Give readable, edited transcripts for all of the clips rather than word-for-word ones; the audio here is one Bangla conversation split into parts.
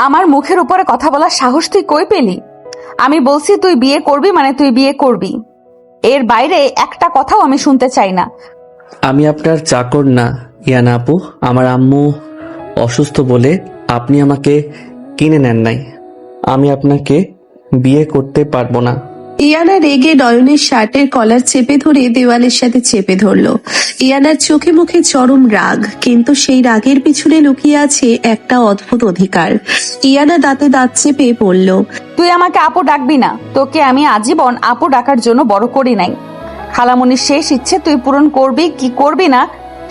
আমার মুখের উপরে কথা বলার সাহস তুই কই পেলি? আমি বলছি তুই বিয়ে করবি মানে তুই বিয়ে করবি, এর বাইরে একটা কথাও আমি শুনতে চাই না। আমি আপনার চাকর না ইয়ানা আপু। আমার আম্মু অসুস্থ বলে আপনি আমাকে কিনে নেন নাই। আমি আপনাকে বিয়ে করতে পারবো না। ইয়ানা রেগে নয়নের শার্টের কলার চেপে ধরে দেওয়ালের সাথে চেপে ধরলো। ইয়ানার চোখে মুখে চরম রাগ, কিন্তু সেই রাগের পিছনে লুকিয়ে আছে একটা অদ্ভুত অধিকার। ইয়ানা দাঁতে দাঁত চেপে বলল, তুই আমাকে আপু ডাকবি না, তোকে আমি আজীবন আপু ডাকার জন্য বড় করি নাই। খালামণির শেষ ইচ্ছে তুই পূরণ করবি কি করবি না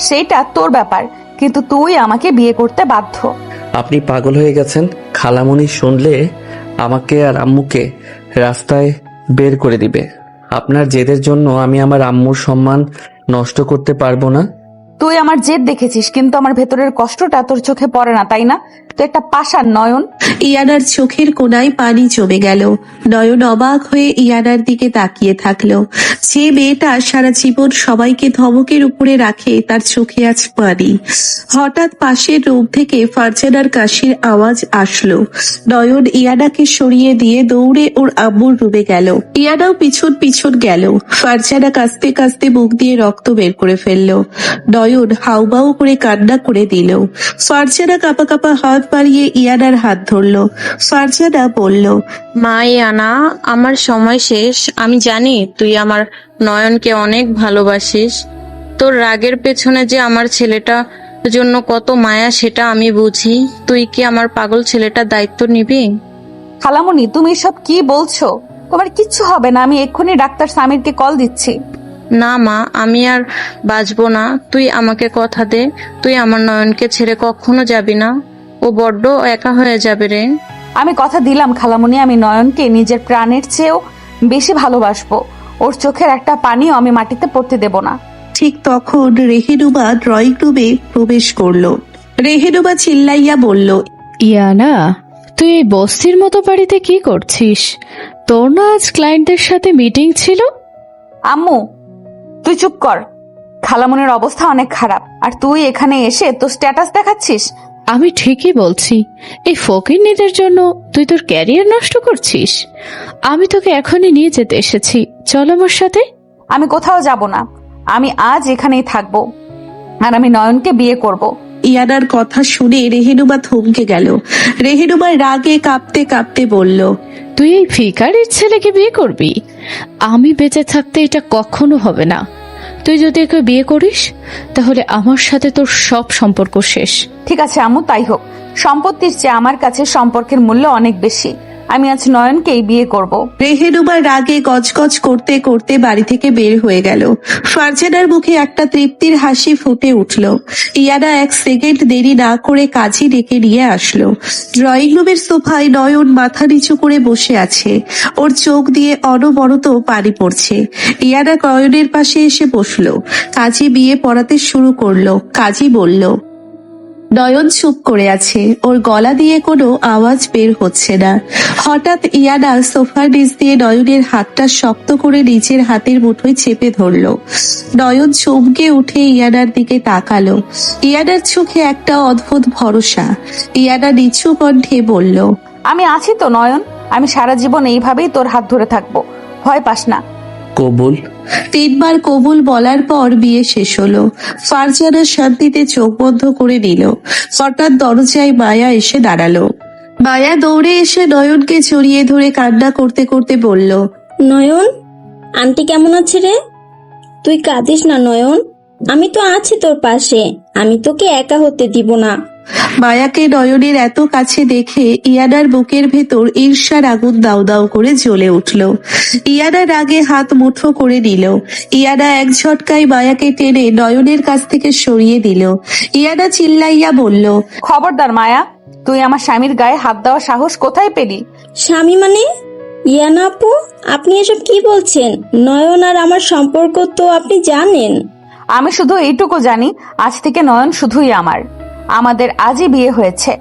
সেইটা তোর ব্যাপার, কিন্তু তুই আমাকে বিয়ে করতে বাধ্য। আপনি পাগল হয়ে গেছেন। খালামণি শুনলে আমাকে আর আম্মুকে রাস্তায় বের করে দিবে। আপনার জেদের জন্য আমি আমার আম্মুর সম্মান নষ্ট করতে পারবো না। তুই আমার জেদ দেখেছিস, কিন্তু আমার ভেতরের কষ্টটা তোর চোখে পড়ে না, তাই না? তুই একটা পাষাণ নয়ন। ইয়ানার চোখের কোণায় পানি জমে গেল। নয়ন অবাক হয়ে ইয়ানার দিকে তাকিয়ে থাকলো। যে মেয়েটা সারা জীবন সবাইকে ধমকের উপরে রাখে, তার চোখে আজ পানি। হঠাৎ পাশের রুম থেকে ফারজানার কাশির আওয়াজ আসলো। নয়ন ইয়ানাকে সরিয়ে দিয়ে দৌড়ে ওর আম্মুর রুমে গেল। ইয়ানাও পিছন পিছন গেল। ফারজানা কাঁদতে কাঁদতে মুখ দিয়ে রক্ত বের করে ফেললো। নয়ন হাউমাউ করে কান্না করে দিল। ফারজানা কাঁপা কাঁপা হাত বাড়িয়ে ইয়ানার হাত ধরলো। ফারজানা বলল, মা ইয়ানা, আমার সময় শেষ। আমি জানি তুই আমার নয়নকে অনেক ভালোবাসিস। তোর রাগের পেছনে যে আমার ছেলেটা জন্য কত মায়া সেটা আমি বুঝি। তুই কি আমার পাগল ছেলেটার দায়িত্ব নিবি? খালামণি, তুমি সব কি বলছো? তোমার কিচ্ছু হবে না, আমি এক্ষুনি ডাক্তার সামিরকে কল দিচ্ছি। না মা, আমি আর বাঁচবো না। তুই আমাকে কথা দে, তুই আমার নয়নকে ছেড়ে কখনো যাবি না। ও বড্ড একা হয়ে যাবে রে। আমি কথা দিলাম খালামণি, আমি নয়নকে নিজের প্রাণের চেয়েও বেশি ভালোবাসবো। ওর চোখের একটা পানিও আমি মাটিতে পড়তে দেব না। ঠিক তখন রেহেনুবা ড্রয়িং রুমে প্রবেশ করলো। রেহেনুবা চিল্লাইয়া বলল, ইয়ানা, তুই এই বস্তির মতো বাড়িতে কি করছিস? তোর না আজ ক্লায়েন্টদের সাথে মিটিং ছিল? আম্মু, তুই চুপ কর। খালামণির অবস্থা অনেক খারাপ, আর তুই এখানে এসে তোর স্ট্যাটাস দেখাচ্ছিস। আমি ঠিকই বলছি, এই ফকিন্নিদের জন্য তুই তোর ক্যারিয়ার নষ্ট করছিস। আমি তোকে এখনই নিয়ে যেতে এসেছি, চল আমার সাথে। আমি কোথাও যাব না, আমি আজ এখানেই থাকবো, আর আমি নয়নকে বিয়ে করব। ইয়ানার কথা শুনে রেহেনুবা থমকে গেল। রেহেনুবা রাগে কাঁপতে কাঁপতে বলল, তুই এই ভিখারির ছেলেকে বিয়ে করবি? আমি বেঁচে থাকতে এটা কখনো হবে না। তুই যদি একে বিয়ে করিস তাহলে আমার সাথে তোর সব সম্পর্ক শেষ। ঠিক আছে আম্মু, তাই হোক। সম্পত্তির চেয়ে আমার কাছে সম্পর্কের মূল্য অনেক বেশি। আমি আজ নয়নকেই বিয়ে করব। রেহেনুবা রাগে গজগজ করতে করতে বাড়ি থেকে বের হয়ে গেল। ফারজানার মুখে একটা তৃপ্তির হাসি ফুটে উঠল। ইয়ানা এক সেকেন্ড দেরি না করে কাজী ডেকে নিয়ে আসলো। ড্রয়িং রুমের সোফায় নয়ন মাথা নিচু করে বসে আছে। ওর চোখ দিয়ে অনবরত পানি পড়ছে। ইয়ানা নয়নের পাশে এসে বসলো। কাজী বিয়ে পড়াতে শুরু করলো। কাজী বলল, নয়ন চুপ করে আছে, ওর গলা দিয়ে কোনো আওয়াজ বের হচ্ছে না। হঠাৎ ইয়ানা সোফার নিচ দিয়ে নয়নের হাতটা শক্ত করে নিজের হাতের মুঠোয় চেপে ধরলো। নয়ন চমকে উঠে ইয়ানার দিকে তাকালো। ইয়ানার চোখে একটা অদ্ভুত ভরসা। ইয়ানা নিচু কণ্ঠে বলল, আমি আছি তো নয়ন, আমি সারা জীবন এইভাবেই তোর হাত ধরে থাকবো, ভয় পাস না। কবুল। 3 বার কবুল বলার পর বিয়ে শেষ হলো। ফারজানা শান্তিতে চোখ বন্ধ করে নিল। হঠাৎ দরজায় মায়া এসে দাঁড়ালো। মায়া দৌড়ে এসে নয়নকে জড়িয়ে ধরে কান্না করতে করতে বলল, নয়ন, আন্টি কেমন আছে রে? তুই কাঁদিস না নয়ন, আমি তো আছি তোর পাশে। আমি তোকে একা হতে দিব না। মায়াকে নয়নের এত কাছে দেখে ইয়ানার বুকের ভেতর ঈর্ষার আগুন দাউ দাউ করে জ্বলে উঠল। ইয়ানা রাগে হাত মুঠো করে নিল। ইয়ানা এক ঝটকায় মায়াকে টেনে নয়নের কাছ থেকে সরিয়ে দিল। ইয়ানা চিল্লাইয়া বলল, খবরদার মায়া, তুই আমার স্বামীর গায়ে হাত দেওয়ার সাহস কোথায় পেলি? স্বামী মানে? ইয়ানা আপু, আপনি এসব কি বলছেন? নয়ন আর আমার সম্পর্ক তো আপনি জানেন। আমি শুধু এইটুকু জানি, আজ থেকে নয়ন শুধুই আমার। আমাদের আজই বিয়ে হয়েছে,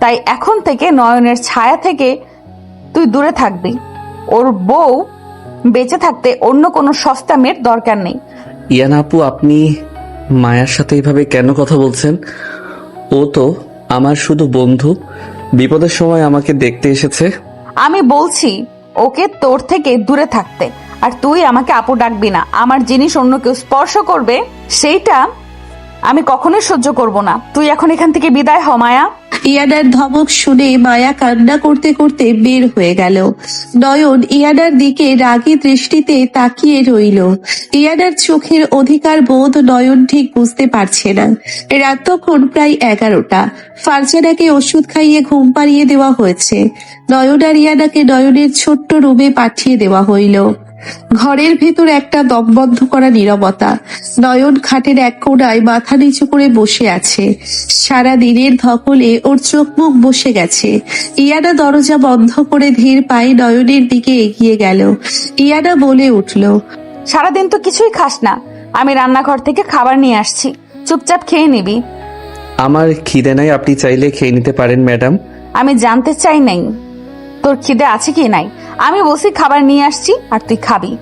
তাই এখন থেকে নয়নের ছায়া থেকে তুই দূরে থাকবি। ওর বউ বেঁচে থাকতে অন্য কোনো সস্তা মেয়ের দরকার নেই। ইয়ানা আপু, আপনি মায়ার সাথে এইভাবে কেন কথা বলছেন? ও তো আমার শুধু বন্ধু। বিপদের সময় আমাকে দেখতে এসেছে। আমি বলছি ওকে তোর থেকে দূরে থাকতে, আর তুই আমাকে আপু ডাকবি না। আমার জিনিস অন্য কেউ স্পর্শ করবে সেইটা আমি কখনোই সহ্য করব না। তুই এখন এখান থেকে বিদায় হ মায়া। ইয়ানার ধমক শুনে মায়া কান্না করতে করতে বের হয়ে গেল। নয়ন ইয়ানার দিকে রাগী দৃষ্টিতে তাকিয়ে রইল। ইয়ানার চোখের অধিকার বোধ নয়ন ঠিক বুঝতে পারছে না। রাত তখন প্রায় 11টা। ফারজানাকে ওষুধ খাইয়ে ঘুম পাড়িয়ে দেওয়া হয়েছে। নয়ন আর ইয়ানাকে নয়নের ছোট্ট রুমে পাঠিয়ে দেওয়া হইল। ঘরের ভেতর একটা দমবন্ধ করা নীরবতা। নয়ন খাটের এক কোণায় মাথা নিচু করে বসে আছে। সারা দিনের ধকলে ওর চোখ মুখ বসে গেছে। ইয়ানা দরজা বন্ধ করে ধীর পায়ে নয়নের দিকে এগিয়ে গেল। ইয়ানা বলে উঠল, সারাদিন তো কিছুই খাস না, আমি রান্নাঘর থেকে খাবার নিয়ে আসছি, চুপচাপ খেয়ে নিবি। আমার খিদে নাই, আপনি চাইলে খেয়ে নিতে পারেন ম্যাডাম। আমি জানতে চাই নাই তোর খিদে আছে কি নাই। আমি বলছি খাবার নিয়ে আসছি আর তুই খাবি।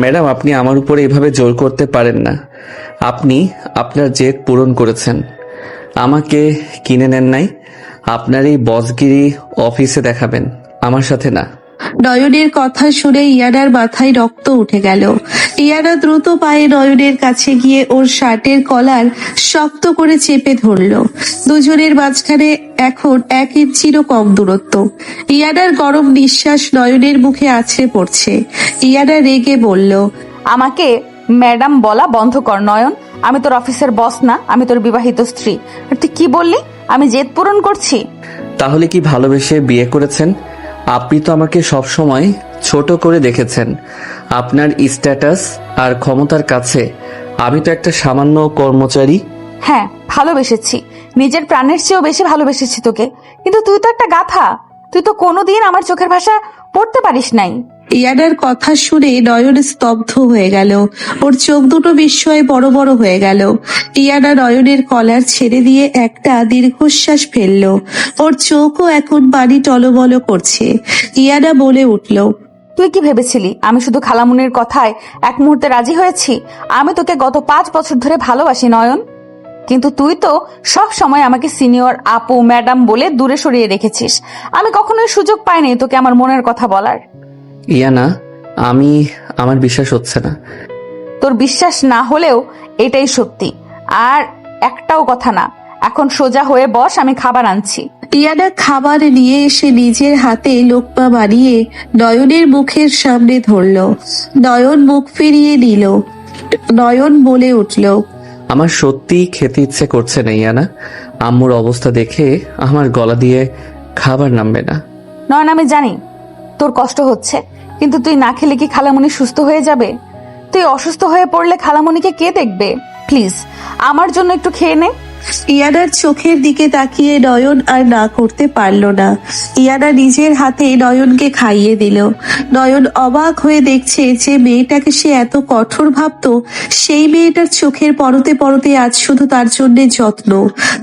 ম্যাডাম, আপনি আমার উপরে এভাবে জোর করতে পারেন না। আপনি আপনার জেদ পূরণ করেছেন, আমাকে কিনে নেন নাই। আপনার এই বসগিরি অফিসে দেখাবেন, আমার সাথে না। নয়নের কথা শুনে ইয়ানার মাথায় রক্ত উঠে গেল। ইয়ানা দ্রুত পায়ে নয়নের কাছে গিয়ে ওর শার্টের কলার শক্ত করে চেপে ধরল। দুজনের মাঝখানে এখন 1 ইঞ্চিরও কম দূরত্ব। ইয়ানার গরম নিঃশ্বাস নয়নের মুখে আছড়ে পড়ছে। ইয়ানা রেগে বলল, আমাকে ম্যাডাম বলা বন্ধ কর নয়ন। আমি তোর অফিসের বস না, আমি তোর বিবাহিত স্ত্রী। আর তুই কি বললি আমি জেদ পূরণ করছি? তাহলে কি ভালোবেসে বিয়ে করেছেন? আপনি তো আমাকে সবসময় ছোট করে দেখেছেন। আপনার স্ট্যাটাস আর ক্ষমতার কাছে আমি তো একটা সামান্য কর্মচারী। হ্যাঁ, ভালোবেসেছি, নিজের প্রাণের চেয়েও বেশি ভালোবেসেছি তোকে। কিন্তু তুই তো একটা গাধা, তুই তো কোনোদিন আমার চোখের ভাষা পড়তে পারিস নাই। ইয়ানার কথা শুনে নয়ন স্তব্ধ হয়ে গেল। ওর চোখ দুটো বিস্ময়ে বড় বড় হয়ে গেল। ইয়ানা নয়নের কলার ছেড়ে দিয়ে একটা দীর্ঘশ্বাস ফেললো। ওর চোখও এখন পানি টলবল করছে। ইয়ানা বলে উঠল, তুই কি ভেবেছিলি আমি শুধু খালামুনির কথায় এক মুহূর্তে রাজি হয়েছি? আমি তোকে গত 5 বছর ধরে ভালোবাসি নয়ন, কিন্তু তুই তো সব সময় আমাকে সিনিয়র, আপু, ম্যাডাম বলে দূরে সরিয়ে রেখেছিস। আমি কখনোই সুযোগ পাইনি তোকে আমার মনের কথা বলার। ইয়ানা, আমার বিশ্বাস হচ্ছে না। তোর বিশ্বাস না হলেও এটাই সত্যি। আর একটাও কথা না, এখন সোজা হয়ে বস, আমি খাবার আনছি। ইয়ানা খাবার নিয়ে এসে নিজের হাতে লোকমা বানিয়ে নয়নের মুখের সামনে ধরল। নয়ন মুখ ফিরিয়ে নিল। নয়ন বলে উঠল, আমার সত্যিই খেতে ইচ্ছে করছে না ইয়ানা। আম্মুর অবস্থা দেখে আমার গলা দিয়ে খাবার নামবে না। নয়ন, আমি জানি তোর কষ্ট হচ্ছে, কিন্তু তুই না খেলে কি খালামণি সুস্থ হয়ে যাবে? তুই অসুস্থ হয়ে পড়লে খালামণিকে কে দেখবে? প্লিজ আমার জন্য একটু খেয়ে নে। ইয়ানার চোখের দিকে তাকিয়ে নয়ন আর না করতে পারল না। ইয়ানা নিজের হাতে নয়নকে খাইয়ে দিল। নয়ন অবাক হয়ে দেখছে যে মেয়েটাকে সে এত কঠোর ভাবতো, সেই মেয়েটার চোখের পরতে পরতে আজ শুধু তার জন্য যত্ন।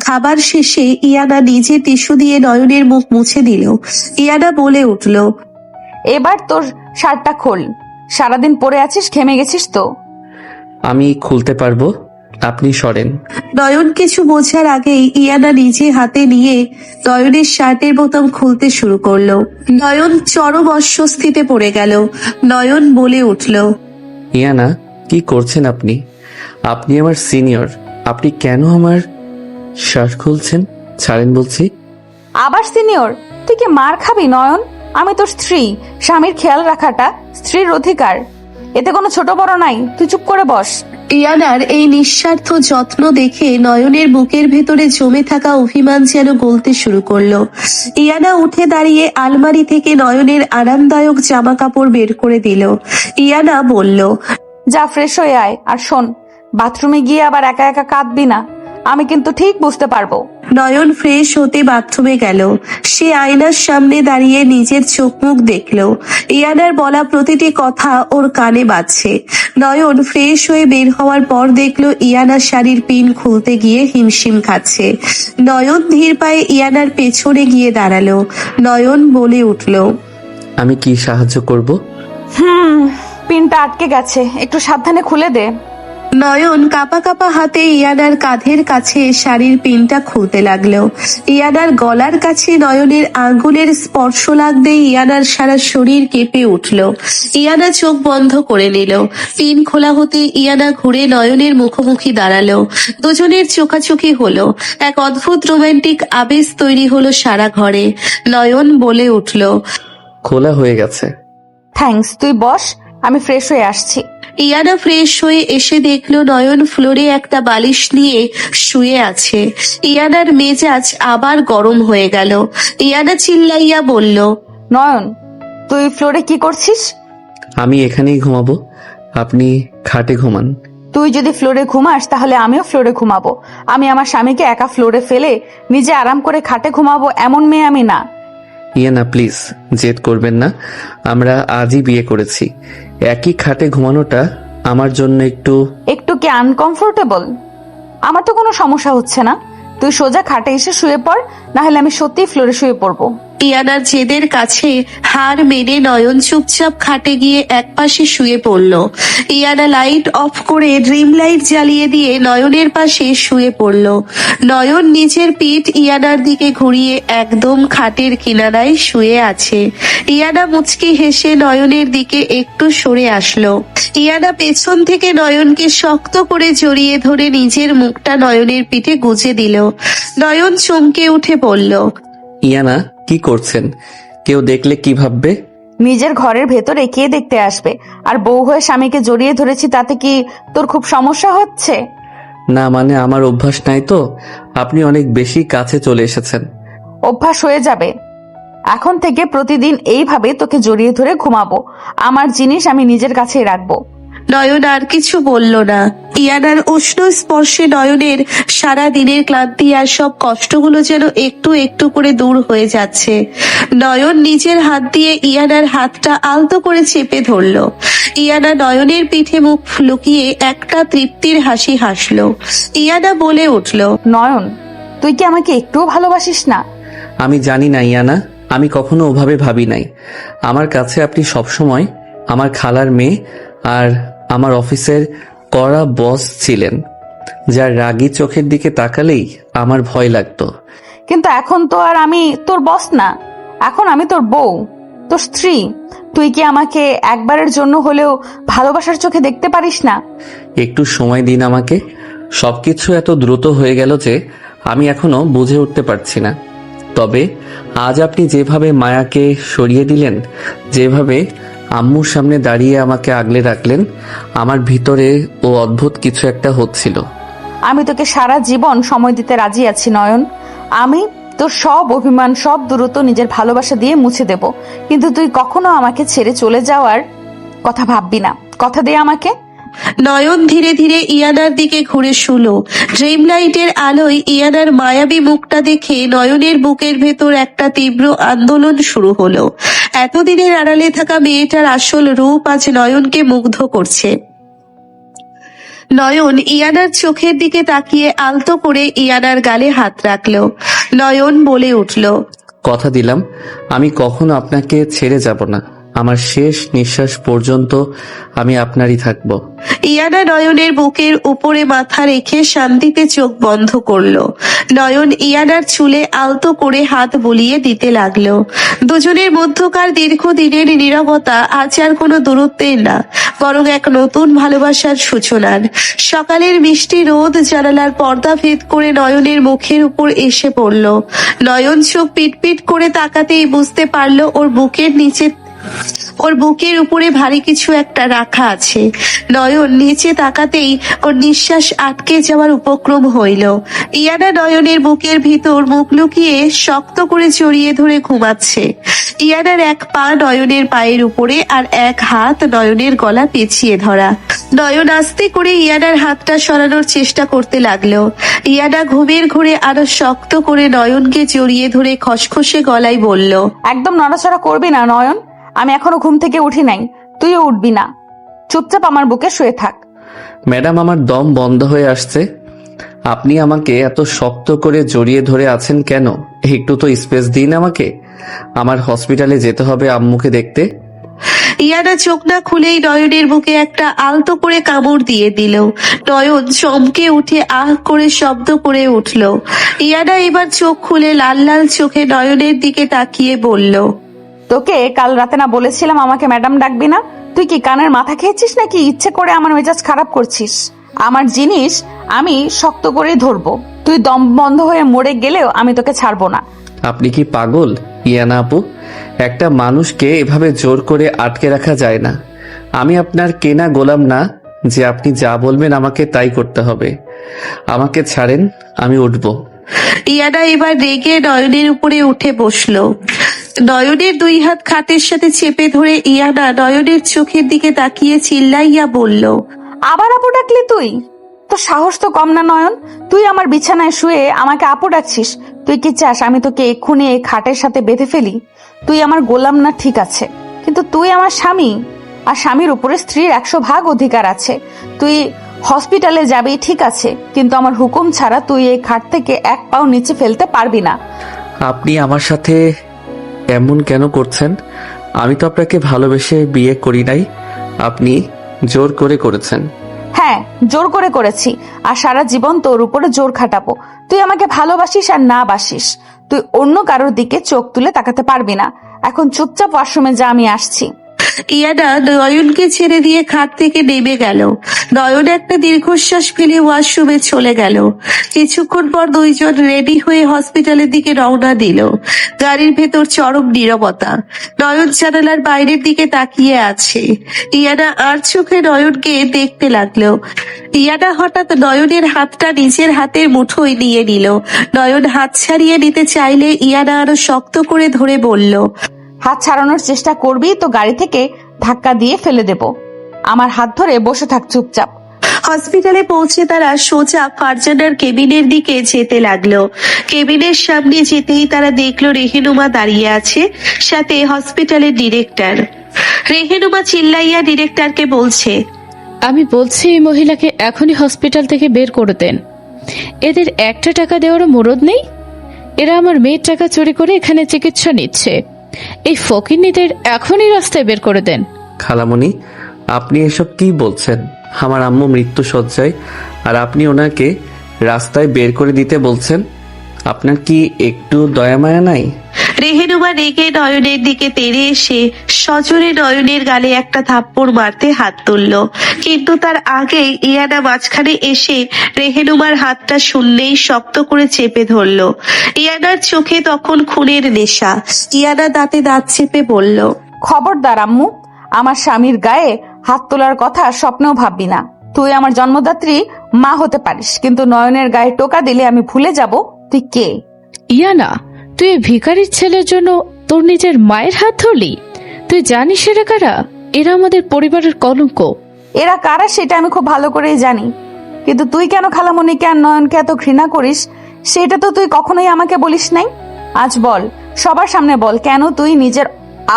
খাবার শেষে ইয়ানা নিজে টিস্যু দিয়ে নয়নের মুখ মুছে দিল। ইয়ানা বলে উঠল, এবার তোর শার্টটা খোল, সারাদিন পরে আছিস, ঘেমে গেছিস তো। আমি খুলতে পারবো, আপনি সরেন। নয়ন কিছু বোঝার আগেই ইয়ানা নিজে হাতে নিয়ে নয়নের শার্টের বোতাম খুলতে শুরু করলো। নয়ন চরম অস্বস্তিতে পড়ে গেল। নয়ন বলে উঠল, ইয়ানা, কি করছেন আপনি? আপনি আমার সিনিয়র, আপনি কেন আমার শার্ট খুলছেন? ছাড়েন বলছি। আবার সিনিয়র? তুই কি মার খাবি নয়ন? আমি তোর স্ত্রী, স্বামীর খেয়াল রাখাটা স্ত্রীর অধিকার, এতে কোনো ছোট বড় নাই। তুই চুপ করে বস। ইয়ানার এই নিঃস্বার্থ যত্ন দেখে নয়নের বুকের ভেতরে জমে থাকা অভিমান যেন গলতে শুরু করলো। ইয়ানা উঠে দাঁড়িয়ে আলমারি থেকে নয়নের আরামদায়ক জামা কাপড় বের করে দিল। ইয়ানা বলল, যা ফ্রেশ হয়ে আয়, আর শোন, বাথরুমে গিয়ে আবার একা একা কাঁদবি না, আমি কিন্তু ঠিক বুঝতে পারবো। নয়ন ফ্রেশ হতে বাথরুমে গেল। সে আয়নার সামনে দাঁড়িয়ে নিজের চোখ মুখ দেখলো। ইয়ানার বলা প্রতিটি কথা ওর কানে বাজছে। নয়ন ফ্রেশ হয়ে বের হওয়ার পর দেখলো ইয়ানার শাড়ির পিন খুলতে গিয়ে হিমশিম খাচ্ছে। নয়ন ধীর পায়ে ইয়ানার পেছনে গিয়ে দাঁড়ালো। নয়ন বলে উঠল, আমি কি সাহায্য করব? পিনটা আটকে গেছে, একটু সাবধানে খুলে দে। নয়ন কাপা কাপা হাতে ইয়ানার কাঁধের কাছে শাড়ির পিনটা খুলতে লাগলো। ইয়ানার গলার কাছে নয়নের আঙ্গুলের স্পর্শ লাগতেই ইয়ানার সারা শরীর কেঁপে উঠল। ইয়ানা চোখ বন্ধ করে নিল। পিন খোলা হতে ইয়ানা ঘুরে নয়নের মুখোমুখি দাঁড়ালো। দুজনের চোখাচোখি হলো। এক অদ্ভুত রোমান্টিক আবেশ তৈরি হলো সারা ঘরে। নয়ন বলে উঠল, খোলা হয়ে গেছে। থ্যাঙ্কস, তুই বস, আমি ফ্রেশ হয়ে আসছি। ইয়ানা ফ্রেশ হয়ে এসে দেখলো নয়ন ফ্লোরে একটা বালিশ নিয়ে শুয়ে আছে। ইয়ানার মেজাজ আবার গরম হয়ে গেল। ইয়ানা চিল্লাইয়া বলল, নয়ন, তুই ফ্লোরে কি করছিস? আমি এখানেই ঘুমাবো, আপনি খাটে ঘুমান। তুই যদি ফ্লোরে ঘুমাস তাহলে আমিও ফ্লোরে ঘুমাবো। আমি আমার স্বামীকে একা ফ্লোরে ফেলে নিজে আরাম করে খাটে ঘুমাবো এমন মেয়ে আমি না। ইয়ানা প্লিজ জেদ করবেন না, আমরা আজই বিয়ে করেছি। একই খাটে ঘুমানোটা আমার জন্য একটু কি আনকমফোর্টেবল? আমার তো কোনো সমস্যা হচ্ছে না, তুই সোজা খাটে এসে শুয়ে পড়, না হলে আমি সত্যিই ফ্লোরে শুয়ে পড়বো। ইয়ানার জেদের কাছে হার মেনে নয়ন চুপচাপ খাটে গিয়ে একপাশে শুয়ে পড়ল। ইয়ানা লাইট অফ করে ড্রিম লাইট জ্বালিয়ে দিয়ে নয়নের পাশে শুয়ে পড়ল। নয়ন নিজের পিঠ ইয়ানার দিকে ঘুরিয়ে একদম খাটের কিনারায় শুয়ে আছে। ইয়ানা মুচকি হেসে নয়নের দিকে একটু সরে আসলো। ইয়ানা পেছন থেকে নয়নকে শক্ত করে জড়িয়ে ধরে নিজের মুখটা নয়নের পিঠে গুজে দিল। নয়ন চমকে উঠে পড়ল, ইয়ানা কি করছেন? কেউ দেখলে কি ভাববে? নিজের ঘরের ভেতরে কে দেখতে আসবে? আর বউ হয়ে স্বামীকে জড়িয়ে ধরেছি, তাতে কি তোর খুব সমস্যা হচ্ছে? না মানে আমার অভ্যাস নাই তো, আপনি অনেক বেশি কাছে চলে এসেছেন। অভ্যাস হয়ে যাবে। এখন থেকে প্রতিদিন এইভাবে তোকে জড়িয়ে ধরে ঘুমাবো। আমার জিনিস আমি নিজের কাছেই রাখবো। নয়ন আর কিছু বলল না। ইয়ানার উষ্ণ স্পর্শে নয়নের সারা দিনের ক্লান্তি আর সব কষ্টগুলো যেন একটু একটু করে দূর হয়ে যাচ্ছে। নয়ন নিজের হাত দিয়ে ইয়ানার হাতটা আলতো করে চেপে ধরল। ইয়ানা নয়নের পিঠে মুখ লুকিয়ে একটা তৃপ্তির হাসি হাসলো। ইয়ানা বলে উঠল, নয়ন, তুই কি আমাকে একটুও ভালোবাসিস না? আমি জানি না ইয়ানা, আমি কখনো ওভাবে ভাবি নাই। আমার কাছে আপনি সবসময় আমার খালার মেয়ে আর আমার অফিসের কড়া বস ছিলেন, যার রাগী চোখের দিকে তাকালেই আমার ভয় লাগতো। কিন্তু এখন তো আর আমি তোর বস না, এখন আমি তোর বউ, তোর স্ত্রী। তুই কি আমাকে একবারের জন্য হলেও ভালোবাসার চোখে দেখতে পারিস না? একটু সময় দিন আমাকে। সবকিছু এত দ্রুত হয়ে গেল যে আমি এখনো বুঝে উঠতে পারছি না। তবে আজ আপনি যেভাবে মায়াকে সরিয়ে দিলেন, যেভাবে আম্মুর সামনে দাঁড়িয়ে আমাকে আগলে রাখলেন, আমার ভিতরে ও অদ্ভুত কিছু একটা হচ্ছিল। আমি তোকে সারা জীবন সময় দিতে রাজি আছি নয়ন। আমি তোর সব অভিমান, সব দূরত্ব নিজের ভালোবাসা দিয়ে মুছে দেব, কিন্তু তুই কখনো আমাকে ছেড়ে চলে যাওয়ার কথা ভাববি না। কথা দে আমাকে। নয়ন ধীরে ধীরে ইয়ানার দিকে ঘুরে শুলো। ড্রিম লাইটের আলোয় ইয়ানার মায়াবী মুখটা দেখে নয়নের বুকের ভেতর একটা তীব্র আন্দোলন শুরু হলো। এতদিনের আড়ালে থাকা মেয়েটার আসল রূপ আজ নয়নকে মুগ্ধ করছে। নয়ন ইয়ানার চোখের দিকে তাকিয়ে আলতো করে ইয়ানার গালে হাত রাখলো। নয়ন বলে উঠল, কথা দিলাম আমি কখনো আপনাকে ছেড়ে যাব না। আমার শেষ নিঃশ্বাস পর্যন্ত আমি আপনারই থাকব। ইয়ানা নয়নের বুকের উপরে মাথা রেখে শান্তিতে চোখ বন্ধ করলো। নয়ন ইয়ানার চুলে আলতো করে হাত বুলিয়ে দিতে লাগলো। দুজনের মধ্যকার দীর্ঘদিনের নীরবতা আজ আর কোনো দূরত্বের না, বরং এক নতুন ভালোবাসার সূচনার। সকালের মিষ্টি রোদ জানালার পর্দা ভেদ করে নয়নের মুখের উপর এসে পড়ল। নয়ন চোখ পিটপিট করে তাকাতেই বুঝতে পারলো ওর বুকের উপরে ভারী কিছু একটা রাখা আছে। নয়ন নিচে তাকাতেই ওর নিঃশ্বাস আটকে যাওয়ার উপক্রম হইল। ইয়ানা নয়নের বুকের ভিতর মুখ লুকিয়ে শক্ত করে জড়িয়ে ধরে ঘুমাচ্ছে। ইয়ানার এক পা নয়নের পায়ের উপরে আর এক হাত নয়নের গলা পেঁচিয়ে ধরা। নয়ন আস্তে করে ইয়ানার হাতটা সরানোর চেষ্টা করতে লাগলো। ইয়ানা ঘুমের ঘোরে আরো শক্ত করে নয়নকে জড়িয়ে ধরে খসখসে গলায় বলল, একদম নড়াচড়া করবি না নয়ন। আমি এখনো ঘুম থেকে উঠি নাই, তুইও উঠবি না। চুপচাপ আমার বুকে শুয়ে থাক। ম্যাডাম, আমার দম বন্ধ হয়ে আসছে। আপনি আমাকে এত শক্ত করে জড়িয়ে ধরে আছেন কেন? একটু তো স্পেস দিন আমাকে। আমার হসপিটালে যেতে হবে আম্মুকে দেখতে। ইয়ানা চোখ না খুলেই নয়নের বুকে একটা আলতো করে কামড় দিয়ে দিল। নয়ন চমকে উঠে আহ করে শব্দ করে উঠল। ইয়ানা এবার চোখ খুলে লাল লাল চোখে নয়নের দিকে তাকিয়ে বলল, তোকে কাল রাতে না বলেছিলাম আমাকে ম্যাডাম ডাকবি না? তুই কি কানের মাথা খেয়েছিস নাকি ইচ্ছে করে আমার মেজাজ খারাপ করছিস? আমার জিনিস আমি শক্ত করেই ধরবো। তুই দম বন্ধ হয়ে মরে গেলেও আমি তোকে ছাড়বো না। আপনি কি পাগল ইয়ানা আপু? একটা মানুষকে এভাবে জোর করে আটকে রাখা যায় না। আমি আপনার কেনা গোলাম না যে আপনি যা বলবেন আমাকে তাই করতে হবে। আমাকে ছাড়েন, আমি উঠবো। ইয়ানা এবার রেগে নয়নের উপরে উঠে বসলো। নয়নের দুই হাত খাটের সাথে চেপে ধরে ইয়ানা নয়নের চোখের দিকে তাকিয়ে চিল্লাইয়া বলল, আবার আপু ডাকলি তুই? তো সাহস তো কম না নয়ন। তুই আমার বিছানায় শুয়ে আমাকে আপু ডাকছিস? তুই কি চাস আমি তোকে এক্ষুনি এই খাটের সাথে বেঁধে ফেলি? তুই আমার গোলাম না ঠিক আছে, কিন্তু তুই আমার স্বামী, আর স্বামীর উপরে স্ত্রীর 100 ভাগ অধিকার আছে। তুই হসপিটালে যাবি ঠিক আছে, কিন্তু আমার হুকুম ছাড়া তুই এই খাট থেকে এক পাও নিচে ফেলতে পারবি না। আপনি আমার সাথে এমন কেন করছেন? আমি তো আপনাকে ভালোবেসে বিয়ে করি নাই, আপনি জোর করে করেছেন। হ্যাঁ, জোর করে করেছি, আর সারা জীবন তোর উপরে জোর খাটাবো। তুই আমাকে ভালোবাসিস আর না বাসিস, তুই অন্য কারোর দিকে চোখ তুলে তাকাতে পারবি না। এখন চুপচাপ ওয়াশরুমে যা, আমি আসছি। ইয়ানা নয়নকে ছেড়ে দিয়ে খাট থেকে নেমে গেল। নয়ন একটা দীর্ঘশ্বাস ফেলে ওয়াশরুমে চলে গেল। কিছুক্ষণ পর দুইজন রেডি হয়ে হসপিটালের দিকে রওনা দিল। গাড়ির ভেতর চরম নীরবতা। নয়ন জানালার বাইরের দিকে তাকিয়ে আছে। ইয়ানা আর চোখে নয়নকে দেখতে লাগলো। ইয়ানা হঠাৎ নয়নের হাতটা নিজের হাতের মুঠোয় নিয়ে নিল। নয়ন হাত ছাড়িয়ে নিতে চাইলে ইয়ানা আরো শক্ত করে ধরে বলল, হাত ছাড়ানোর চেষ্টা করবি তো গাড়ি থেকে ধাক্কা দিয়ে ফেলে দেব। আমার হাত ধরে বসে থাক চুপচাপ। হসপিটালে পৌঁছে তারা সোজা ফারজানার কেবিনের দিকে যেতে লাগলো। কেবিনের সামনে যেতেই তারা দেখলো রেহেনুমা দাঁড়িয়ে আছে, সাথে হসপিটালের ডিরেক্টর। রেহেনুমা চিল্লাইয়া ডিরেক্টরকে বলছে, আমি বলছি এই মহিলাকে এখনই হসপিটাল থেকে বের করে দেন। এদের একটা টাকা দেওয়ারও মুরদ নেই। এরা আমার মেয়ের টাকা চুরি করে এখানে চিকিৎসা নিচ্ছে। এই ফকিন্নিদের এখনই রাস্তায় বের করে দেন। খালামণি, আপনি এসব কি বলছেন? আমার আম্মু মৃত্যু শয্যায়, আর আপনি ওনাকে রাস্তায় বের করে দিতে বলছেন? আপনার কি একটু দয়া মায়া নাই? রেহেনুমা রেগে নয়নের দিকে তেড়ে এসে সজোরে নয়নের গালে একটা থাপ্পড় মারতে হাত তুলল, কিন্তু তার আগে ইয়ানা মাঝখানে এসে রেহেনুমার হাতটা শুনলেই শক্ত করে চেপে ধরল। ইয়ানার চোখে তখন খুনের নেশা। ইয়ানা দাঁতে দাঁত চেপে বলল, খবরদার আম্মু, আমার স্বামীর গায়ে হাত তোলার কথা স্বপ্নেও ভাববি না। তুই আমার জন্মদাত্রী মা হতে পারিস, কিন্তু নয়নের গায়ে টোকা দিলে আমি ভুলে যাব তুই কে। ইয়ানা, তুই এই ভিখারির ছেলের জন্য তোর নিজের মায়ের হাত ধরলি? তুই জানিস এরা কারা? এরা আমাদের পরিবারের কলঙ্ক। এরা কারা সেটা আমি খুব ভালো করেই জানি, কিন্তু তুই কেন খালামণিকে আর নয়নকে এত ঘৃণা করিস সেটা তো তুই কখনোই আমাকে বলিস নাই। আজ বল, সবার সামনে বল, কেন তুই নিজের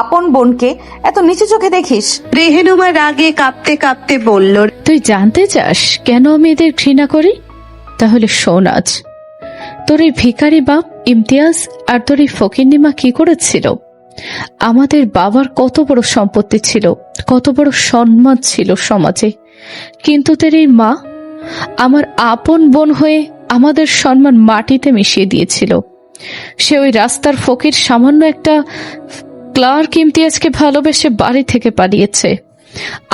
আপন বোনকে এত নিচু চোখে দেখিস? রেহেনুমা রাগে কাঁপতে কাঁপতে বলল, তুই জানতে চাস কেন আমি এদের ঘৃণা করি? তাহলে শোন আজ। তোর এই ভিখারি বাপ ইমতিয়াজ আর তোর এই ফকিন্নিমা কি করেছিল? আমাদের বাবার কত বড় সম্পত্তি ছিল, কত বড় সম্মান ছিল সমাজে, কিন্তু তোর এই মা আমার আপন বোন হয়ে আমাদের সম্মান মাটিতে মিশিয়ে দিয়েছিল। সে ওই রাস্তার ফকির সামান্য একটা ক্লার্ক ইমতিয়াজকে ভালোবেসে বাড়ি থেকে পালিয়েছে।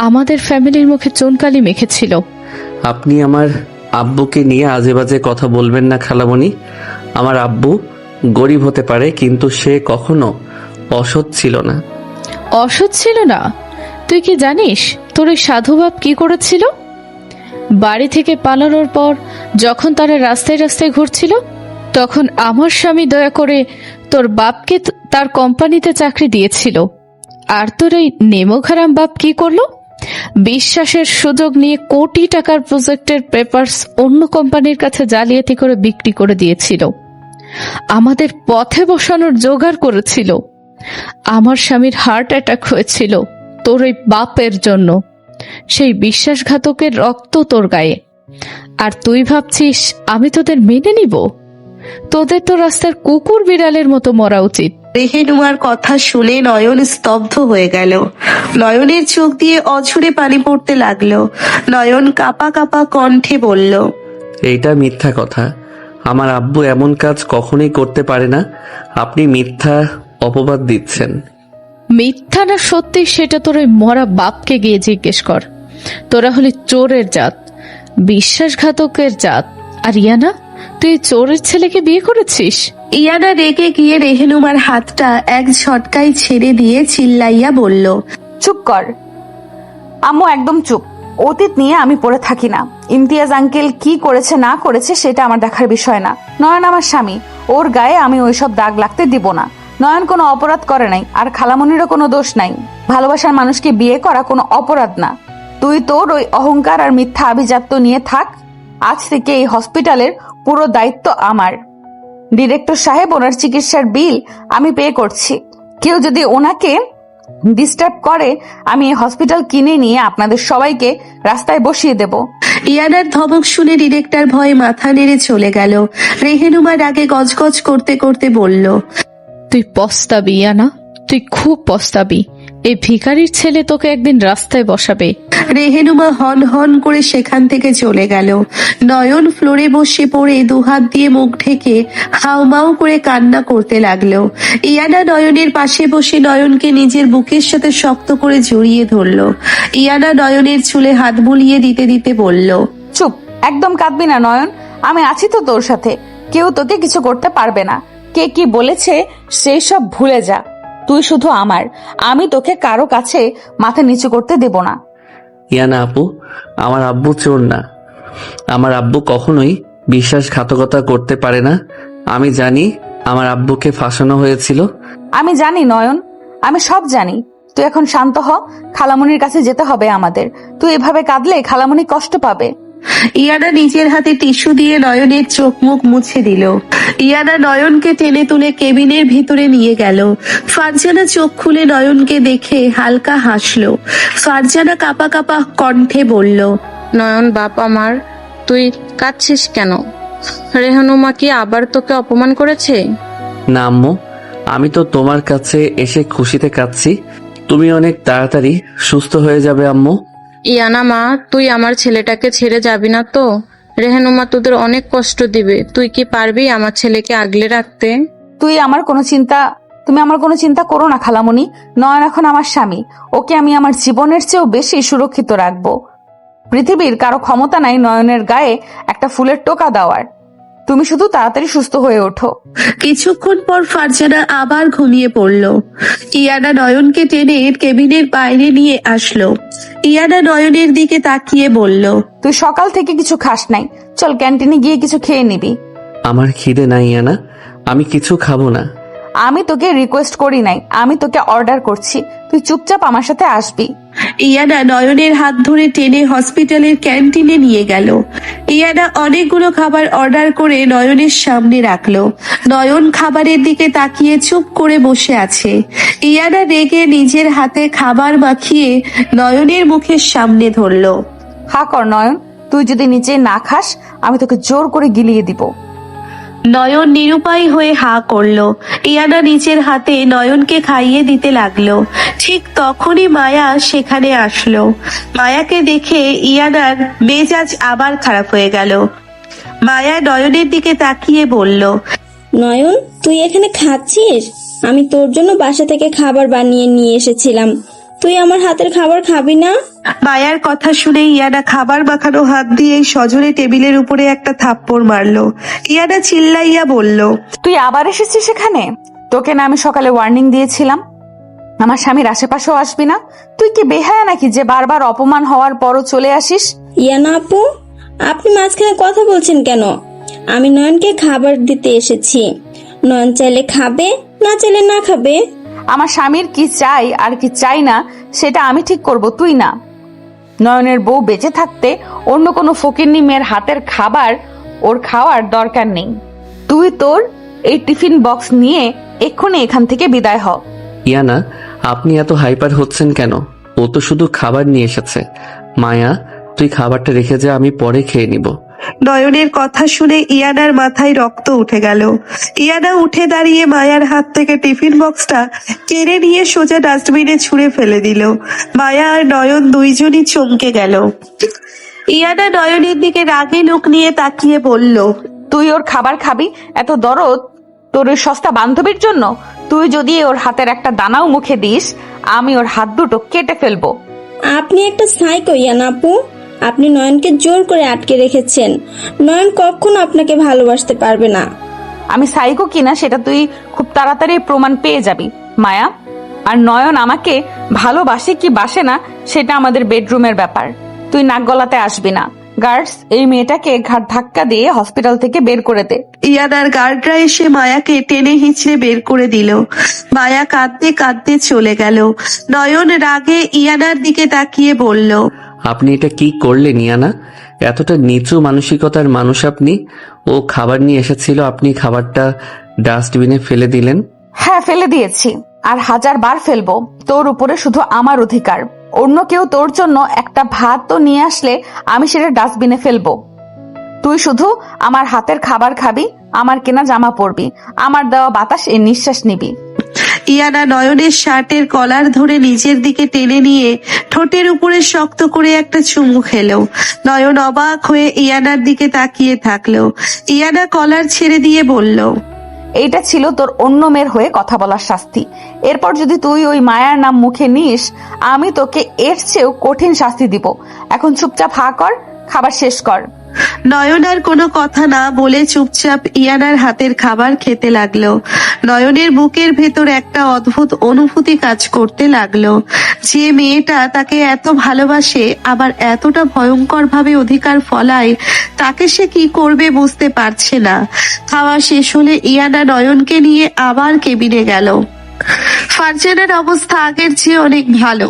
আমাদের ফ্যামিলির মুখে চুনকালি মেখেছিল। আপনি আমার আব্বুকে নিয়ে আজে বাজে কথা বলবেন না খালামণি। আমার আব্বু গরিব হতে পারে, কিন্তু সে কখনো অসৎ ছিল না। অসৎ ছিল না? তুই কি জানিস তোর ওই সাধু বাপ কি করেছিল? বাড়ি থেকে পালানোর পর যখন তারা রাস্তায় রাস্তায় ঘুরছিল, তখন আমার স্বামী দয়া করে তোর বাপকে তার কোম্পানিতে চাকরি দিয়েছিল। আর তোর এই নেমোখারাম বাপ কি করলো? বিশ্বাসের সুযোগ নিয়ে কোটি টাকার প্রজেক্টের পেপারস অন্য কোম্পানির কাছে জালিয়াতি করে বিক্রি করে দিয়েছিল। আমাদের পথে বসানোর জোগাড় করেছিল। আমার স্বামীর হার্ট অ্যাটাক হয়েছিল তোর ওই বাপের জন্য। সেই বিশ্বাসঘাতকের রক্ত তোর গায়ে, আর তুই ভাবছিস আমি তোদের মেনে নিব? তোদের তো রাস্তার কুকুর বিড়ালের মতো মরা উচিত। রেহেনুমার কথা শুনে নয়ন স্তব্ধ হয়ে গেল। নয়নের চোখ দিয়ে অঝরে পানি পড়তে লাগলো। নয়ন কাঁপা কাঁপা কণ্ঠে বলল, এইটা মিথ্যা কথা। আমার আব্বু এমন কাজ কখনোই করতে পারে না। আপনি মিথ্যা অপবাদ দিচ্ছেন। মিথ্যা না সত্যি সেটা তোর ওই মরা বাপকে গিয়ে জিজ্ঞেস কর। তোরা হলি চোরের জাত, বিশ্বাসঘাতকের জাত। আর ইয়ানা, তুই চোরের ছেলেকে বিয়ে করেছিস? ইয়ানা রেগে গিয়ে রেহেনুমার হাতটা এক ঝটকায় ছেড়ে দিয়ে চিল্লাইয়া বলল, চুপ কর আম্মু, একদম চুপ। অতীত নিয়ে আমি পড়ে থাকি না। ইমতিয়াজ আঙ্কেল কি করেছে না করেছে সেটা আমার দেখার বিষয় না। নয়ন আমার স্বামী, ওর গায়ে আমি ওইসব দাগ লাগতে দিব না। নয়ন কোনো অপরাধ করে নাই, আর খালামনিরও কোনো দোষ নাই। ভালোবাসার মানুষকে বিয়ে করা কোনো অপরাধ না। তুই তোর ওই অহংকার আর মিথ্যা আভিজাত্য নিয়ে থাক। আজ থেকে এই হসপিটালের পুরো দায়িত্ব আমার। ডিরেক্টর সাহেব, ওনার চিকিৎসার বিল আমি পে করছি। কেউ যদি ওনাকে ডিস্টার্ব করে, আমি এই হসপিটাল কিনে নিয়ে আপনাদের সবাইকে রাস্তায় বসিয়ে দেব। ইয়ানার ধমক শুনে ডিরেক্টর ভয়ে মাথা নেড়ে চলে গেল। রেহেনুমার আগে গজগজ করতে করতে বলল, তুই পস্তাবি ইয়ানা, তুই খুব পস্তাবি। এই ভিখারির ছেলে তোকে একদিন রাস্তায় বসাবে। রেহেনুমা হন হন করে সেখান থেকে চলে গেল। নয়ন ফ্লোরে বসে পড়ে দুহাত দিয়ে মুখ ঢেকে হাউমাউ করে কান্না করতে লাগলো। ইয়ানা নয়নের পাশে বসে নয়নকে নিজের বুকের সাথে শক্ত করে জড়িয়ে ধরলো। ইয়ানা নয়নের চুলে হাত বুলিয়ে দিতে দিতে বলল, চুপ, একদম কাঁদবি না নয়ন। আমি আছি তো তোর সাথে। কেউ তোকে কিছু করতে পারবে না। কে কি বলেছে সেই সব ভুলে যা। তুই শুধু আমার, আমি তোকে কারো কাছে মাথা নিচু করতে দেব না। ইয়ানা আপু, আমার আব্বু চোর না। আমার আব্বু কখনোই বিশ্বাসঘাতকতা করতে পারে না। আমি জানি আমার আব্বুকে ফাঁসানো হয়েছিল। আমি জানি নয়ন, আমি সব জানি। তুই এখন শান্ত হ। খালামনির কাছে যেতে হবে আমাদের। তুই এভাবে কাঁদলে খালামনি কষ্ট পাবে। ইয়ানা নিজের হাতে টিস্যু দিয়ে নয়নের চোখ মুখ মুছে দিল। ইয়ানা নয়নকে টেনে তুলে কেবিনের ভিতরে নিয়ে গেল। ফারজানা চোখ খুলে নয়নকে দেখে হালকা হাসলো। ফারজানা কাঁপা কাঁপা কণ্ঠে বলল, নয়ন বাপ আমার, তুই কাঁদছিস কেন? রেহানুমা কি আবার তোকে অপমান করেছে? না আম্মু, আমি তো তোমার কাছে এসে খুশিতে কাঁদছি। তুমি অনেক তাড়াতাড়ি সুস্থ হয়ে যাবে আম্মু। ইয়ানা মা, তুই আমার ছেলেটাকে ছেড়ে যাবি না তো? রেহানুমা তোদের অনেক কষ্ট দিবে। তুই কি পারবি আমার ছেলেকে আগলে রাখতে? তুমি আমার কোনো চিন্তা করো না খালামনি। নয়ন এখন আমার স্বামী। ওকে আমি আমার জীবনের চেয়েও বেশি সুরক্ষিত রাখবো। পৃথিবীর কারো ক্ষমতা নাই নয়নের গায়ে একটা ফুলের টোকা দেওয়ার। তুমি শুধু তাড়াতাড়ি সুস্থ হয়ে ওঠো। কিছুক্ষণ পর ফারজানা আবার ঘুমিয়ে পড়ল। ইয়ানা নয়নকে টেনে কেবিনের বাইরে নিয়ে আসলো। ইয়ানা নয়নের দিকে তাকিয়ে বলল, তুই সকাল থেকে কিছু খাস নাই, চল ক্যান্টিনে গিয়ে কিছু খেয়ে নিবি। আমার খিদে নাই ইয়ানা, আমি কিছু খাবো না। আমি তোকে রিকোয়েস্ট করি নাই, আমি তোকে অর্ডার করছি। তুই চুপচাপ আমার সাথে আসবি। ইয়ানা নয়নের হাত ধরে টেনে হসপিটালের ক্যান্টিনে নিয়ে গেল। ইয়ানা অনেকগুলো খাবার অর্ডার করে নয়নের সামনে রাখলো। নয়ন খাবারের দিকে তাকিয়ে চুপ করে বসে আছে। ইয়ানা রেগে নিজের হাতে খাবার মাখিয়ে নয়নের মুখের সামনে ধরলো। হা কর নয়ন, তুই যদি নিচে না খাস আমি তোকে জোর করে গিলিয়ে দিব। নয়ন নিরুপায় হয়ে হা করলো। ইয়ানা নিচের হাতে নয়নকে খাইয়ে দিতে লাগলো। ঠিক তখনই মায়া সেখানে আসলো। মায়াকে দেখে ইয়ানার মেজাজ আবার খারাপ হয়ে গেল। মায়া নয়নের দিকে তাকিয়ে বলল, নয়ন, তুই এখানে খাচ্ছিস? আমি তোর জন্য বাসা থেকে খাবার বানিয়ে নিয়ে এসেছিলাম। তুই আমার হাতের খাবার খাবি না? মায়ার কথা শুনে ইয়ানা খাবার মাখানো হাত দিয়ে সজোরে টেবিলের উপরে একটা থাপ্পড় মারলো। ইয়ানা চিল্লাইয়া বলল, তুই আবার এসেছিস এখানে? তোকে না আমি সকালে ওয়ার্নিং দিয়েছিলাম আমার স্বামীর আশেপাশেও আসবি না? তুই কি বেহায়া নাকি যে বারবার অপমান হওয়ার পরও চলে আসিস? ইয়ানা আপু, আপনি মাঝখানে কথা বলছেন কেন? আমি নয়নকে খাবার দিতে এসেছি। নয়ন চাইলে খাবে, না চাইলে না খাবে। আমার স্বামীর কি চাই আর কি চাই না সেটা আমি ঠিক করব, তুই না। নয়নের বউ বেঁচে থাকতে অন্য কোনো ফকিন্নি মেয়ের হাতের খাবার ওর খাওয়ার দরকার নেই। তুই তোর এই টিফিন বক্স নিয়ে এক্ষুনি এখান থেকে বিদায় হ। ইয়ানা, আপনি এত হাইপার হচ্ছেন কেন? ও তো শুধু খাবার নিয়ে এসেছে। মায়া, তুই খাবারটা রেখে যা, আমি পরে খেয়ে নিব। নয়নের কথা শুনে ইয়ানার মাথায় রক্ত উঠে গেল। ইয়ানা উঠে দাঁড়িয়ে মায়ার হাত থেকে টিফিন বক্সটা কেড়ে নিয়ে সোজা ডাস্টবিনে ছুঁড়ে ফেলে দিল। মায়া আর নয়ন দুইজনই চমকে গেল। ইয়ানা নয়নের দিকে রাগে মুখ নিয়ে তাকিয়ে বলল, তুই ওর খাবার খাবি এত দরদ তোর ওই সস্তা বান্ধবীর জন্য? তুই যদি ওর হাতের একটা দানাও মুখে দিস, আমি ওর হাত দুটো কেটে ফেলবো। আপনি একটা সাইকো ইয়ানা আপু। আপনি নয়নকে জোর করে আটকে রেখেছেন। নয়ন কখনো আপনাকে ভালোবাসতে পারবে না। আমি সাইকো কিনা সেটা তুই খুব তাড়াতাড়ি প্রমাণ পেয়ে যাবি মায়া। আর নয়ন আমাকে ভালোবাসে কি বাসে না সেটা আমাদের বেডরুমের ব্যাপার। তুই নাক গলাতে আসবি না। গার্ডস, এই মেয়েটাকে ঘাট ধাক্কা দিয়ে হসপিটাল থেকে বের করে দে। ইয়ানার গার্ডরা এসে মায়াকে টেনে হিঁচড়ে বের করে দিল। মায়া কাঁদতে কাঁদতে চলে গেল। নয়ন রাগে ইয়ানার দিকে তাকিয়ে বলল, আপনি এটা কি করলেন ইয়ানা? এতটা নিচু মানসিকতার মানুষ আপনি? ও খাবার নিয়ে এসেছিল, আপনি খাবারটা ডাস্টবিনে ফেলে দিলেন। হ্যাঁ, ফেলে দিয়েছি, আর 1000 বার ফেলবো। তোর উপরে শুধু আমার অধিকার। অন্য কেউ তোর জন্য একটা ভাত তো নিয়ে আসলে আমি সেটা ডাস্টবিনে ফেলবো। তুই শুধু আমার হাতের খাবার খাবি, আমার কেনা জামা পরবি, আমার দেওয়া বাতাস এর নিঃশ্বাস নিবি। ইয়ানা নয়নের শার্টের কলার ধরে নিজের দিকে টেনে নিয়ে ঠোঁটের উপরে শক্ত করে একটা চুমু খেলো। নয়ন অবাক হয়ে ইয়ানার দিকে তাকিয়ে থাকলো। ইয়ানা কলার ছেড়ে দিয়ে বলল, এইটা ছিল তোর অন্য মেয়ের হয়ে কথা বলার শাস্তি। এরপর যদি তুই ওই মায়ার নাম মুখে নিস, আমি তোকে এর চেয়েও কঠিন শাস্তি দিব। এখন চুপচাপ হা কর, খাবার শেষ কর। নয়ন আর কোনো কথা না বলে চুপচাপ ইয়ানার হাতের খাবার খেতে লাগলো। নয়নের বুকের ভেতর একটা অদ্ভুত অনুভূতি কাজ করতে লাগলো। যে মেয়েটা তাকে এত ভালোবাসে আবার এতটা ভয়ঙ্কর ভাবে অধিকার ফলায়, তাকে সে কি করবে বুঝতে পারছে না। খাওয়া শেষ হলে ইয়ানা নয়নকে নিয়ে আবার কেবিনে গেল। ফারজানার অবস্থা আগের চেয়ে অনেক ভালো।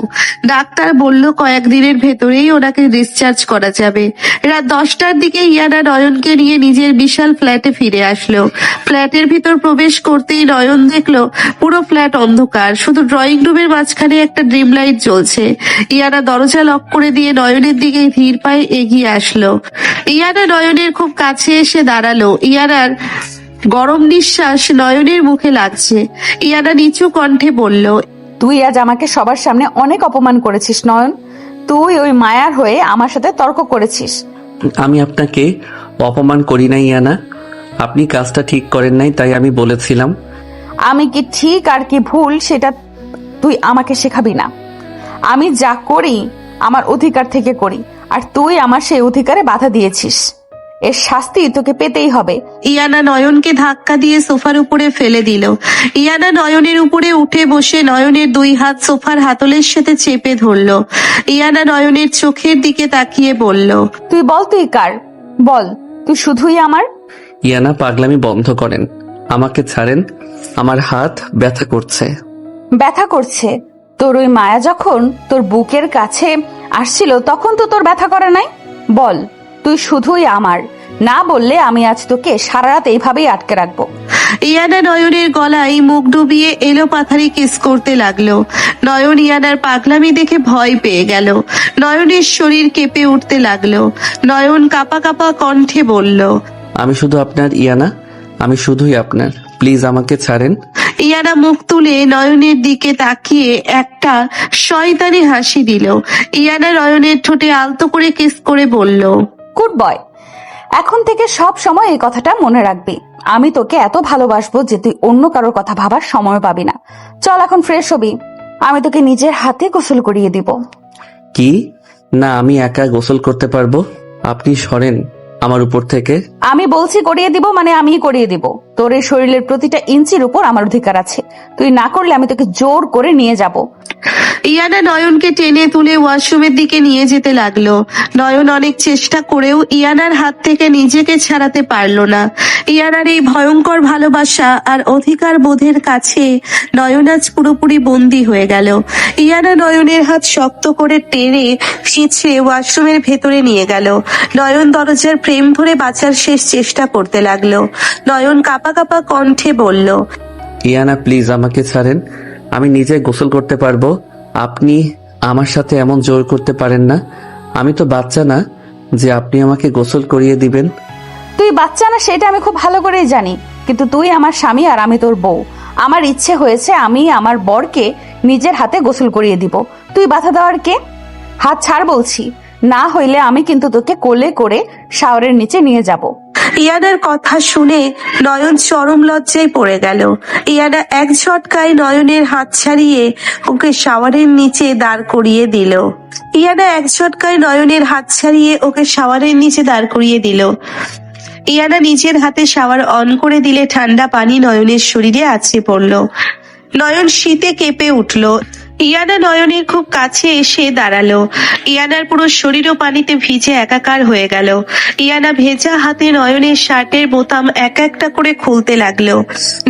ডাক্তার বলল কয়েকদিনের ভেতরেই ওনাকে ডিসচার্জ করা যাবে। রাত 10টার দিকে ইয়ানা নয়নকে নিয়ে নিজের বিশাল ফ্ল্যাটে ফিরে আসলো। ফ্ল্যাটের ভিতর প্রবেশ করতেই নয়ন দেখলো পুরো ফ্ল্যাট অন্ধকার, শুধু ড্রয়িং রুমের মাঝখানে একটা ড্রিম লাইট জ্বলছে। ইয়ানা দরজা লক করে দিয়ে নয়নের দিকে ধীর পায়ে এগিয়ে আসলো। ইয়ানা নয়নের খুব কাছে এসে দাঁড়ালো। ইয়ানার গরম নিঃশ্বাস নয়নের মুখে লাগছে। ইয়ানা নিচু কণ্ঠে বলল, তুই আজ আমাকে সবার সামনে অনেক অপমান করেছিস নয়ন। তুই ওই মায়ার হয়ে আমার সাথে তর্ক করেছিস। আমি আপনাকে অপমান করি নাই ইয়ানা, আপনি কাজটা ঠিক করেন নাই, তাই আমি বলেছিলাম। আমি কি ঠিক আর কি ভুল সেটা তুই আমাকে শেখাবি না। আমি যা করি আমার অধিকার থেকে করি, আর তুই আমার সেই অধিকারে বাধা দিয়েছিস। এর শাস্তি তোকে পেতেই হবে। ইয়ানা নয়নকে ধাক্কা দিয়ে সোফার উপরে ফেলে দিল। ইয়ানা নয়নের উপরে উঠে বসে নয়নের 2 হাত সোফার হাতলের সাথে চেপে ধরলো। ইয়ানা নয়নের চোখের দিকে তাকিয়ে বলল, তুই বল, তুই কার? বল, তুই শুধুই আমার। ইয়ানা, পাগলামি বন্ধ করেন, আমাকে ছাড়েন, আমার হাত ব্যথা করছে। ব্যথা করছে? তোর ওই মায়া যখন তোর বুকের কাছে আসছিল তখন তো তোর ব্যথা করে নাই? বল, তুই শুধুই আমার। না বললে আমি আজ তোকে সারা রাত এইভাবেই আটকে রাখবো। ইয়ানা নয়নের গলায় মুখ ডুবিয়ে এলো পাথারি কিস করতে লাগলো। নয়ন ইয়ানার পাগলামি দেখে ভয় পেয়ে গেল। নয়নের শরীর কেঁপে উঠতে লাগলো। নয়ন কাঁপা কাঁপা কণ্ঠে বলল, আমি শুধু আপনার ইয়ানা, আমি শুধুই আপনার, প্লিজ আমাকে ছাড়েন। ইয়ানা মুখ তুলে নয়নের দিকে তাকিয়ে একটা শয়তানি হাসি দিল। ইয়ানা নয়নের ঠোঁটে আলতো করে কিস করে বলল, গুড বয়। এখন থেকে সব সময় এই কথাটা মনে রাখবি। আমি তোকে এত ভালোবাসবো যে তুই অন্য কারোর কথা ভাবার সময় পাবি না। চল এখন ফ্রেশ হবি, আমি তোকে নিজের হাতে গোসল করিয়ে দিব। কি? না, আমি একা গোসল করতে পারবো, আপনি সরেন আমার উপর থেকে। আমি বলছি করিয়ে দিব মানে আমিই করিয়ে দিব। তোর এই শরীরের প্রতিটা ইঞ্চির উপর আমার অধিকার আছে। তুই না করলে আমি তোকে জোর করে নিয়ে যাব। ইয়ানা নয়নকে টেনে তুলে ওয়াশরুমের দিকে নিয়ে যেতে লাগলো। নয়ন অনেক চেষ্টা করেও ইয়ানার হাত থেকে নিজেকে ছাড়াতে পারলো না। ইয়ানার এই ভয়ঙ্কর ভালোবাসা আর অধিকার বোধের কাছে নয়ন আজ পুরোপুরি বন্দী হয়ে গেল। ইয়ানা নয়নের হাত শক্ত করে টেনে খিঁচড়ে ওয়াশরুমের ভেতরে নিয়ে গেল। নয়ন দরজার ফ্রেম ধরে বাঁচার শেষ চেষ্টা করতে লাগলো। নয়ন কাঁপা কাঁপা কণ্ঠে বলল, ইয়ানা প্লিজ আমাকে ছাড়েন, আমি নিজে গোসল করতে পারবো, আপনি আমার সাথে এমন জোর করতে পারেন না। আমি তো বাচ্চা না, যে আপনি আমাকে গোসল করিয়ে দিবেন? তুই বাচ্চা না সেটা আমি খুব ভালো করেই জানি, কিন্তু তুই আমার স্বামী আর আমি তোর বউ। আমার ইচ্ছে হয়েছে আমি আমার বরকে নিজের হাতে গোসল করিয়ে দিব। তুই বাধা দেওয়ার কে? হাত ছাড় বলছি, না হইলে আমি কিন্তু তোকে কোলে করে শাওয়ারের নিচে নিয়ে যাব। ইয়ানার কথা শুনে নয়ন চরম লজ্জায় পড়ে গেল। ইয়ানা এক ঝটকায় নয়নের হাত ছাড়িয়ে ওকে শাওয়ারের নিচে দাঁড় করিয়ে দিল। ইয়ানা নিজের হাতে শাওয়ার অন করে দিলে ঠান্ডা পানি নয়নের শরীরে আছড়ে পড়ল। নয়ন শীতে কেঁপে উঠল। ইয়ানা নয়নের খুব কাছে এসে দাঁড়ালো। ইয়ানার পুরো শরীরও পানিতে ভিজে একাকার হয়ে গেল। ইয়ানা ভেজা হাতে নয়নের শার্টের বোতাম এক একটা করে খুলতে লাগলো।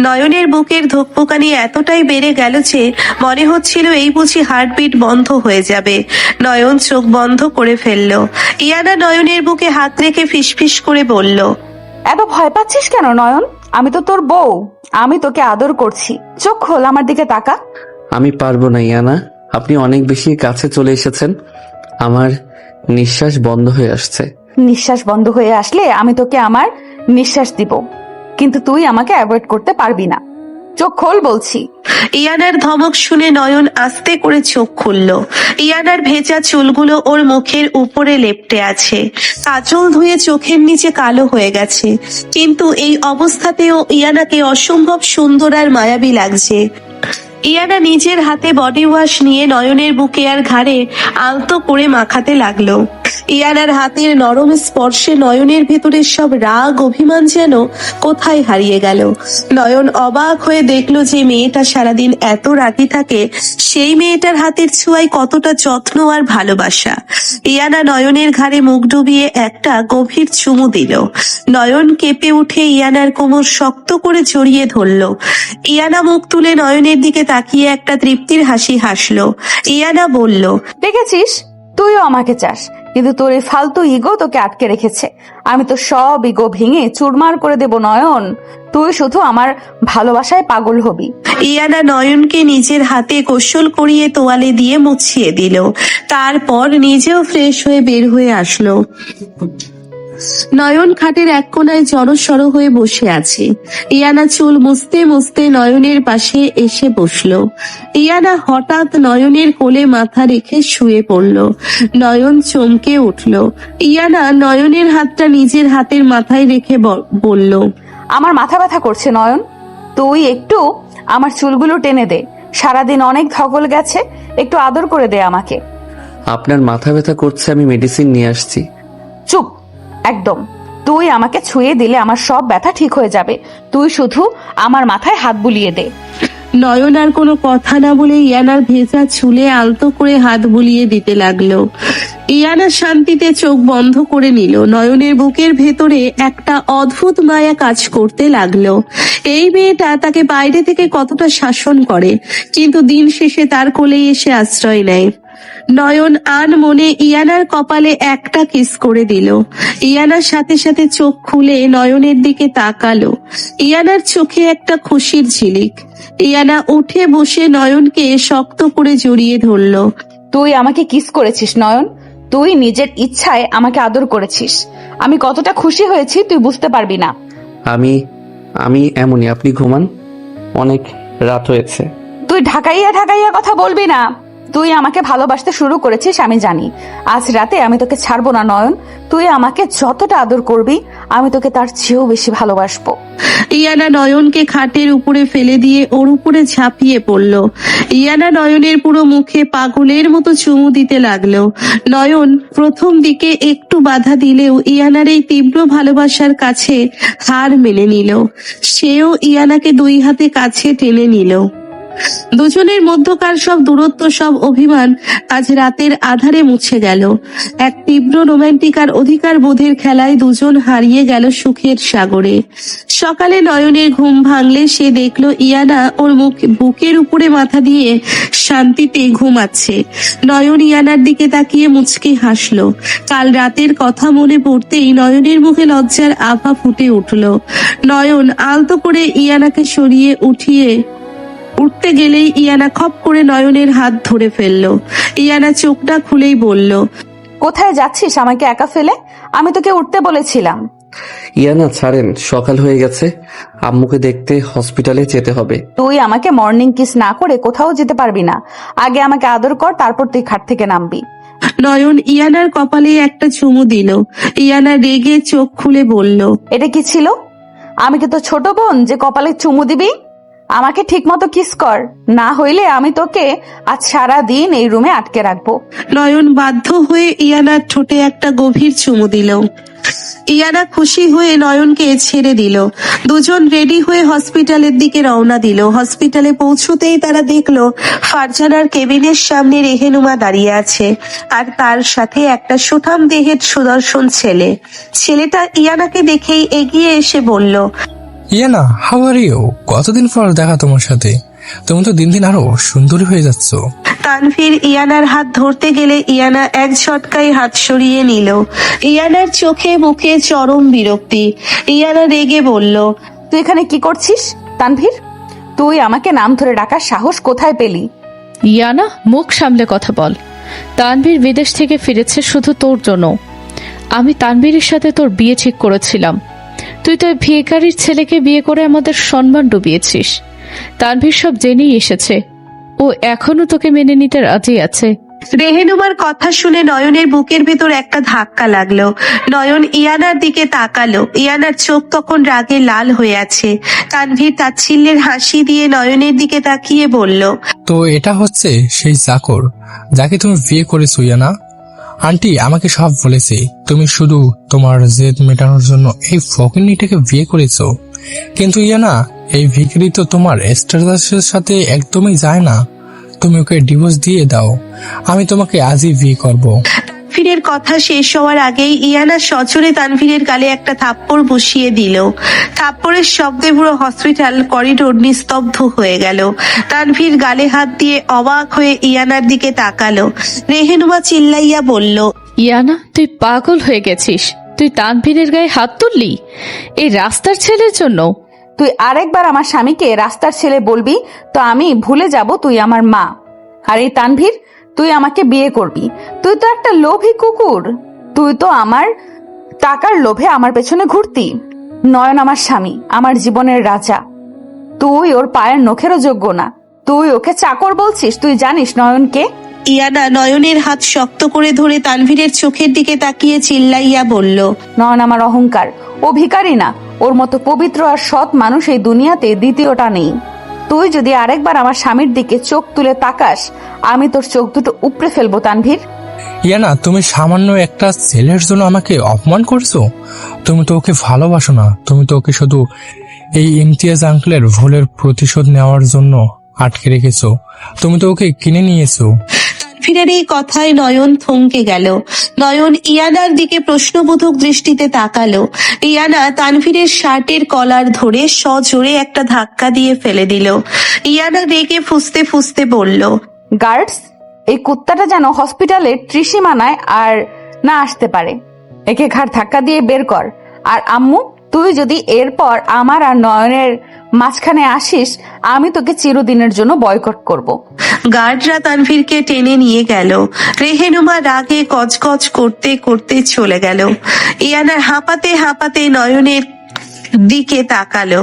নয়নের বুকের ধকপকানি এতটাই বেড়ে গেল যে মনে হচ্ছিল এই বুঝি হার্টবিট বন্ধ হয়ে যাবে। নয়ন চোখ বন্ধ করে ফেললো। ইয়ানা নয়নের বুকে হাত রেখে ফিসফিস করে বলল, এত ভয় পাচ্ছিস কেন নয়ন? আমি তো তোর বউ, আমি তোকে আদর করছি। চোখ খোল, আমার দিকে তাকা। আমি পারবো না ইয়ানা, আপনি অনেক বেশি কাছে চলে এসেছেন। আমার নিঃশ্বাস বন্ধ হয়ে আসছে। নিঃশ্বাস বন্ধ হয়ে আসলে আমি তোকে আমার নিঃশ্বাস দিব, কিন্তু তুই আমাকে অ্যাভয়েড করতে পারবি না। চোখ খোল বলছি। ইয়ানার ধমক শুনে নয়ন আস্তে করে চোখ খুলল। ইয়ানার ভেজা চুলগুলো ওর মুখের উপরে লেপ্টে আছে। কাজল ধুয়ে চোখের নিচে কালো হয়ে গেছে, কিন্তু এই অবস্থাতেও ইয়ানাকে অসম্ভব সুন্দর আর মায়াবী লাগছে। ইয়ানা নিজের হাতে বডি ওয়াশ নিয়ে নয়নের বুকে আর ঘাড়ে আলতো করে মাখাতে লাগলো। ইয়ানার হাতের নরম স্পর্শে নয়নের ভেতরের সব রাগ অভিমান যেন কোথায় হারিয়ে গেল। নয়ন অবাক হয়ে দেখলো যে মেয়েটা সারাদিন এত রাগী থাকে, সেই মেয়েটার হাতের ছোঁয়ায় কতটা যত্ন আর ভালোবাসা। ইয়ানা নয়নের ঘাড়ে মুখ ডুবিয়ে একটা গভীর চুমু দিল। নয়ন কেঁপে উঠে ইয়ানার কোমর শক্ত করে জড়িয়ে ধরল। ইয়ানা মুখ তুলে নয়নের দিকে তাকিয়ে একটা তৃপ্তির হাসি হাসলো। ইয়ানা বলল, দেখেছিস, তুইও আমাকে চাস, কিন্তু তোর এই ফালতু ইগো তোকে আটকে রেখেছে। আমি তো সব ইগো ভেঙে চুরমার করে দেব নয়ন। তুই শুধু আমার ভালোবাসায় পাগল হবি। ইয়ানা নয়নকে নিজের হাতে গোসল করিয়ে তোয়ালে দিয়ে মুছিয়ে দিল। তারপর নিজেও ফ্রেশ হয়ে বের হয়ে আসলো। নয়ন খাটের এক কোনায় জড়সড় হয়ে বসে আছে। ইয়ানা চুল মুছতে মুছতে নয়নের পাশে এসে বসলো। ইয়ানা হঠাৎ নয়নের কোলে মাথা রেখে শুয়ে পড়ল। নয়ন চমকে উঠল। ইয়ানা নয়নের হাতটা নিজের হাতের মাথায় রেখে বলল, আমার মাথা ব্যথা করছে নয়ন, তুই একটু আমার চুলগুলো টেনে দে। সারাদিন অনেক ধকল গেছে, একটু আদর করে দে আমাকে। আপনার মাথা ব্যথা করছে, আমি মেডিসিন নিয়ে আসছি। চুপ একদম। তুই আমাকে ছুঁয়ে দিলে আমার সব ব্যথা ঠিক হয়ে যাবে। তুই শুধু আমার মাথায় হাত বুলিয়ে দে। নয়ন আর কোনো কথা না বলে ইয়ানার ভেজা চুলে আলতো করে হাত বুলিয়ে দিতে লাগলো। ইয়ানা শান্তিতে চোখ বন্ধ করে নিল। নয়নের বুকের ভেতরে একটা অদ্ভুত মায়া কাজ করতে লাগলো। এই মেয়েটা তাকে বাইরে থেকে কতটা শাসন করে, কিন্তু দিন শেষে তার কোলেই এসে আশ্রয় নেয়। নয়ন আন মনে ইয়ানার কপালে একটা কিস করে দিল। ইয়ানার সাথে সাথে চোখ খুলে নয়নের দিকে তাকালো। ইয়ানার চোখে একটা খুশির ঝিলিক। ইয়ানা উঠে বসে নয়নকে শক্ত করে জড়িয়ে ধরলো। তুই আমাকে কিস করেছিস নয়ন, তুই নিজের ইচ্ছায় আমাকে আদর করেছিস। আমি কতটা খুশি হয়েছি তুই বুঝতে পারবি না। আমি এমনই, আপনি ঘুমান, অনেক রাত হয়েছে। তুই ঢাকাইয়া ঢাকাইয়া কথা বলবি না। তুই আমাকে ভালোবাসতে শুরু করেছিস আমি জানি। আজ রাতে আমি তোকে ছাড়বো না নয়ন। তুই আমাকে যতটা আদর করবি আমি তোকে তার চেয়েও বেশি ভালোবাসবো। ইয়ানা নয়নকে খাটের উপরে ফেলে দিয়ে ওর উপরে ঝাঁপিয়ে পড়ল। ইয়ানা নয়নের পুরো মুখে পাগলের মতো চুমু দিতে লাগলো। নয়ন প্রথম দিকে একটু বাধা দিলেও ইয়ানার এই তীব্র ভালোবাসার কাছে হার মেনে নিল। সেও ইয়ানাকে দুই হাতে কাছে টেনে নিল। দুজনের মধ্যকার সব দূরত্ব, সব অভিমান আজ রাতের আধারে মুছে গেল। এক তীব্র রোমান্টিক আর অধিকার বোধের খেলায় দুজন হারিয়ে গেল সুখের সাগরে। সকালে নয়নের ঘুম ভাঙলে সে দেখলো ইয়ানা ওর বুকের উপরে মাথা দিয়ে শান্তিতে ঘুমাচ্ছে। নয়ন ইয়ানার দিকে তাকিয়ে মুচকি হাসলো। কাল রাতের কথা মনে পড়তেই নয়নের মুখে লজ্জার আভা ফুটে উঠল। নয়ন আলতো করে ইয়ানাকে সরিয়ে উঠতে গেলেই ইয়ানা খপ করে নয়নের হাত ধরে ফেললো। ইয়ানা চোখটা খুলেই বলল, কোথায় যাচ্ছিস আমাকে একা ফেলে? আমি তোকে উঠতে বলেছিলাম। ইয়ানা ছাড়েন, সকাল হয়ে গেছে, আম্মুকে দেখতে হসপিটালে যেতে হবে। তুই আমাকে মর্নিং কিস না করে কোথাও যেতে পারবি না। আগে আমাকে আদর কর, তারপর তুই খাট থেকে নামবি। নয়ন ইয়ানার কপালে একটা চুমু দিল। ইয়ানা রেগে চোখ খুলে বলল, এটা কি ছিল? আমি কি তো ছোট বোন যে কপালে চুমু দিবি? আমাকে ঠিক মতো কিস কর, না হইলে আমি তোকে আজ সারা দিন এই রুমে আটকে রাখবো। নয়ন বাধ্য হয়ে ইয়ানার ঠোঁটে একটা গভীর চুমু দিল। ইয়ানা খুশি হয়ে নয়নকে ছেড়ে দিল। দুজন রেডি হয়ে হসপিটালের দিকে রওনা দিল। হসপিটালে পৌঁছতেই তারা দেখলো ফারজানার কেবিনের সামনে রেহেনুমা দাঁড়িয়ে আছে, আর তার সাথে একটা সুঠাম দেহের সুদর্শন ছেলে। ছেলেটা ইয়ানাকে দেখেই এগিয়ে এসে বলল, ইয়ানা, হাউ আর ইউ? কতদিন পর দেখা তোমার সাথে। তুমি তো দিন দিন আরো সুন্দরী হয়ে যাচ্ছ। তানভীর ইয়ানার হাত ধরতে গেলে ইয়ানা এক ঝটকায় হাত সরিয়ে নিল। ইয়ানার চোখে মুখে চরম বিরক্তি। ইয়ানা রেগে বলল, তুই এখানে কি করছিস তানভীর? তুই আমাকে নাম ধরে ডাকার সাহস কোথায় পেলি? ইয়ানা, মুখ সামলে কথা বল। তানভীর বিদেশ থেকে ফিরেছে শুধু তোর জন্য। আমি তানভীরের সাথে তোর বিয়ে ঠিক করেছিলাম। তুই তো ভিখারির ছেলেকে বিয়ে করে আমাদের সম্মান ডুবিয়েছিস। তানভীর সব জেনেই এসেছে। ও এখনো তোকে মেনে নিতে রাজি আছে। রেহেনুমার কথা শুনে নয়নের বুকের ভেতর একটা ধাক্কা লাগলো। নয়ন ইয়ানার দিকে তাকালো। ইয়ানার চোখ তখন রাগে লাল হয়ে আছে। তানভীর তাচ্ছিল্যের হাসি দিয়ে নয়নের দিকে তাকিয়ে বলল, তো এটা হচ্ছে সেই চাকর যাকে তুমি বিয়ে করেছো ইয়ানা। আন্টি আমাকে সব বলেছে, তুমি শুধু তোমার জেদ মেটানোর জন্য এই ফকিন্নিটাকে বিয়ে করেছো। কিন্তু ইয়ানা, এই ভিখারি তো তোমার স্ট্যাটাসের সাথে একদমই যায় না। তুমি ওকে ডিভোর্স দিয়ে দাও, আমি তোমাকে আজই বিয়ে করব। তানভীরের কথা শেষ হওয়ার আগেই ইয়ানা সজোরে তানভীরের গালে একটা থাপ্পড় বসিয়ে দিল। থাপ্পড়ের শব্দে পুরো হসপিটাল করিডোর নিস্তব্ধ হয়ে গেল। তানভীর গালে হাত দিয়ে অবাক হয়ে ইয়ানার দিকে তাকালো। রেহেনুমা চিল্লাইয়া বলল, ইয়ানা, তুই পাগল হয়ে গেছিস। তুই তানভীরের গায়ে হাত তুললি এই রাস্তার ছেলের জন্য? তুই আরেকবার আমার স্বামীকে রাস্তার ছেলে বলবি তো আমি ভুলে যাব তুই আমার মা। আর এই তানভীর, তুই আমাকে বিয়ে করবি? তুই তো একটা লোভী কুকুর। তুই তো আমার টাকার লোভে আমার পেছনে ঘুরতি। নয়ন আমার স্বামী, আমার জীবনের রাজা। তুই ওর পায়ের নখেরও যোগ্য না। তুই ওকে চাকর বলছিস? তুই জানিস নয়নকে? ইয়ানা নয়নের হাত শক্ত করে ধরে তানভীরের চোখের দিকে তাকিয়ে চিল্লাইয়া বলল, নয়ন আমার অহংকার। ও ভিখারি না। ওর মতো পবিত্র আর সৎ মানুষ এই দুনিয়াতে দ্বিতীয়টা নেই। তুই যদি আরেকবার আমার স্বামীর দিকে চোখ তুলে তাকাস, আমি তোর চোখ দুটো উপড়ে ফেলবো তানভীর। ইয়ানা, তুমি সামান্য একটা ছেলের জন্য আমাকে অপমান করছো? তুমি তো ওকে ভালোবাসো না, তুমি তো ওকে শুধু এই ইমতিয়াজ আঙ্কেলের ভুলের প্রতিশোধ নেওয়ার জন্য আটকে রেখেছো। তুমি তো ওকে কিনে নিয়েছো। তানভীরের এই কথায় নয়ন থমকে গেল। নয়ন ইয়ানার দিকে প্রশ্নবোধক দৃষ্টিতে তাকালো। ইয়ানা তানভীরের শার্টের কলার ধরে সজোরে একটা ধাক্কা দিয়ে ফেলে দিল। ইয়ানা রেগে ফুঁসতে ফুঁসতে বলল, গার্ডস, এই কুত্তাটা যেন হসপিটালের ত্রিসীমানায় আর না আসতে পারে। একে ঘাড় ধাক্কা দিয়ে বের কর। আর আম্মু, তুই যদি এরপর আমার আর নয়নের মাঝখানে আসিস, আমি তোকে চিরদিনের জন্য বয়কট করব। গার্ডরা তানভীরকে টেনে নিয়ে গেল। রেহেনুমা রাগে কচকচ করতে করতে চলে গেল। ইয়ানা হাঁপাতে হাঁপাতে নয়নের দিকে তাকালো,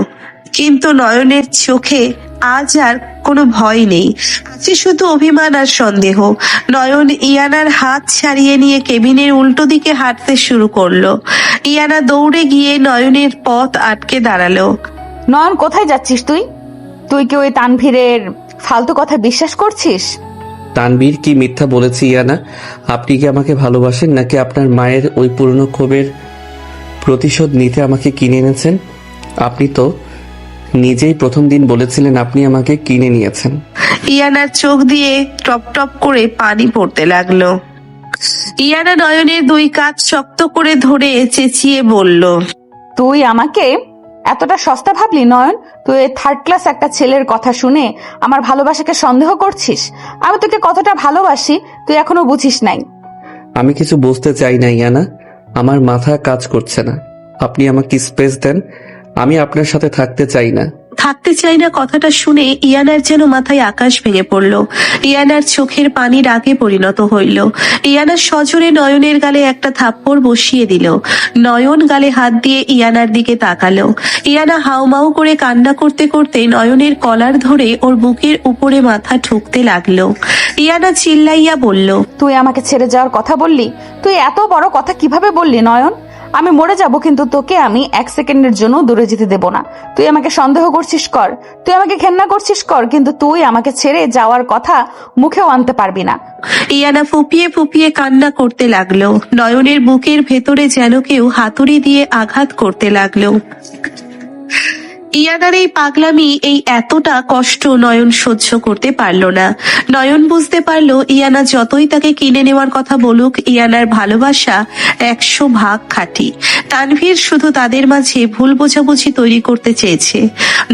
কিন্তু নয়নের চোখে আজ আর কোনো ভয় নেই, আছে শুধু অভিমান আর সন্দেহ। নয়ন ইয়ানার হাত ছাড়িয়ে নিয়ে কেবিনের উল্টো দিকে হাঁটতে শুরু করলো। ইয়ানা দৌড়ে গিয়ে নয়নের পথ আটকে দাঁড়ালো। নয়ন, কোথায় যাচ্ছিস তুই? তুই কি ওই তানভীরের ফালতু কথা বিশ্বাস করছিস? তানবীর কি মিথ্যা বলেছি ইয়ানা? আপনি কি আমাকে ভালোবাসেন, নাকি আপনার মায়ের ওই পুরনো ক্ষোভের প্রতিশোধ নিতে আমাকে কিনে এনেছেন? আপনি তো নিজেই প্রথম দিন বলেছিলেন আপনি আমাকে কিনে নিয়েছেন। ইয়ানার চোখ দিয়ে টপ টপ করে পানি পড়তে লাগলো। ইয়ানা নয়নের দুই কাঁধ শক্ত করে ধরে চেঁচিয়ে বলল, তুই আমাকে এতটা সস্তা ভাবলি নয়ন? তুই থার্ড ক্লাস একটা ছেলের কথা শুনে আমার ভালোবাসাকে সন্দেহ করছিস? আমি তোকে কতটা ভালোবাসি তুই এখনো বুঝিস নাই। আমি কিছু বুঝতে চাই না ইয়ানা, আমার মাথা কাজ করছে না। আপনি আমাকে স্পেস দেন, আমি আপনার সাথে থাকতে চাই না। থাকতে চাই না কথাটা শুনে ইয়ানার যেন মাথায় আকাশ ভেঙে পড়ল। ইয়ানার চোখের পানি রাগে পরিণত হইল। ইয়ানা সজোরে নয়নের গালে একটা থাপ্পড় বসিয়ে দিল। নয়ন গালে হাত দিয়ে ইয়ানার দিকে তাকালো। ইয়ানা হাউমাউ করে কান্না করতে করতে নয়নের কলার ধরে ওর বুকের উপরে মাথা ঠুকতে লাগলো। ইয়ানা চিল্লাইয়া বলল, তুই আমাকে ছেড়ে যাওয়ার কথা বললি? তুই এত বড় কথা কিভাবে বললি নয়ন? আমি মরে যাব, কিন্তু তোকে আমি 1 সেকেন্ডের জন্য দূরে যেতে দেব না। তুই আমাকে সন্দেহ করছিস কর, তুই আমাকে ঘেন্না করছিস কর, কিন্তু তুই আমাকে ছেড়ে যাওয়ার কথা মুখেও আনতে পারবি না। ইয়ানা ফুপিয়ে ফুপিয়ে কান্না করতে লাগলো। নয়নের বুকের ভেতরে যেন কেউ হাতুড়ি দিয়ে আঘাত করতে লাগলো। ইয়ানার এই পাগলামি, এই এতটা কষ্ট নয়ন সহ্য করতে পারলো না। নয়ন বুঝতে পারলো ইয়ানা যতই তাকে কিনে নেওয়ার কথা বলুক, ইয়ানার ভালোবাসা 100 ভাগ খাঁটি। তানভীর শুধু তাদের মাঝে ভুল বোঝাবুঝি তৈরি করতে চেয়েছে।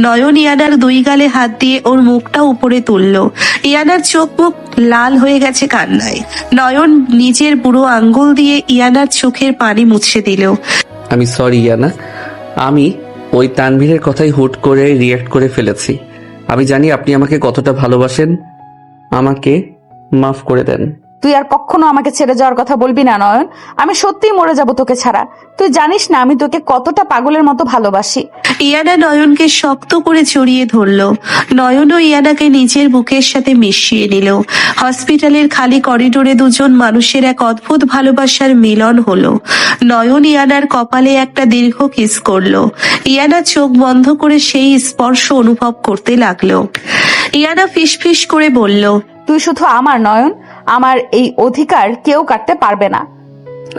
নয়ন ইয়ানার 2 গালে হাত দিয়ে ওর মুখটা উপরে তুললো। ইয়ানার চোখ মুখ লাল হয়ে গেছে কান্নায়। নয়ন নিজের বুড়ো আঙ্গুল দিয়ে ইয়ানার চোখের পানি মুছে দিল। আমি সরি ইয়ানা, আমি ওই তানভীরের কথাই হুট করে রিয়াক্ট করে ফেলেছি। আমি জানি আপনি আমাকে কতটা ভালোবাসেন, আমাকে মাফ করে দেন। তুই আর কখনো আমাকে ছেড়ে যাওয়ার কথা বলবি না নয়ন। আমি সত্যিই মরে যাব তোকে ছাড়া। তুই জানিস না আমি তোকে কতটা পাগলের মতো ভালোবাসি। ইয়ানা নয়নকে শক্ত করে জড়িয়ে ধরলো। নয়নও ইয়ানাকে নিজের বুকের সাথে মিশিয়ে নিল। হসপিটালের খালি করিডোরে দুজন মানুষের এক অদ্ভুত ভালোবাসার মিলন হলো। নয়ন ইয়ানার কপালে একটা দীর্ঘ কিস করলো। ইয়ানা চোখ বন্ধ করে সেই স্পর্শ অনুভব করতে লাগলো। ইয়ানা ফিসফিস করে বলল, তুই শুধু আমার নয়ন, আমার এই অধিকার কেউ কাটতে পারবে না।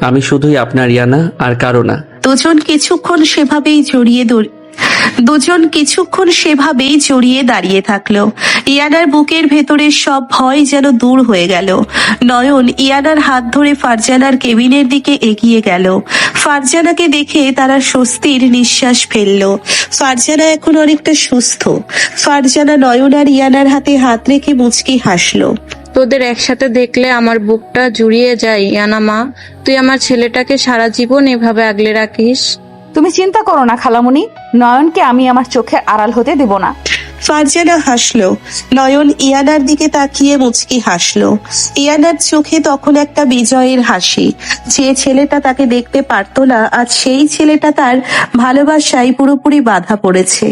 আমি শুধুই আপনার ইয়ানা, আর কারো না। দুজন কিছুক্ষণ সেভাবেই জড়িয়ে দাঁড়িয়ে থাকলো। ইয়ানার বুকের ভেতরে সব ভয় যেন দূর হয়ে গেল। নয়ন ইয়ানার হাত ধরে ফারজানার কেবিনের দিকে এগিয়ে গেল। ফারজানাকে দেখে তারা স্বস্তির নিঃশ্বাস ফেললো। ফারজানা এখন অনেকটা সুস্থ। ফারজানা নয়ন আর ইয়ানার হাতে হাত রেখে মুচকি হাসলো। তোদের একসাথে দেখলে আমার বুকটা জুড়িয়ে যায় ইয়ানা মা। তুই আমার ছেলেটাকে সারা জীবন এভাবে আগলে রাখিস। তুমি চিন্তা করো না খালামুনি, নয়নকে আমি আমার চোখের আড়াল হতে দেব না। ফারজানা হাসলো। নয়ন ইয়ানার দিকে তাকিয়ে মুচকি হাসলো। ইয়ানার চোখে তখন একটা বিজয়ের হাসি। যে ছেলেটা তাকে দেখতে পারতো না, আজ সেই ছেলেটা তার ভালোবাসায় পুরোপুরি বাধা পড়েছে।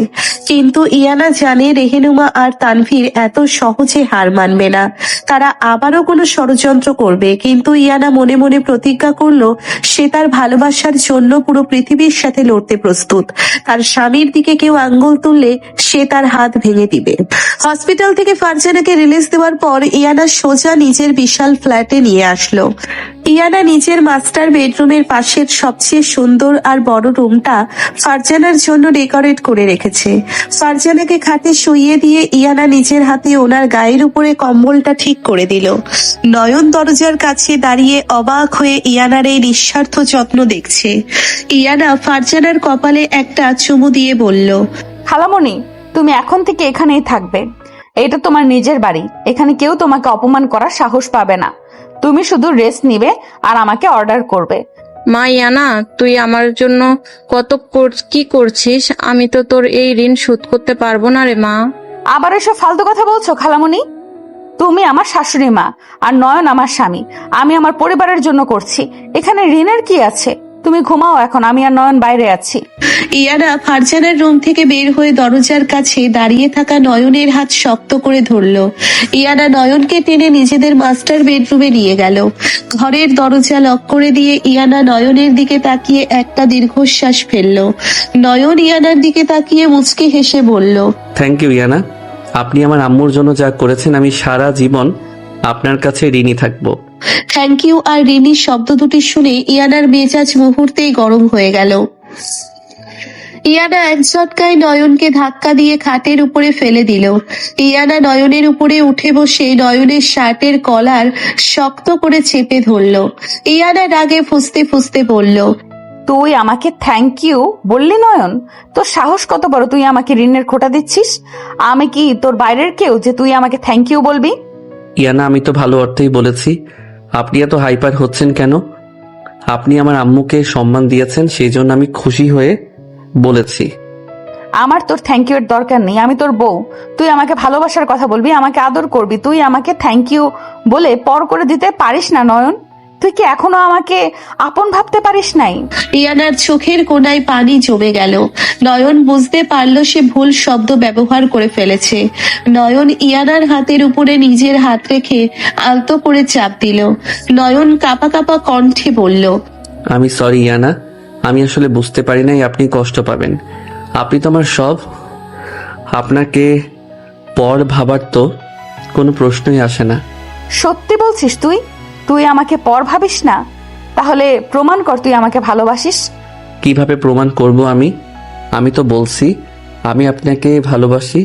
কিন্তু ইয়ানা জানে রেহেনুমা আর তানভীর এত সহজে হার মানবে না। তারা আবারও কোনো ষড়যন্ত্র করবে, কিন্তু ইয়ানা মনে মনে প্রতিজ্ঞা করলো সে তার ভালোবাসার জন্য পুরো পৃথিবীর সাথে লড়তে প্রস্তুত। তার স্বামীর দিকে কেউ আঙ্গুল তুললে সে তার হাত ভেঙে দিবে। হসপিটাল থেকে ফারজানাকে রিলিজ দেওয়ার পর ইয়ানা সোজা নিজের বিশাল ফ্ল্যাটে নিয়ে আসলো। ইয়ানা নিজের মাস্টার বেডরুমের পাশের সবচেয়ে সুন্দর আর বড় রুমটা ফারজানার জন্য ডেকোরেট করে রেখেছে। ফারজানাকে খাটে শুইয়ে দিয়ে ইয়ানা নিজের হাতে ওনার গায়ের উপরে কম্বলটা ঠিক করে দিল। নয়ন দরজার কাছে দাঁড়িয়ে অবাক হয়ে ইয়ানার এই নিঃস্বার্থ যত্ন দেখছে। ইয়ানা ফারজানার কপালে একটা চুমু দিয়ে বলল, খালামুনি, তুমি এখন থেকে এখানেই থাকবে। এটা তোমার নিজের বাড়ি, এখানে কেউ তোমাকে অপমান করার সাহস পাবে না। তুমি শুধু রেস্ট নিবে আর আমাকে অর্ডার করবে। মা ইয়ানা, তুই আমার জন্য কি করছিস? আমি তো তোর এই ঋণ শোধ করতে পারবো না রে মা। আবার এসব ফালতু কথা বলছো খালামুনি? তুমি আমার শাশুড়ি মা আর নয়ন আমার স্বামী। আমি আমার পরিবারের জন্য করছি, এখানে ঋণের কি আছে? তুমি ঘুমাও এখন, আমি আর নয়ন বাইরে আছি। ইয়ানা ফারজানার রুম থেকে বের হয়ে দরজার কাছে দাঁড়িয়ে থাকা নয়নের হাত শক্ত করে ধরলো। ইয়ানা নয়নকে টেনে নিজেদের মাস্টার বেডরুমে নিয়ে গেল। ঘরের দরজা লক করে দিয়ে ইয়ানা নয়নের দিকে তাকিয়ে একটা দীর্ঘশ্বাস ফেললো। নয়ন ইয়ানার দিকে তাকিয়ে মুচকি হেসে বলল, থ্যাংক ইউ ইয়ানা, আপনি আমার আম্মুর জন্য যা করেছেন আমি সারা জীবন আপনার কাছে ঋণী থাকবো। থ্যাংক ইউ আর ঋণী শব্দ দুটি শুনে ইয়ানার মেজাজ মুহূর্তেই গরম হয়ে গেল। ইয়ানা এক ঝটকায় নয়নকে ধাক্কা দিয়ে খাটের উপরে ফেলে দিল। ইয়ানা নয়নের উপরে উঠে বসে নয়নের শার্টের কলার শক্ত করে চেপে ধরল। ইয়ানা রাগে ফুঁসতে ফুঁসতে বলল, তুই আমাকে থ্যাংক ইউ বললি নয়ন? তোর সাহস কত বড়, তুই আমাকে ঋণের খোটা দিচ্ছিস? আমি কি তোর বাইরের কেউ যে তুই আমাকে থ্যাংক ইউ বলবি? ইয়ানা, আমি তো ভালো অর্থেই বলেছি। আপনি এত হাইপার হচ্ছেন কেন? আপনি আমার আম্মুকে সম্মান দিয়েছেন, সেই জন্য আমি খুশি হয়ে বলেছি। আমার তোর থ্যাংক ইউ এর দরকার নেই। আমি তোর বউ, তুই আমাকে ভালোবাসার কথা বলবি, আমাকে আদর করবি, তুই আমাকে থ্যাংক ইউ বলে পর করে দিতে পারিস না নয়ন? তুই কি এখনো আমাকে আপন ভাবতে পারিস নাই? ইয়ানার চোখের কোণায় পানি জমে গেল। নয়ন বুঝতে পারল সে ভুল শব্দ ব্যবহার করে ফেলেছে। নয়ন ইয়ানার হাতের উপরে নিজের হাত রেখে আলতো করে চাপ দিল। নয়ন কাঁপা কাঁপা কণ্ঠে বলল, আমি সরি ইয়ানা, আমি আসলে বুঝতে পারি নাই আপনি কষ্ট পাবেন। আপনি তো আমার সব। আপনাকে পর ভাবার তো কোনো প্রশ্নই আসে না। সত্যি বলছিস তুই? তুই আমাকে পর ভাবিস না? তাহলে প্রমাণ কর তুই আমাকে ভালোবাসিস। কিভাবে প্রমাণ করব আমি? আমি তো বলছি আমি আপনাকে ভালোবাসি।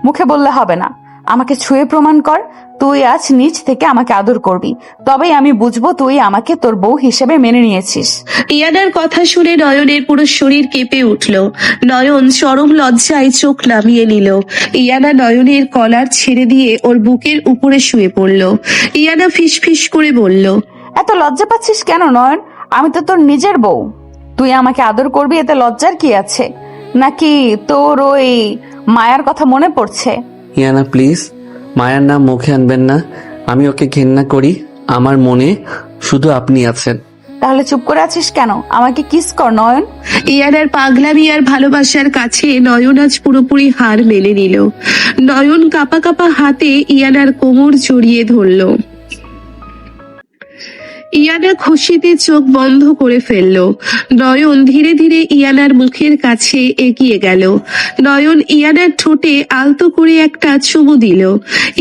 মুখে বললে হবে না, আমাকে ছুঁয়ে প্রমাণ কর। তুই আজ নিজ থেকে আমাকে আদর করবি, তবেই আমি বুঝবো তুই আমাকে তোর বউ হিসেবে মেনে নিয়েছিস। ইয়ানার কথা শুনে নয়নের পুরো শরীর কেঁপে উঠল। নয়ন চরম লজ্জায় চোখ নামিয়ে নিল। ইয়ানা নয়নের কলার ছেড়ে দিয়ে ওর বুকের উপরে শুয়ে পড়ল। ইয়ানা ফিসফিস করে বলল, এত লজ্জা পাচ্ছিস কেন নয়ন? আমি তো তোর নিজের বউ। তুই আমাকে আদর করবি, এতে লজ্জার কি আছে? নাকি তোর ওই মায়ার কথা মনে পড়ছে? ইয়ানা প্লিজ, মায়ার নাম মুখে আনবেন না। আমি ওকে ঘেন্না করি, আমার মনে শুধু আপনি আছেন। তাহলে চুপ করে আছিস কেন? আমাকে কিস কর নয়ন। ইয়ানার পাগলামি আর ভালোবাসার কাছে নয়ন আজ পুরোপুরি হার মেনে নিল। নয়ন কাঁপা কাঁপা হাতে ইয়ানার কোমর জড়িয়ে ধরল। ইয়ানা খুশিতে চোখ বন্ধ করে ফেলল। নয়ন ধীরে ধীরে ইয়ানার মুখের কাছে এগিয়ে গেল। নয়ন ইয়ানার ঠোঁটে আলতো করে একটা চুমু দিল।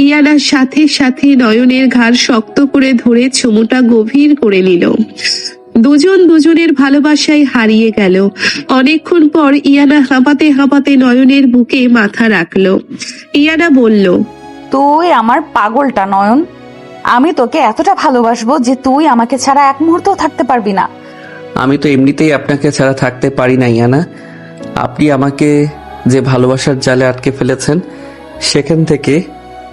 ইয়ানার সাথে সাথে নয়নের ঘাড় শক্ত করে ধরে চুমুটা গভীর করে নিল। দুজন দুজনের ভালোবাসায় হারিয়ে গেল। অনেকক্ষণ পর ইয়ানা হাঁপাতে হাঁপাতে নয়নের বুকে মাথা রাখলো। ইয়ানা বলল, তুই আমার পাগলটা নয়ন। আমি তোকে এতটা ভালোবাসবো যে তুই আমাকে ছাড়া এক মুহূর্তও থাকতে পারবি না। আমি তো এমনিতেই আপনাকে ছাড়া থাকতে পারি না ইয়ানা। আপনি আমাকে যে ভালোবাসার জালে আটকে ফেলেছেন, সেখান থেকে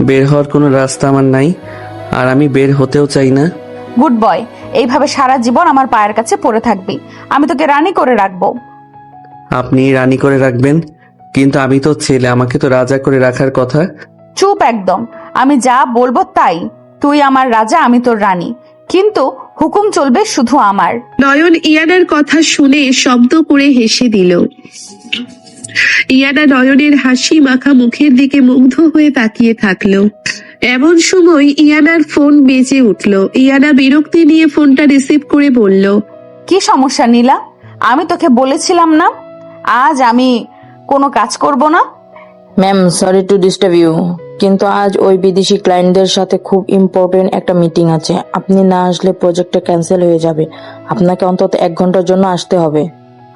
বের হওয়ার কোনো রাস্তা আমার নাই, আর আমি বের হতেও চাই না। গুড বয়, এইভাবে সারা জীবন আমার পায়ের কাছে পড়ে থাকবি। আমি তোকে রানী করে রাখবো। আপনি রানী করে রাখবেন, কিন্তু আমি তো ছেলে, আমাকে তো রাজা করে রাখার কথা। চুপ একদম। আমি যা বলবো তাই। তুই আমার রাজা, আমি তোর রানী, কিন্তু হুকুম চলবে শুধু আমার। নয়ন ইয়ানার কথা শুনে শব্দ করে হেসে দিল। ইয়ানা নয়নের হাসি মাখা মুখের দিকে মুগ্ধ হয়ে তাকিয়ে থাকলো। এমন সময় ইয়ানার ফোন বেজে উঠল। ইয়ানা বিরক্তি নিয়ে ফোনটা রিসিভ করে বলল, কি সমস্যা নীলা? আমি তোকে বলেছিলাম না আজ আমি কোনো কাজ করব না? Ma'am, sorry to disturb you, কিন্তু আজ ওই বিদেশি ক্লায়েন্টদের সাথে খুব ইম্পর্টেন্ট একটা মিটিং আছে। আপনি না আসলে প্রজেক্টটা ক্যান্সেল হয়ে যাবে। আপনাকে অন্তত 1 ঘন্টার জন্য আসতে হবে।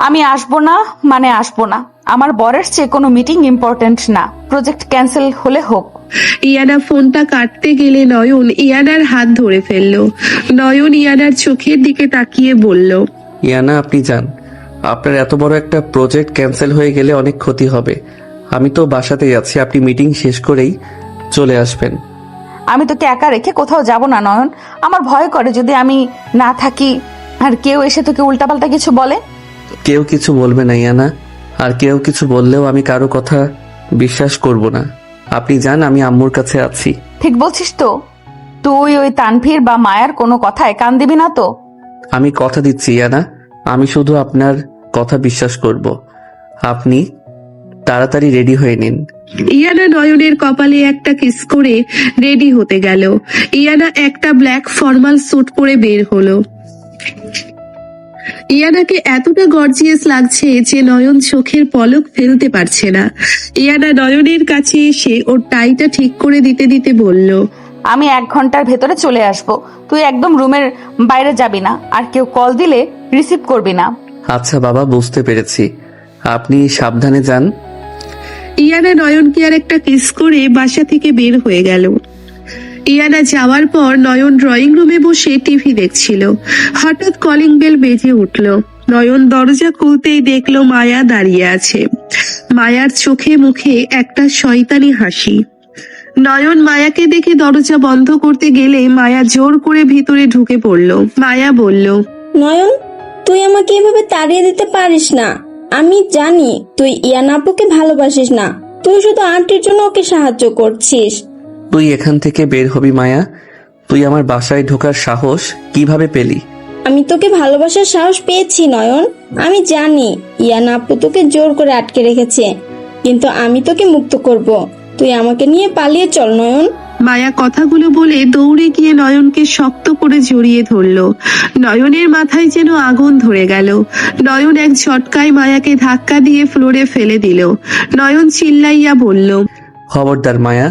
আমি আসবো না মানে আসবো না। আমার বরের চেয়ে কোনো মিটিং ইম্পর্টেন্ট না। প্রজেক্ট ক্যান্সেল হলে হোক। ইয়ানা ফোনটা কাটতে গেলে নয়ন ইয়ানার হাত ধরে ফেললো। নয়ন ইয়ানার চোখের দিকে তাকিয়ে বলল, ইয়ানা আপনি যান, আপনার এত বড় একটা প্রজেক্ট ক্যান্সেল হয়ে গেলে অনেক ক্ষতি হবে। আমি তো বাসাতেই আছি, আপনি মিটিং শেষ করেই চলে আসবেন। আমি তোকে একা রেখে কোথাও যাব না নয়ন। আমার ভয় করে যদি আমি না থাকি আর কেউ এসে তোকে উল্টাপাল্টা কিছু বলে। কেউ কিছু বলবে না ইয়ানা, আর কেউ কিছু বললেও আমি কারো কথা বিশ্বাস করব না। আপনি যান, আমি আম্মুর কাছে আছি। ঠিক বলছিস তো? তুই ওই তানভীর বা মায়ার কোনো কথায় কান দিবি না তো? আমি কথা দিচ্ছি ইয়ানা, আমি শুধু আপনার কথা বিশ্বাস করব। আপনি তাড়াতাড়ি রেডি হয়ে নিন। ইয়ানা নয়নের কপালে একটা কিস করে রেডি হতে গেল। ইয়ানা একটা ব্ল্যাক ফর্মাল স্যুট পরে বের হলো। ইয়ানাকে এতটা গর্জিয়াস লাগছে যে নয়ন চোখের পলক ফেলতে পারছে না। ইয়ানা নয়নের কাছে এসে ওর টাইটা ঠিক করে দিতে দিতে বলল, আমি 1 ঘন্টার ভেতরে চলে আসব। তুই একদম রুমের বাইরে যাবি না, আর কেউ কল দিলে রিসিভ করবি না। আচ্ছা বাবা, বুঝতে পেরেছি, আপনি সাবধানে যান। ইয়ানা নয়নকে আর একটা কিস করে বাসা থেকে বের হয়ে গেল। ইয়ানা যাওয়ার পর নয়ন ড্রয়িং রুমে বসে টিভি দেখছিল। হঠাৎ কলিং বেল বেজে উঠল। নয়ন দরজা খুলতেই দেখলো মায়া দাঁড়িয়ে আছে। মায়ার চোখে মুখে একটা শয়তানি হাসি। নয়ন মায়াকে দেখে দরজা বন্ধ করতে গেলে মায়া জোর করে ভিতরে ঢুকে পড়ল। মায়া বলল, নয়ন, তুই আমাকে এভাবে তাড়িয়ে দিতে পারিস না। আমি জানি তুই ইয়ানা আপুকে ভালোবাসিস না, তুই শুধু আন্টির জন্য ওকে সাহায্য করছিস। তুই এখান থেকে বের হবি মায়া? তুই আমার বাসায় ঢোকার সাহস কিভাবে পেলি? আমি তোকে ভালোবাসার সাহস পেয়েছি নয়ন। আমি জানি ইয়ানা আপু তোকে জোর করে আটকে রেখেছে, কিন্তু আমি তোকে মুক্ত করব। তুই আমাকে নিয়ে পালিয়ে চল নয়ন। মায়া কথাগুলো বলে দৌড়ে গিয়ে নয়নকে শক্ত করে জড়িয়ে ধরলো। নয়নের মাথায় যেন আগুন ধরে গেল। নয়ন এক ঝটকায় মায়াকে ধাক্কা দিয়ে ফ্লোরে ফেলে দিল। নয়ন চিল্লাইয়া বলল, খবরদার মায়া,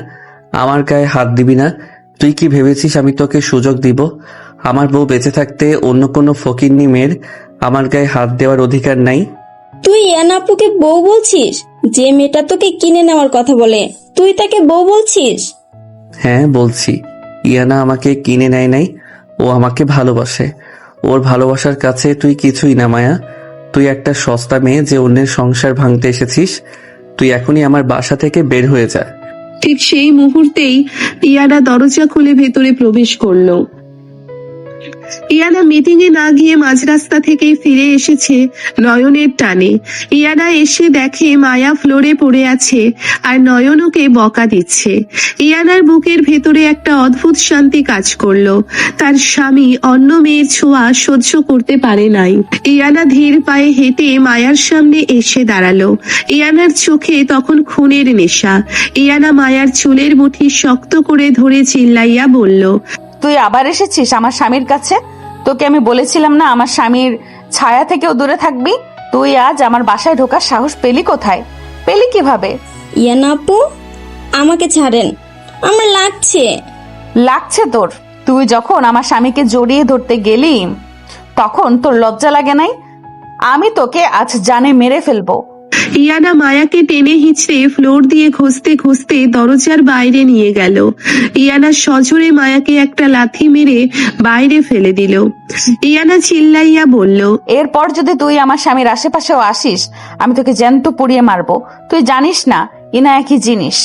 আমার গায়ে হাত দিবি না। তুই কি ভেবেছিস আমি তোকে সুযোগ দিব? আমার বউ বেঁচে থাকতে অন্য কোনো ফকিন্নি মেয়ের আমার গায়ে হাত দেওয়ার অধিকার নাই। তুই ইয়ানা আপুকে বউ বলছিস? যে মেয়েটা তোকে কিনে নেওয়ার কথা বলে তুই তাকে বউ বলছিস? হ্যাঁ বলছি। ইয়ানা আমাকে কিনে নেয় নাই, ও আমাকে ভালোবাসে। ওর ভালোবাসার কাছে তুই কিছুই না মায়া। তুই একটা সস্তা মেয়ে যে অন্যের সংসার ভাঙতে এসেছিস। তুই এখনই আমার বাসা থেকে বের হয়ে যা। ঠিক সেই মুহূর্তেই ইয়ানা দরজা খুলে ভেতরে প্রবেশ করলো। ইয়ানা মিটিং এ না গিয়ে মাঝ রাস্তা থেকে ফিরে এসেছে নয়নের টানে। ইয়ানা এসে দেখে মায়া ফ্লোরে পড়ে আছে আর নয়ন ওকে বকা দিচ্ছে। ইয়ানার বুকের ভেতরে একটা অদ্ভুত শান্তি কাজ করলো। তার স্বামী অন্য মেয়ের ছোঁয়া সহ্য করতে পারে নাই। ইয়ানা ধীর পায়ে হেঁটে মায়ার সামনে এসে দাঁড়ালো। ইয়ানার চোখে তখন খুনের নেশা। ইয়ানা মায়ার চুলের মুঠি শক্ত করে ধরে চিল্লাইয়া বলল, তুই আবার এসেছিস আমার স্বামীর কাছে? তোকে আমি বলেছিলাম না আমার স্বামীর ছায়া থেকেও দূরে থাকবি? তুই আজ আমার বাসায় ঢোকার সাহস পেলি কোথায়? পেলি কিভাবে? ইয়ানা আপু আমাকে ছাড়েন, আমার লাগছে। লাগছে তোর? তুই যখন আমার স্বামীকে জড়িয়ে ধরতে গেলি তখন তোর লজ্জা লাগে নাই? আমি তোকে আজ জানে মেরে ফেলবো। ইয়ানা মায়াকে টেনে হিঁচড়ে ফ্লোর দিয়ে ঘষতে ঘষতে দরজার বাইরে নিয়ে গেল। ইয়ানা সজোরে মায়াকে একটা লাথি মেরে বাইরে ফেলে দিল। ইয়ানা চিল্লাইয়া বলল, এরপর যদি তুই আমার স্বামীর আশেপাশেও আসিস আমি তোকে জ্যান্ত পুড়িয়ে মারবো। তুই জানিস না ইনা একই জিনিস।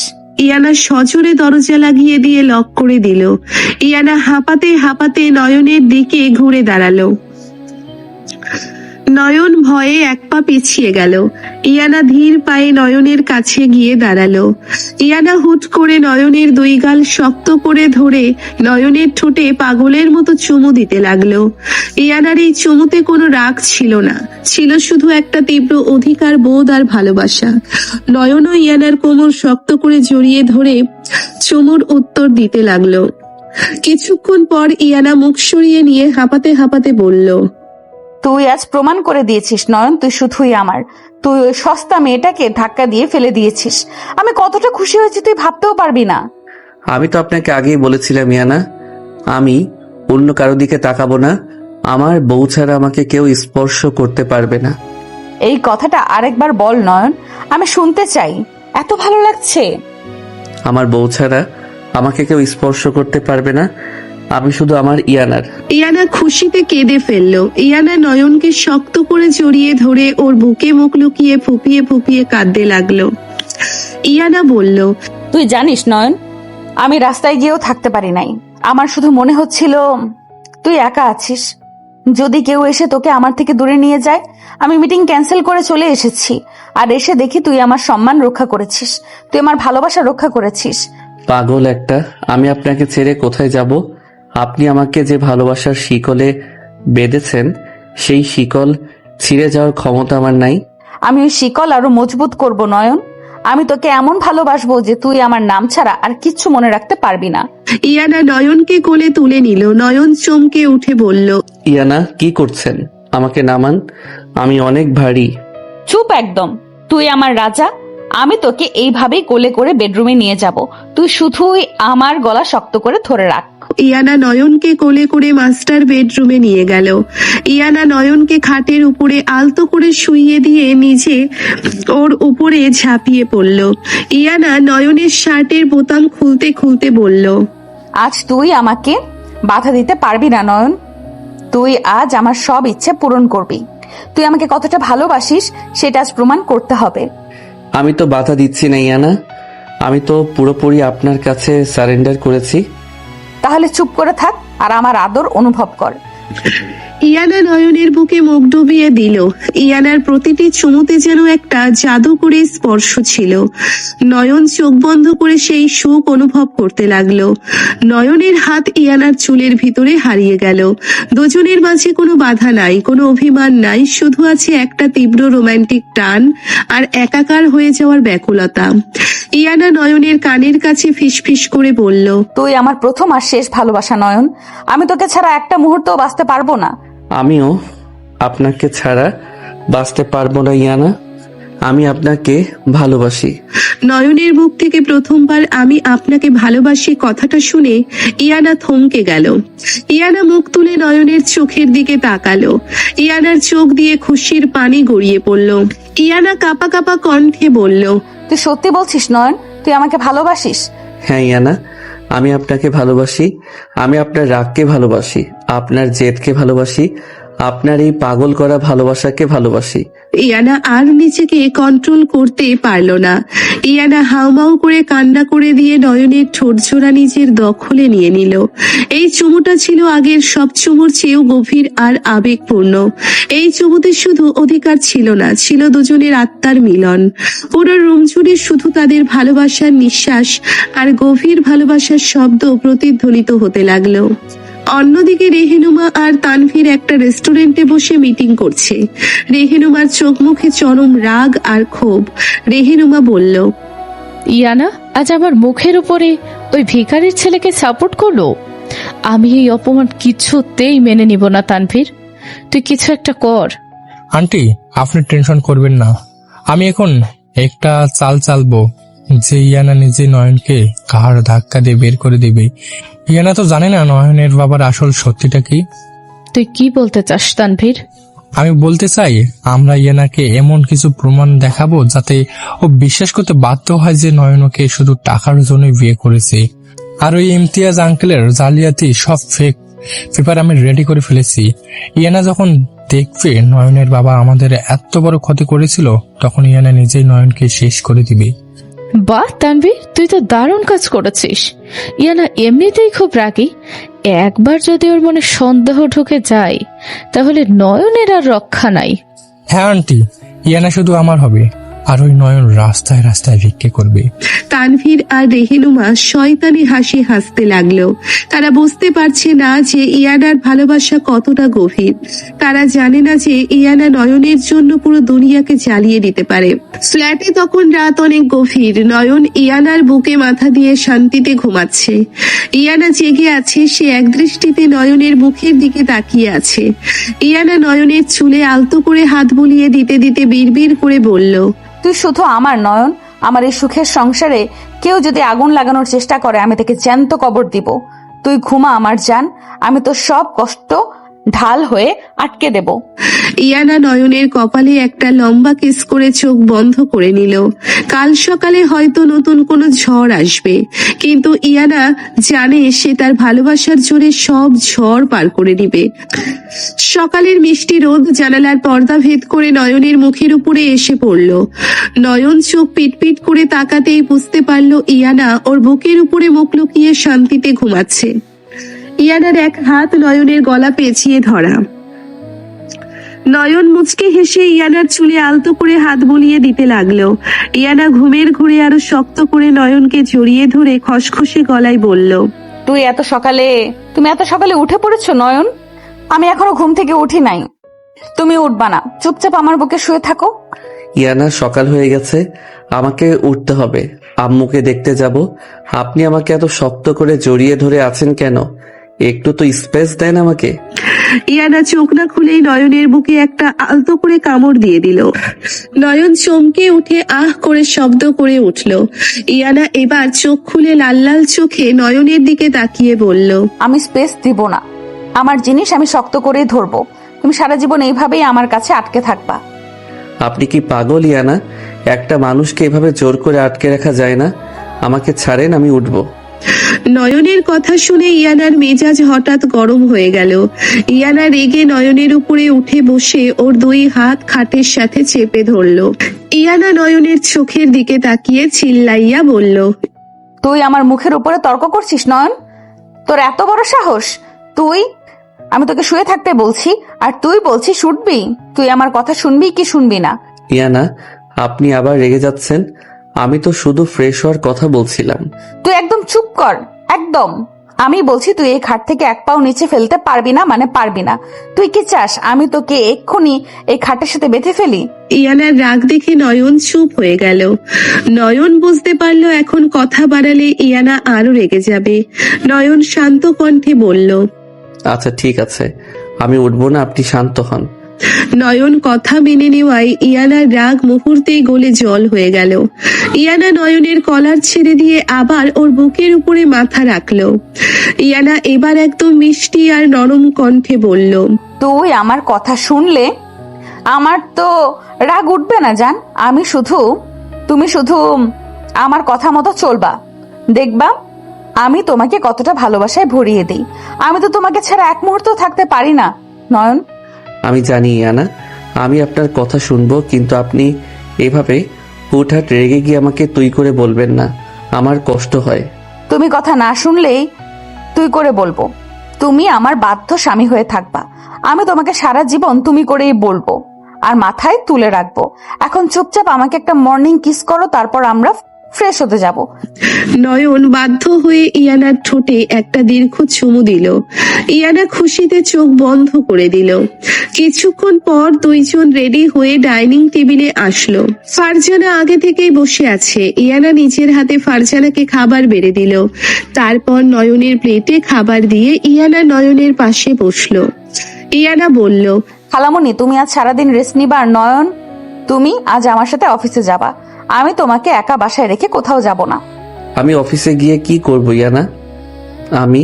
ইয়ানা সজোরে দরজা লাগিয়ে দিয়ে লক করে দিল। ইয়ানা হাঁপাতে হাঁপাতে নয়নের দিকে ঘুরে দাঁড়ালো। নয়ন ভয়ে এক পা পিছিয়ে গেল। ইয়ানা ধীর পায়ে নয়নের কাছে গিয়ে দাঁড়ালো। ইয়ানা হুট করে নয়নের দুই গাল শক্ত করে ধরে নয়নের ঠোঁটে পাগলের মতো চুমু দিতে লাগলো। ইয়ানার এই চুমুতে কোনো রাগ ছিল না, ছিল শুধু একটা তীব্র অধিকার বোধ আর ভালোবাসা। নয়নও ইয়ানার কোমর শক্ত করে জড়িয়ে ধরে চুমুর উত্তর দিতে লাগলো। কিছুক্ষণ পর ইয়ানা মুখ সরিয়ে নিয়ে হাঁপাতে হাঁপাতে বলল, তুই আজ প্রমাণ করে দিয়েছিস নয়ন, তুই শুধুই আমার। তুই ওই সস্তা মেয়েটাকে ধাক্কা দিয়ে ফেলে দিয়েছিস। আমি কতটা খুশি হয়েছি তুই ভাবতেও পারবি না। আমি তো আপনাকে আগেই বলেছিলাম ইয়ানা, আমি অন্য কারো দিকে তাকাবো না। আমার বউ ছাড়া আমাকে কেউ স্পর্শ করতে পারবে না। এই কথাটা আরেকবার বল নয়ন, আমি শুনতে চাই। এত ভালো লাগছে। আমার বউ ছাড়া আমাকে কেউ স্পর্শ করতে পারবে না। আমি শুধু আমার ইয়ানার। ইয়ানা খুশিতে কেঁদে ফেললো। ইয়ানা নয়নকে শক্ত করে জড়িয়ে ধরে ওর বুকে মুখ লুকিয়ে ফুপিয়ে ফুপিয়ে কাঁদতে লাগলো। ইয়ানা বলল, তুই জানিস নয়ন, আমি রাস্তায় গিয়েও থাকতে পারি নাই। আমার শুধু মনে হচ্ছিল তুই একা আছিস। যদি কেউ এসে তোকে আমার থেকে দূরে নিয়ে যায়। আমি মিটিং ক্যান্সেল করে চলে এসেছি, আর এসে দেখি তুই আমার সম্মান রক্ষা করেছিস, তুই আমার ভালোবাসা রক্ষা করেছিস। পাগল একটা, আমি আপনাকে ছেড়ে কোথায় যাব? আপনি আমাকে যে ভালোবাসার শিকলে বেঁধেছেন সেই শিকল ছিঁড়ে যাওয়ার ক্ষমতা আমার নাই। আমি ওই শিকল আরো মজবুত করব নয়ন। আমি তোকে এমন ভালোবাসবো যে তুই আমার নাম ছাড়া আর কিচ্ছু মনে রাখতে পারবি না। ইয়ানা নয়নকে কোলে তুলে নিল। নয়ন চমকে উঠে বলল, ইয়ানা কি করছেন? আমাকে নামান, আমি অনেক ভারী। চুপ একদম। তুই আমার রাজা, আমি তোকে এইভাবেই কোলে করে বেডরুমে নিয়ে যাব। তুই শুধুই আমার গলা শক্ত করে ধরে রাখ। ইয়ানা নয়নকে কোলে করে মাস্টার বেডরুমে নিয়ে গেল। ইয়ানা নয়নকে খাটের উপরে আলতো করে শুইয়ে দিয়ে নিজে ওর উপরে ঝাঁপিয়ে পড়ল। ইয়ানা নয়নের শার্টের বোতাম খুলতে খুলতে বলল, আজ তুই আমাকে বাধা দিতে পারবি না নয়ন। তুই আজ আমার সব ইচ্ছে পূরণ করবি। তুই আমাকে কতটা ভালোবাসিস সেটা আজ প্রমাণ করতে হবে। আমি তো বাধা দিচ্ছি না ইয়ানা, আমি তো পুরোপুরি আপনার কাছে সারেন্ডার করেছি। তাহলে চুপ করে থাক আর আমার আদর অনুভব কর। ইয়ানা নয়নের বুকে মুখ ডুবিয়ে দিল। ইয়ানার প্রতিটি চুমুতে যেন একটা জাদুকরী স্পর্শ ছিল। নয়ন চোখ বন্ধ করে সেই সুখ অনুভব করতে লাগলো। নয়নের হাত ইয়ানার চুলের ভিতরে হারিয়ে গেল। দুজনের মাঝে কোনো বাধা নাই, কোনো অভিমান নাই, শুধু আছে একটা তীব্র রোমান্টিক টান আর একাকার হয়ে যাওয়ার ব্যাকুলতা। ইয়ানা নয়নের কানের কাছে ফিসফিস করে বলল, তুই আমার প্রথম আর শেষ ভালোবাসা নয়ন। আমি তোকে ছাড়া একটা মুহূর্তও বাঁচতে পারবো না। আমিও আপনাকে ছাড়া বাঁচতে পারবো না ইয়ানা। আমি আপনাকে ভালোবাসি। নয়নের মুখ থেকে প্রথমবার আমি আপনাকে ভালোবাসি কথাটা শুনে ইয়ানা থমকে গেল। ইয়ানা মুখ তুলে নয়নের চোখের দিকে তাকালো। ইয়ানার চোখ দিয়ে খুশির পানি গড়িয়ে পড়ল। ইয়ানা কাঁপা কাঁপা কণ্ঠে বলল, তুই সত্যি বলছিস নয়ন? তুই আমাকে ভালোবাসিস? হ্যাঁ ইয়ানা, আমি আপনাকে ভালোবাসি। আমি আপনার রাগকে ভালোবাসি, আপনার জেদকে ভালোবাসি, আপনার এই পাগল করা ভালোবাসাকে ভালোবাসি। ইয়ানা আর নিজেকে কন্ট্রোল করতে পারল না। ইয়ানা হাউমাউ করে কান্না করে দিয়ে নয়নের ঠোঁটজোড়া নিজের দখলে নিয়ে নিল। এই চুমুটা ছিল আগের সব চুমুর চেয়েও গভীর আর আবেগপূর্ণ। এই চুমুতে শুধু অধিকার ছিল না, ছিল দুজনের আত্মার মিলন। পুরো রুম জুড়ে শুধু তাদের ভালোবাসার নিঃশ্বাস আর গভীর ভালোবাসার শব্দ প্রতিধ্বনিত হতে লাগলো। অন্যদিকে রেহেনুমা আর তানভীর একটা রেস্টুরেন্টে বসে মিটিং করছে। রেহেনুমার চোখ মুখে চরম রাগ আর ক্ষোভ। রেহেনুমা বলল, ইয়ানা আজ আমার মুখের উপরে ওই ভিখারির ছেলেকে সাপোর্ট করলো। আমি এই অপমান কিছুতেই মেনে নিব না তানভীর, তুই কিছু একটা কর। আন্টি, আপনি টেনশন করবেন না। আমি এখন একটা চাল চালবো যে ইয়ানা নিজে নয়নকে কার ধাক্কা দিয়ে বের করে দিবে। ইয়ানা তো জানে না নয়নের বাবার আসল সত্যিটা কি। তুই কি বলতে চাস তানভীর? আমি বলতে চাই, আমরা ইয়ানাকে এমন কিছু প্রমাণ দেখাবো যাতে ও বিশ্বাস করতে বাধ্য হয় যে নয়ন ওকে শুধু টাকার জন্য বিয়ে করেছে। আর ওই ইমতিয়াজ আঙ্কেলের জালিয়াতি সব ফেক পেপার আমি রেডি করে ফেলেছি। ইয়ানা যখন দেখবে নয়নের বাবা আমাদের এত বড় ক্ষতি করেছিল, তখন ইয়ানা নিজেই নয়নকে শেষ করে দিবে। বাহ তানভীর, তুই তো দারুণ কাজ করেছিস। ইয়ানা এমনিতেই খুব রাগী, একবার যদি ওর মনে সন্দেহ ঢুকে যায় তাহলে নয়নের আর রক্ষা নাই। হ্যাঁ আন্টি, ইয়ানা শুধু আমার হবে, আর ওই নয়ন রাস্তায় রাস্তায় ভিক্ষে করবে। তানভীর আর রেহেনুমা শয়তানি হাসি হাসতে লাগলো। তারা বুঝতে পারছে না যে ইয়ানার ভালোবাসা কতটা গভীর। তারা জানে না যে ইয়ানা নয়নের জন্য পুরো দুনিয়াকে জ্বালিয়ে দিতে পারে। ফ্ল্যাটে তখন রাত অনেক গভীর। নয়ন ইয়ানার বুকে মাথা দিয়ে শান্তিতে ঘুমাচ্ছে। ইয়ানা জেগে আছে, সে একদৃষ্টিতে নয়নের মুখের দিকে তাকিয়ে আছে। ইয়ানা নয়নের চুলে আলতো করে হাত বুলিয়ে দিতে দিতে বিড়বিড় করে বলল, তুই শুধু আমার নয়ন। আমার এই সুখের সংসারে কেউ যদি আগুন লাগানোর চেষ্টা করে আমি তাকে জ্যান্ত কবর দিব। তুই ঘুমা আমার জান, আমি তো সব কষ্ট ঢাল হয়ে আটকে দেব। ইয়ানা নয়নের কপালে একটা লম্বা কিস করে চোখ বন্ধ করে নিল। কাল সকালে হয়তো নতুন কোনো ঝড় আসবে, কিন্তু ইয়ানা জানে সে তার ভালোবাসার জোরে সব ঝড় পার করে নিবে। সকালের মিষ্টি রোদ জানালার পর্দা ভেদ করে নয়নের মুখের উপরে এসে পড়ল। নয়ন চোখ পিটপিট করে তাকাতেই বুঝতে পারল ইয়ানা ওর বুকের উপরে মুখ লুকিয়ে শান্তিতে ঘুমাচ্ছে। ইয়ানার এক হাত নয়নের গলা পেঁচিয়ে ধরা। নয়ন মুচকে হেসে ইয়ানার চুলে আলতো করে হাত বুলিয়ে দিতে লাগলো। ইয়ানা ঘুমের ঘুরে আরো শক্ত করে নয়নকে জড়িয়ে ধরে খসখসে গলায় বলল, তুমি এত সকালে উঠে পড়েছো নয়ন? আমি এখনো ঘুম থেকে উঠি নাই। তুমি উঠবা না, চুপচাপ আমার বুকে শুয়ে থাকো। ইয়ানা, সকাল হয়ে গেছে, আমাকে উঠতে হবে। আম্মুকে দেখতে যাব। আপনি আমাকে এত শক্ত করে জড়িয়ে ধরে আছেন কেন? একটু তো স্পেস দেন আমাকে। ইয়ানা চোখ না খুলেই নয়নের বুকে একটা আলতো করে কামড় দিয়ে দিল। নয়ন চমকে উঠে আহ করে শব্দ করে উঠল। ইয়ানা এবার চোখ খুলে লাল লাল চোখে নয়নের দিকে তাকিয়ে বলল, আমি স্পেস দিব না। আমার জিনিস আমি শক্ত করেই ধরবো। তুমি সারা জীবন এইভাবেই আমার কাছে আটকে থাকবা। আপনি কি পাগল ইয়ানা? একটা মানুষকে এভাবে জোর করে আটকে রাখা যায় না। আমাকে ছাড়েন, আমি উঠবো। নয়নের কথা শুনে ইয়ানার মেজাজ হঠাৎ গরম হয়ে গেল। ইয়ানা রেগে নয়নের উপরে উঠে বসে ওর দুই হাত খাটের সাথে চেপে ধরলো। ইয়ানা নয়নের চোখের দিকে তাকিয়ে চিল্লাইয়া বলল, তুই আমার মুখের উপরে তর্ক করছিস নয়ন? তোর এত বড় সাহস? তুই আমি তোকে শুয়ে থাকতে বলছি আর তুই বলছিস শুনবি? তুই আমার কথা শুনবি কি শুনবি না? ইয়ানা, আপনি আবার রেগে যাচ্ছেন। আমি তো শুধু ফ্রেশ হওয়ার কথা বলছিলাম। তুই একদম চুপ কর, একদম। আমি বলছি তুই এই খাট থেকে এক পাও নিচে ফেলতে পারবি না, মানে পারবি না। তুই কি চাস আমি তোকে এক্ষুনি এই খাটের সাথে বেঁধে ফেলি? ইয়ানার রাগ দেখে নয়ন চুপ হয়ে গেল। নয়ন বুঝতে পারলো এখন কথা বাড়ালে ইয়ানা আরো রেগে যাবে। নয়ন শান্ত কণ্ঠে বলল, আচ্ছা ঠিক আছে, আমি উঠবো না, আপনি শান্ত হন। নয়ন কথা মেনে নেওয়ায় ইয়ানার রাগ মুহূর্তেই গলে জল হয়ে গেল। ইয়ানা নয়নের কলার ছেড়ে দিয়ে আবার ওর বুকের উপরে মাথা রাখলো। ইয়ানা এবার একদম মিষ্টি আর নরম কণ্ঠে বলল, তুই আমার কথা শুনলে আমার তো রাগ উঠবে না জান। তুমি শুধু আমার কথা মতো চলবা, দেখবা আমি তোমাকে কতটা ভালোবাসায় ভরিয়ে দিই। আমি তো তোমাকে ছাড়া এক মুহূর্ত থাকতে পারি না নয়ন। আমি জানি ইয়ানা, আমি আপনার কথা শুনবো, কিন্তু আপনি এভাবে হুটহাট রেগে গিয়ে আমাকে তুই করে বলবেন না, আমার কষ্ট হয়। তুমি কথা না শুনলেই তুই করে বলবো। তুমি আমার বাধ্য স্বামী হয়ে থাকবা। আমি তোমাকে সারা জীবন তুমি করেই বলবো আর মাথায় তুলে রাখবো। এখন চুপচাপ আমাকে একটা মর্নিং কিস করো, তারপর আমরা ফ্রেশ হতে যাব। নয়ন বাধ্য হয়ে ইয়ানার ঠোঁটে একটা দীর্ঘ চুমু দিল। ইয়ানা খুশিতে চোখ বন্ধ করে দিল। কিছুক্ষণ পর দুইজন রেডি হয়ে ডাইনিং টেবিলে আসলো। ফারজানা আগে থেকেই বসে আছে। ইয়ানা নিজের হাতে ফারজানাকে খাবার বেড়ে দিল। তারপর নয়নের প্লেটে খাবার দিয়ে ইয়ানা নয়নের পাশে বসলো। ইয়ানা বলল, খালামণি, তুমি আজ সারাদিন রেস্ট নিবা আর নয়ন তুমি আজ আমার সাথে অফিসে যাবা। আমি তোমাকে একা বাসায় রেখে কোথাও যাব না। আমি অফিসে গিয়ে কি করবো ইয়ানা? আমি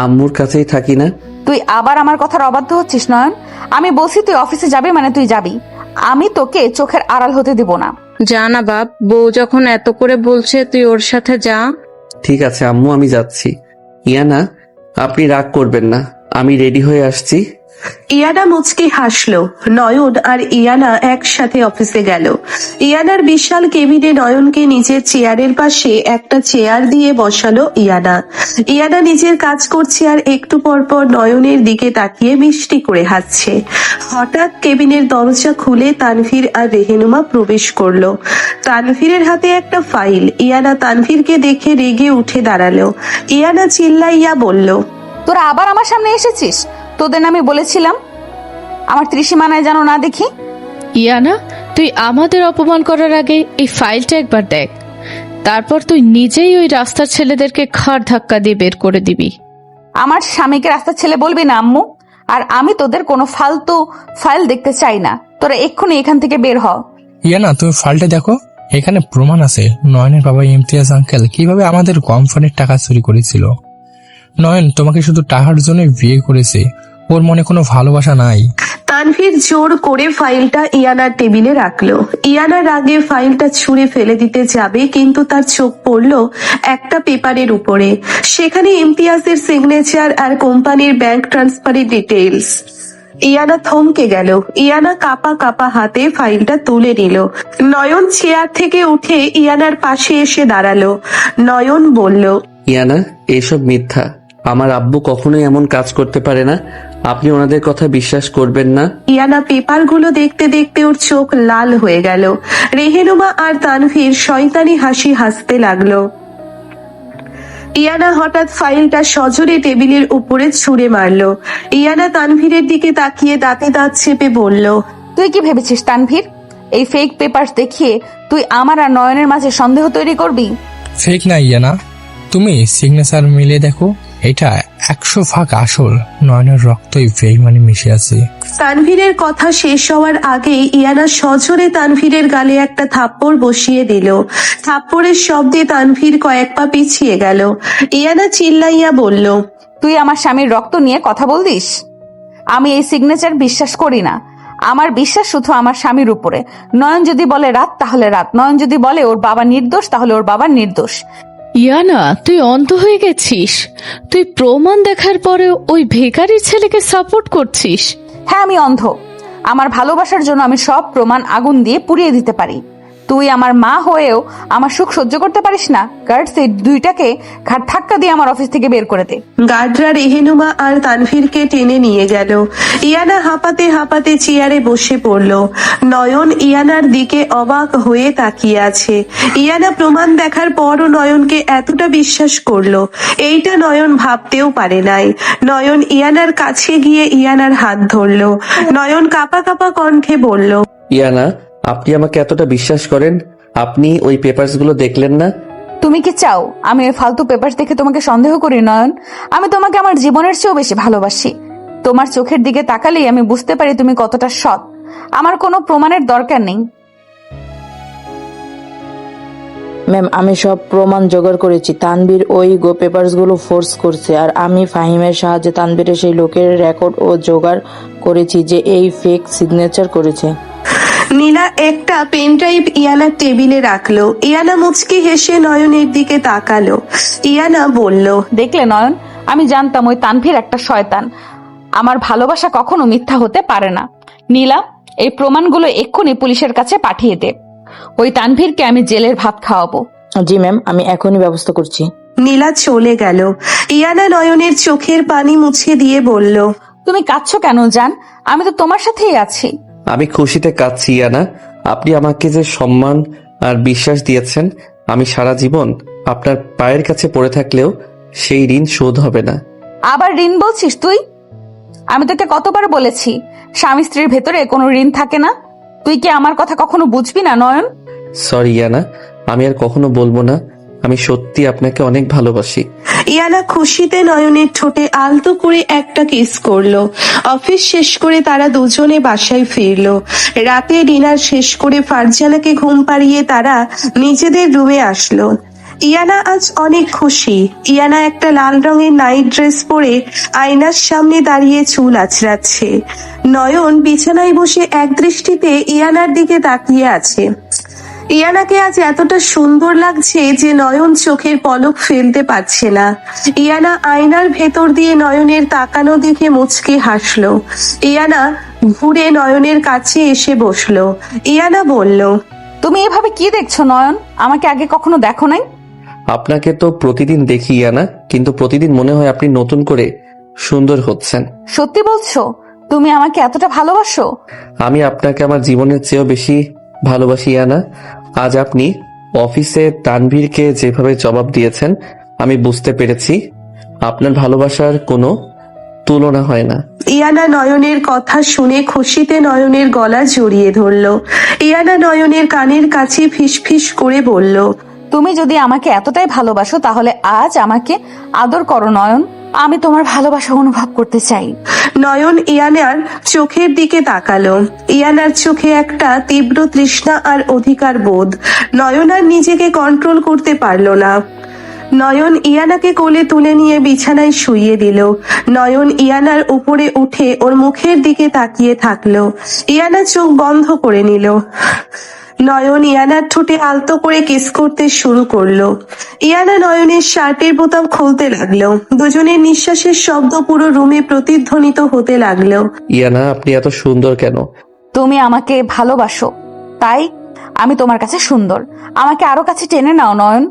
আম্মুর কাছেই থাকি না? তুই আবার আমার কথার অবাধ্য হচ্ছিস নয়ন। আমি বলছি তুই অফিসে যাবি মানে তুই যাবি। আমি তোকে চোখের আড়াল হতে দিব না। যা না বাপ, বউ যখন এত করে বলছে তুই ওর সাথে যা। ঠিক আছে আম্মু, আমি যাচ্ছি। ইয়ানা, আপনি রাগ করবেন না, আমি রেডি হয়ে আসছি। ইয়ানা মুচকি হাসলো। নয়ন আর ইয়ানা একসাথে অফিসে গেল। ইয়ানার বিশাল কেবিনে নয়নকে নিজের চেয়ারের পাশে একটা চেয়ার দিয়ে বসালো ইয়ানা। ইয়ানা নিজের কাজ করছে আর একটু পর পর নয়নের দিকে তাকিয়ে মিষ্টি করে হাসছে। হঠাৎ কেবিনের দরজা খুলে তানভীর আর রেহেনুমা প্রবেশ করলো। তানভীরের হাতে একটা ফাইল। ইয়ানা তানভীরকে দেখে রেগে উঠে দাঁড়ালো। ইয়ানা চিল্লাইয়া বলল, তোরা আবার আমার সামনে এসেছিস? তোদের আমি বলেছিলাম আমার ত্রিসীমানায় যেন না দেখি। ইয়ানা, তুই আমাদের অপমান করার আগে এই ফাইলটা একবার দেখ, তারপর তুই নিজেই ওই রাস্তার ছেলেদেরকে ঘাড় ধাক্কা দিয়ে বের করে দিবি। আমার স্বামীকে রাস্তার ছেলে বলবি না আম্মু। আর আমি তোদের কোনো ফালতু ফাইল দেখতে চাই না। তোরা এক্ষুনি এখান থেকে বের হ। ইয়ানা, তুমি ফাইলটা দেখো, এখানে প্রমাণ আছে নয়নের বাবা ইমতিয়াজ আঙ্কেল কিভাবে আমাদের কোম্পানির টাকা চুরি করেছিল। নয়ন তোমাকে শুধু টাকার জন্য বিয়ে করেছে, ওর মনে কোনো ভালোবাসা নাই। তানভীর জোর করে ফাইলটা ইয়ানার টেবিলে রাখলো। ইয়ানার আগে ফাইলটা ছুঁড়ে ফেলে দিতে যাবে, কিন্তু তার চোখ পড়লো একটা পেপারের উপরে। সেখানে ইমতিয়াজের সিগনেচার আর কোম্পানির ব্যাংক ট্রান্সফারের ডিটেইলস। ইয়ানা থমকে গেল। ইয়ানা কাপা কাপা হাতে ফাইলটা তুলে নিল। নয়ন চেয়ার থেকে উঠে ইয়ানার পাশে এসে দাঁড়ালো। নয়ন বলল, ইয়ানা, এসব মিথ্যা। আমার আব্বু কখনোই এমন কাজ করতে পারে না, আপনি ওনাদের কথা বিশ্বাস করবেন না। ইয়ানা পেপারগুলো দেখতে দেখতে ওর চোখ লাল হয়ে গেল। রেহেনুমা আর তানভীর শয়তানি হাসি হাসতে লাগলো। ইয়ানা হঠাৎ ফাইলটা সজোরে টেবিলের উপরে ছুঁড়ে মারলো। ইয়ানা তানভীরের দিকে তাকিয়ে দাঁতে দাঁত চেপে বলল, তুই কি ভেবেছিস তানভীর, এই ফেক পেপার দেখিয়ে তুই আমার আর নয়নের মাঝে সন্দেহ তৈরি করবি? ফেক না ইয়ানা, তুমি সিগনেচার মিলে দেখো, এটা 100 ভাগ আসল। নয়নের রক্তই বেইমানি মিশে আছে। তানভীরের কথা শেষ হওয়ার আগেই ইয়ানা সজোরে তানভীরের গালে একটা থাপ্পড় বসিয়ে দিল। থাপ্পড়ের শব্দে তানভীর কয়েক পা পিছিয়ে গেল। ইয়ানা চিল্লাইয়া বলল, তুই আমার স্বামীর রক্ত নিয়ে কথা বলতিস? আমি এই সিগনেচার বিশ্বাস করি না। আমার বিশ্বাস শুধু আমার স্বামীর উপরে। নয়ন যদি বলে রাত তাহলে রাত, নয়ন যদি বলে ওর বাবা নির্দোষ তাহলে ওর বাবা নির্দোষ। ইয়ানা, তুই অন্ধ হয়ে গেছিস? তুই প্রমাণ দেখার পরেও ওই ভিখারির ছেলেকে সাপোর্ট করছিস? হ্যাঁ, আমি অন্ধ। আমার ভালোবাসার জন্য আমি সব প্রমাণ আগুন দিয়ে পুড়িয়ে দিতে পারি। তুই আমার মা হয়েও আমার সুখ সহ্য করতে পারিস না? গার্ডস এই দুইটাকে ঘাট ধাক্কা দিয়ে আমার অফিস থেকে বের করে দে। গার্ডরা রেহেনুমা আর তানভীরকে টেনে নিয়ে গেল। ইয়ানা হাঁপাতে হাঁপাতে চেয়ারে বসে পড়ল। নয়ন ইয়ানার দিকে অবাক হয়ে তাকিয়ে আছে। ইয়ানা প্রমাণ দেখার পরও নয়নকে এতটা বিশ্বাস করলো, এইটা নয়ন ভাবতেও পারে নাই। নয়ন ইয়ানার কাছে গিয়ে ইয়ানার হাত ধরলো। নয়ন কাঁপা কাঁপা কণ্ঠে বলল, ইয়ানা, আপনি আমাকে এতটা বিশ্বাস করেন? আপনি ওই পেপারসগুলো দেখলেন না? তুমি কি চাও আমি ওই ফালতু পেপার দেখে তোমাকে সন্দেহ করি? নয়ন, আমি তোমাকে আমার জীবনের চেয়েও বেশি ভালোবাসি। তোমার চোখের দিকে তাকালেই আমি বুঝতে পারি তুমি কতটা সৎ। আমার কোনো প্রমাণের দরকার নেই। ম্যাম, আমি সব প্রমাণ জোগাড় করেছি। তানভীর ওই পেপারসগুলো ফোর্স করছে, আর আমি ফাহিমের সাহায্যে তানভীরের সেই লোকের রেকর্ড ও জোগাড় করেছি যে এই ফেক সিগনেচার করেছে। নীলা একটা পেন ড্রাইভ ইয়ানার টেবিলে রাখলো। ইয়ানা মুচকি হেসে নয়নের দিকে তাকালো। ইয়ানা বলল, দেখলে নয়ন, আমি জানতাম ওই তানভীর একটা শয়তান। আমার ভালোবাসা কখনো মিথ্যা হতে পারে না। নীলা, এই প্রমাণগুলো এক্ষুনি পুলিশের কাছে পাঠিয়ে দে। ওই তানভীরকে আমি জেলের ভাত খাওয়াবো। জি ম্যাম, আমি এখনই ব্যবস্থা করছি। নীলা চলে গেল। ইয়ানা নয়নের চোখের পানি মুছে দিয়ে বলল, তুমি কাঁদছো কেন জান? আমি তো তোমার সাথেই আছি। আমি খুশিতে কাঁদছি ইয়ানা। আপনি আমাকে যে সম্মান আর বিশ্বাস দিয়েছেন, আমি সারা জীবন আপনার পায়ের কাছে পড়ে থাকলেও সেই ঋণ শোধ হবে না। আবার ঋণ বলছিস তুই? আমি তোকে কতবার বলেছি স্বামী স্ত্রীর ভেতরে কোনো ঋণ থাকে না। তুই কি আমার কথা কখনো বুঝবি না নয়ন? সরি ইয়ানা, আমি আর কখনো বলবো না। আমি সত্যি আপনাকে অনেক ভালোবাসি। ইয়ানা খুশিতে নয়নের ঠোঁটে আলতো করে একটা কিস করলো। অফিস শেষ করে তারা দুজনে বাসায় ফিরলো। রাতে ডিনার শেষ করে ফারজানাকে ঘুম পাড়িয়ে তারা নিজেদের রুমে আসলো। ইয়ানা আজ অনেক খুশি। ইয়ানা একটা লাল রঙের নাইট ড্রেস পরে আয়নার সামনে দাঁড়িয়ে চুল আঁচড়াচ্ছে। নয়ন বিছানায় বসে এক দৃষ্টিতে ইয়ানার দিকে তাকিয়ে আছে। ইয়ানাকে আজ এতটা সুন্দর লাগছে যে নয়ন চোখের পলক ফেলতে পারছে না। ইয়ানা আয়নার ভেতর দিয়ে নয়নের তাকানো দেখে মুচকে হাসলো। ইয়ানা ঘুরে নয়নের কাছে এসে বসলো। ইয়ানা বলল, তুমি এভাবে কি দেখছো নয়ন? আমাকে আগে কখনো দেখো নাই। আপনাকে তো প্রতিদিন দেখি ইয়ানা, কিন্তু প্রতিদিন মনে হয় আপনি নতুন করে সুন্দর হচ্ছেন। সত্যি বলছো? তুমি আমাকে এতটা ভালোবাসো? আমি আপনাকে আমার জীবনের চেয়েও বেশি ভালোবাসি ইয়ানা। আজ আপনি অফিসে তানভীরকে যেভাবে জবাব দিয়েছেন, আমি বুঝতে পেরেছি আপনার ভালোবাসার কোনো তুলনা হয় না। ইয়ানা নয়নের কথা শুনে খুশিতে নয়নের গলা জড়িয়ে ধরলো। ইয়ানা নয়নের কানের কাছে ফিসফিস করে বলল, তুমি যদি আমাকে এতটাই ভালোবাসো তাহলে আজ আমাকে আদর করো নয়ন। আমি তোমার ভালোবাসা অনুভব করতে চাই। নয়ন ইয়ানার চোখের দিকে তাকালো। ইয়ানার চোখে একটা তীব্র তৃষ্ণা আর অধিকার বোধ। নয়ন আর নিজেকে কন্ট্রোল করতে পারলো না। নয়ন ইয়ানাকে কোলে তুলে নিয়ে বিছানায় শুইয়ে দিল। নয়ন ইয়ানার উপরে উঠে ওর মুখের দিকে তাকিয়ে থাকলো। ইয়ানা চোখ বন্ধ করে নিল। নয়ন ইয়ানার ঠোঁটে আলতো করে কিস করতে শুরু করলো। ইয়ানা নয়নের শার্টের বোতাম খুলতে লাগলো। দুজনের নিঃশ্বাসের শব্দ পুরো রুমে প্রতিধ্বনিত হতে লাগলো। ইয়ানা, আপনি এত সুন্দর কেন? তুমি আমাকে ভালোবাসো, তাই আমি তোমার কাছে সুন্দর। আমাকে আরো কাছে টেনে নাও নয়ন।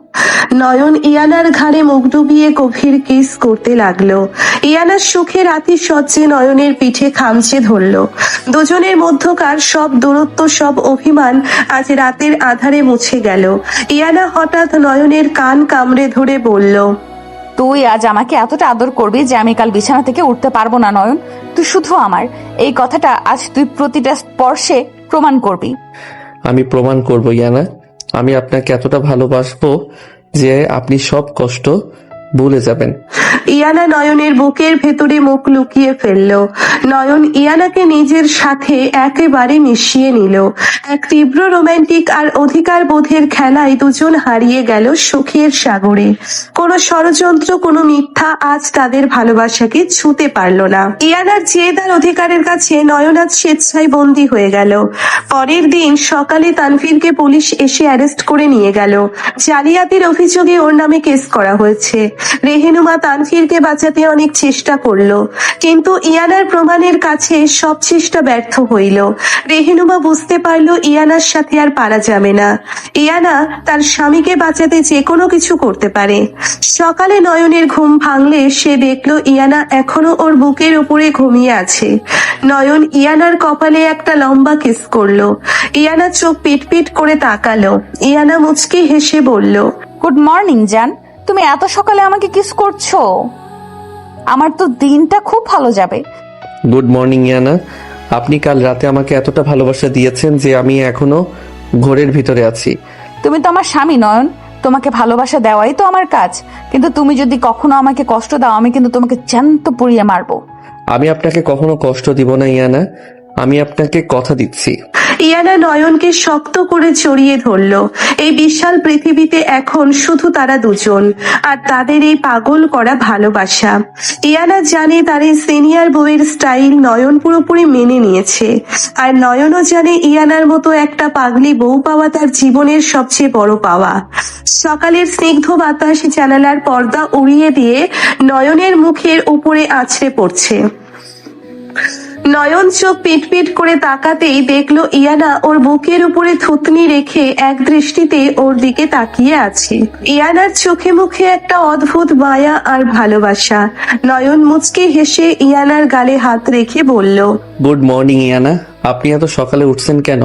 নয়ন ইয়ানার ঘাড়ে মুখ ডুবিয়ে গভীর কিস করতে লাগলো। ইয়ানার সুখের আতিশয্যে নয়নের পিঠে খামচে ধরলো। দুজনের মধ্যকার সব দূরত্ব, সব অভিমান আজ রাতের আধারে মুছে গেল। ইয়ানা হঠাৎ নয়নের কান কামড়ে ধরে বলল, তুই আজ আমাকে এতটা আদর করবি যে আমি কাল বিছানা থেকে উঠতে পারবো না নয়ন। তুই শুধু আমার, এই কথাটা আজ তুই প্রতিটা স্পর্শে প্রমাণ করবি। আমি প্রমাণ করবো ইয়ানা, আমি আপনাকে এতটা ভালোবাসবো যে আপনি সব কষ্ট ভুলে যাবেন। ইয়ানা নয়নের বুকের ভেতরে মুখ লুকিয়ে ফেললো। নয়ন ইয়ানাকে নিজের সাথে একেবারে মিশিয়ে নিল। এক তীব্র রোমান্টিক আর অধিকার বোধের খেলায় দুজন হারিয়ে গেল সুখের সাগরে। কোনো ষড়যন্ত্র, কোনো মিথ্যা আজ তাদের ভালোবাসাকে ছুঁতে পারল না। ইয়ানার জেদ আর অধিকারের কাছে নয়ন আজ স্বেচ্ছায় বন্দী হয়ে গেল। পরের দিন সকালে তানভীরকে পুলিশ এসে অ্যারেস্ট করে নিয়ে গেল। জালিয়াতির অভিযোগে ওর নামে কেস করা হয়েছে। রেহেনুমা তানভীরকে বাঁচাতে অনেক চেষ্টা করলো, কিন্তু ইয়ানার প্রমাণের কাছে সব চেষ্টা ব্যর্থ হইল। রেহেনুমা বুঝতে পারলো ইয়ানার সাথে আর পারা যাবে না। ইয়ানা তার স্বামীকে বাঁচাতে যে কোনো কিছু করতে পারে। সকালে নয়নের ঘুম ভাঙলে সে দেখলো ইয়ানা এখনো ওর বুকের উপরে ঘুমিয়ে আছে। নয়ন ইয়ানার কপালে একটা লম্বা কিস করলো। ইয়ানা চোখ পিটপিট করে তাকালো। ইয়ানা মুচকি হেসে বলল, গুড মর্নিং জান, তুমি এত সকালে আমাকে কিস করছো? আমার তো দিনটা খুব ভালো যাবে। Good morning Iyana. আপনি কাল রাতে আমাকে এতটা ভালোবাসা দিয়েছেন যে আমি এখনো ঘোরের ভিতরে আছি। তুমি তো আমার স্বামী নয়ন, তোমাকে ভালোবাসা দেওয়াই তো আমার কাজ। কিন্তু তুমি যদি কখনো আমাকে কষ্ট দাও, আমি কিন্তু তোমাকে জ্যান্ত পুড়িয়ে মারবো। আমি আপনাকে কখনো কষ্ট দিব না ইয়ানা, আমি আপনাকে কথা দিচ্ছি। ইয়ানা নয়নকে শক্ত করে জড়িয়ে ধরলো। এই বিশাল পৃথিবীতে এখন শুধু তারা দুজন, আর তাদের এই পাগল করা ভালোবাসা। ইয়ানা জানে তার এই সিনিয়র বউয়ের স্টাইল নয়ন পুরোপুরি মেনে নিয়েছে, আর নয়নও জানে ইয়ানার মতো একটা পাগলি বউ পাওয়া তার জীবনের সবচেয়ে বড় পাওয়া। সকালের স্নিগ্ধ বাতাস জানালার পর্দা উড়িয়ে দিয়ে নয়নের মুখের উপরে আছড়ে পড়ছে। নয়ন চোখ পিটপিট করে তাকাতেই দেখলো ইয়ানা ওর বুকের উপরে থুতনি রেখে এক দৃষ্টিতে ওর দিকে তাকিয়ে আছে। ইয়ানার চোখে মুখে একটা অদ্ভুত মায়া আর ভালোবাসা। নয়ন মুচকি হেসে ইয়ানার গালে হাত রেখে বলল, গুড মর্নিং ইয়ানা। আপনি এত সকালে উঠছেন কেন?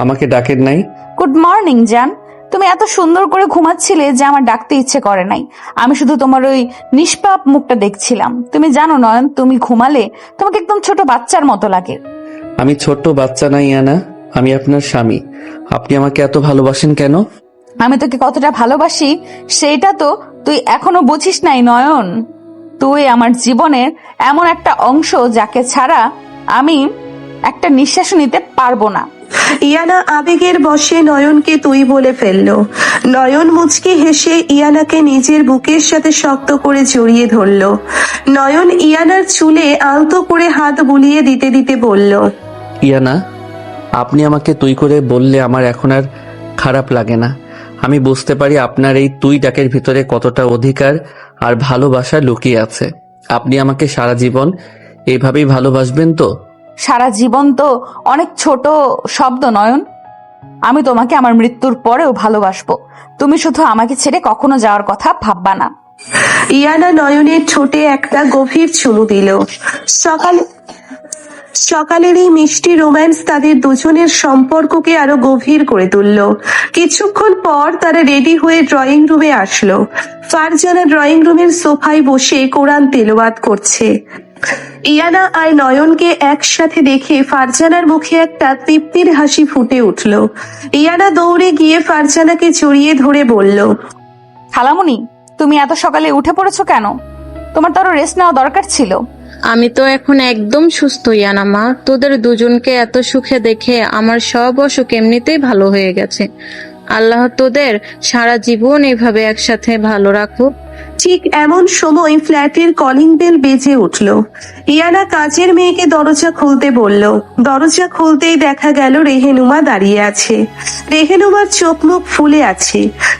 আমাকে ডাকেন নাই? গুড মর্নিং জান, তুমি এত সুন্দর করে ঘুমাচ্ছিলে যে আমার ডাকতে ইচ্ছে করে নাই। আমি শুধু তোমার ওই নিষ্পাপ মুখটা দেখছিলাম। তুমি জানো নয়ন, তুমি ঘুমালে তোমাকে একদম ছোট বাচ্চার মতো লাগে। আমি ছোট্ট বাচ্চা নাই ইয়ানা, আমি আপনার স্বামী। আপনি আমাকে এত ভালোবাসেন কেন? আমি তোকে কতটা ভালোবাসি সেইটা তো তুই এখনো বুঝিস নাই নয়ন। তুই আমার জীবনের এমন একটা অংশ যাকে ছাড়া আমি একটা নিঃশ্বাস নিতে পারবো না। ইয়ানা আবেগের বশে নয়নকে তুই বলে ফেললো। নয়ন মুচকি হেসে ইয়ানাকে নিজের বুকের সাথে শক্ত করে জড়িয়ে ধরলো। নয়ন ইয়ানার চুলে আলতো করে হাত বুলিয়ে দিতে দিতে বলল, ইয়ানা, আপনি আমাকে তুই করে বললে আমার এখন আর খারাপ লাগে না। আমি বুঝতে পারি আপনার এই তুই ডাকের ভিতরে কতটা অধিকার আর ভালোবাসা লুকিয়ে আছে। আপনি আমাকে সারা জীবন এইভাবেই ভালোবাসবেন তো? সারা জীবন তো অনেক ছোট শব্দ নয়ন। আমি তোমাকে আমার মৃত্যুর পরেও ভালোবাসবো। তুমি শুধু আমাকে ছেড়ে কখনো যাওয়ার কথা ভাববা না। ইয়ানা নয়নের ঠোঁটে একটা গভীর চুমু দিল। সকালের এই মিষ্টি রোম্যান্স তাদের দুজনের সম্পর্ককে আরো গভীর করে তুলল। কিছুক্ষণ পর তারা রেডি হয়ে ড্রয়িং রুমে আসলো। ফারজানা ড্রয়িং রুমের সোফায় বসে কোরআন তেলাওয়াত করছে। ইয়ানা আর নয়নকে একসাথে দেখে ফারজানার মুখে একটা তৃপ্তির হাসি ফুটে উঠল। ইয়ানা দৌড়ে গিয়ে ফারজানাকে জড়িয়ে ধরে বলল, খালামুনি, তুমি এত সকালে উঠে পড়েছো কেন? তোমার তো আরো রেস্ট নেওয়া দরকার ছিল। আমি তো এখন একদম সুস্থ ইয়ানা মা। তোদের দুজনকে এত সুখে দেখে আমার সব অসুখ এমনিতেই ভালো হয়ে গেছে। আল্লাহ তোদের সারা জীবন এভাবে একসাথে ভালো রাখুক। ঠিক এমন সময় ফ্ল্যাটের কলিং বেল বেজে উঠল। ইয়ানা কাজের মেয়েকে দরজা খুলতে বলল। দরজা খুলতেই দেখা গেল রেহেনুমা দাঁড়িয়ে আছে। রেহেনুমার চোখ মুখ ফুলে আছে,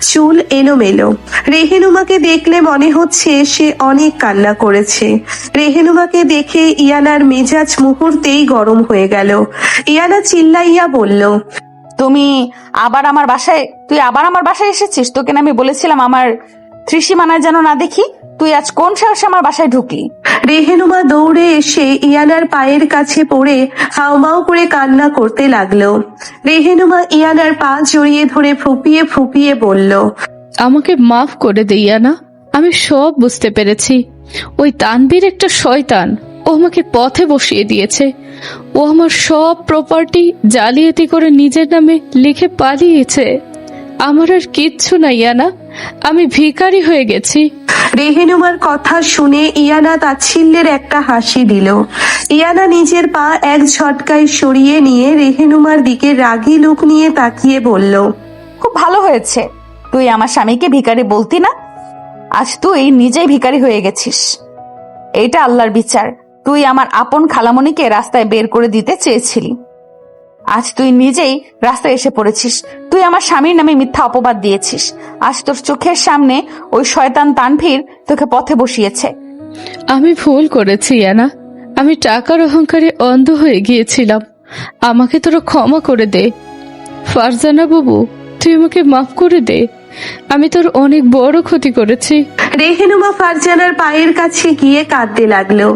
চুল এলোমেলো। রেহেনুমাকে দেখলে মনে হচ্ছে সে অনেক কান্না করেছে। রেহেনুমাকে দেখে ইয়ানার মেজাজ মুহূর্তেই গরম হয়ে গেল। ইয়ানা চিল্লাইয়া বলল, তুই আবার আমার বাসায় এসেছিস? তোকে না আমি বলেছিলাম আমার ত্রিসীমানায় যেন না দেখি। তুই আজ কোন সাহসে আমার বাসায় ঢুকলি? রেহেনুমা দৌড়ে এসে ইয়ানার পায়ের কাছে পড়ে হাউমাউ করে কান্না করতে লাগলো। রেহেনুমা ইয়ানার পা জড়িয়ে ধরে ফুপিয়ে ফুপিয়ে বলল, আমাকে মাফ করে দে ইয়ানা, আমি সব বুঝতে পেরেছি। ওই তানবীর একটা শয়তান, ও আমাকে পথে বসিয়ে দিয়েছে। ও আমার সব প্রপার্টি জালিয়াতি করে নিজের নামে লিখে পালিয়েছে। আমার আর কিচ্ছু না ইয়ানা, আমি ভিখারি হয়ে গেছি। রেহেনুমার কথা শুনে ইয়ানা তাচ্ছিল্যের একটা হাসি দিল। ইয়ানা নিজের পা এক ঝটকায় সরিয়ে নিয়ে রেহেনুমার দিকে রাগী লুক নিয়ে তাকিয়ে বলল, খুব ভালো হয়েছে। তুই আমার স্বামীকে ভিখারি বলতি না, আজ তুই নিজেই ভিখারি হয়ে গেছিস। এইটা আল্লাহর বিচার। তুই আমার আপন খালামণিকে রাস্তায় বের করে দিতে চেয়েছিলি, আজ তুই নিজেই রাস্তায় এসে পড়েছিস। তুই আমার স্বামীর নামে মিথ্যা অপবাদ দিয়েছিস। আজ তোর চোখের সামনে ওই শয়তান তানভীর তোকে পথে বসিয়েছে। আমি ভুল করেছি ইয়ানা, আমি টাকার অহংকারে অন্ধ হয়ে গিয়েছিলাম। আমাকে তোরা ক্ষমা করে দে। ফারজানা বাবু, তুই আমাকে মাফ করে দে। আমি তোর অনেক বড় ক্ষতি করেছি। রেহেনুমা ফারজানার পায়ের কাছে গিয়ে কাঁদতে লাগলো।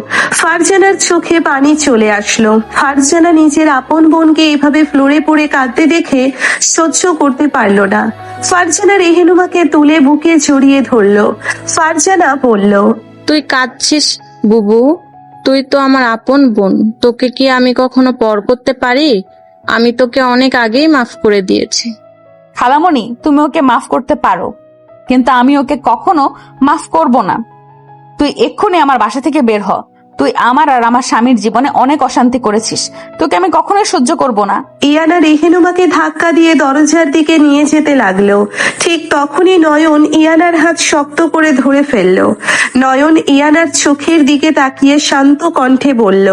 ফারজানার চোখে পানি চলে আসলো। ফারজানা নিজের আপন বোনকে এভাবে ফ্লোরে পড়ে কাঁদতে দেখে সহ্য করতে পারলো না। ফারজানা রেহেনুমাকে তুলে বুকে জড়িয়ে ধরলো। ফারজানা বলল, তুই কাঁদছিস বুবু? তুই তো আমার আপন বোন, তোকে কি আমি কখনো পর করতে পারি? আমি তোকে অনেক আগেই মাফ করে দিয়েছি। খালামণি, তুমি ওকে মাফ করতে পারো, কিন্তু আমি ওকে কখনো মাফ করব না। তুই এক্ষুনি আমার বাসা থেকে বের হ। তুই আমার আর আমার স্বামীর জীবনে অনেক অশান্তি করেছিস, তোকে আমি কখনোই সহ্য করব না। ইয়ানা রেহেনুমাকে ধাক্কা দিয়ে দরজার দিকে নিয়ে যেতে লাগলো। ঠিক তখনই নয়ন ইয়ানার হাত শক্ত করে ধরে ফেললো। নয়ন ইয়ানার চোখের দিকে তাকিয়ে শান্ত কণ্ঠে বলল,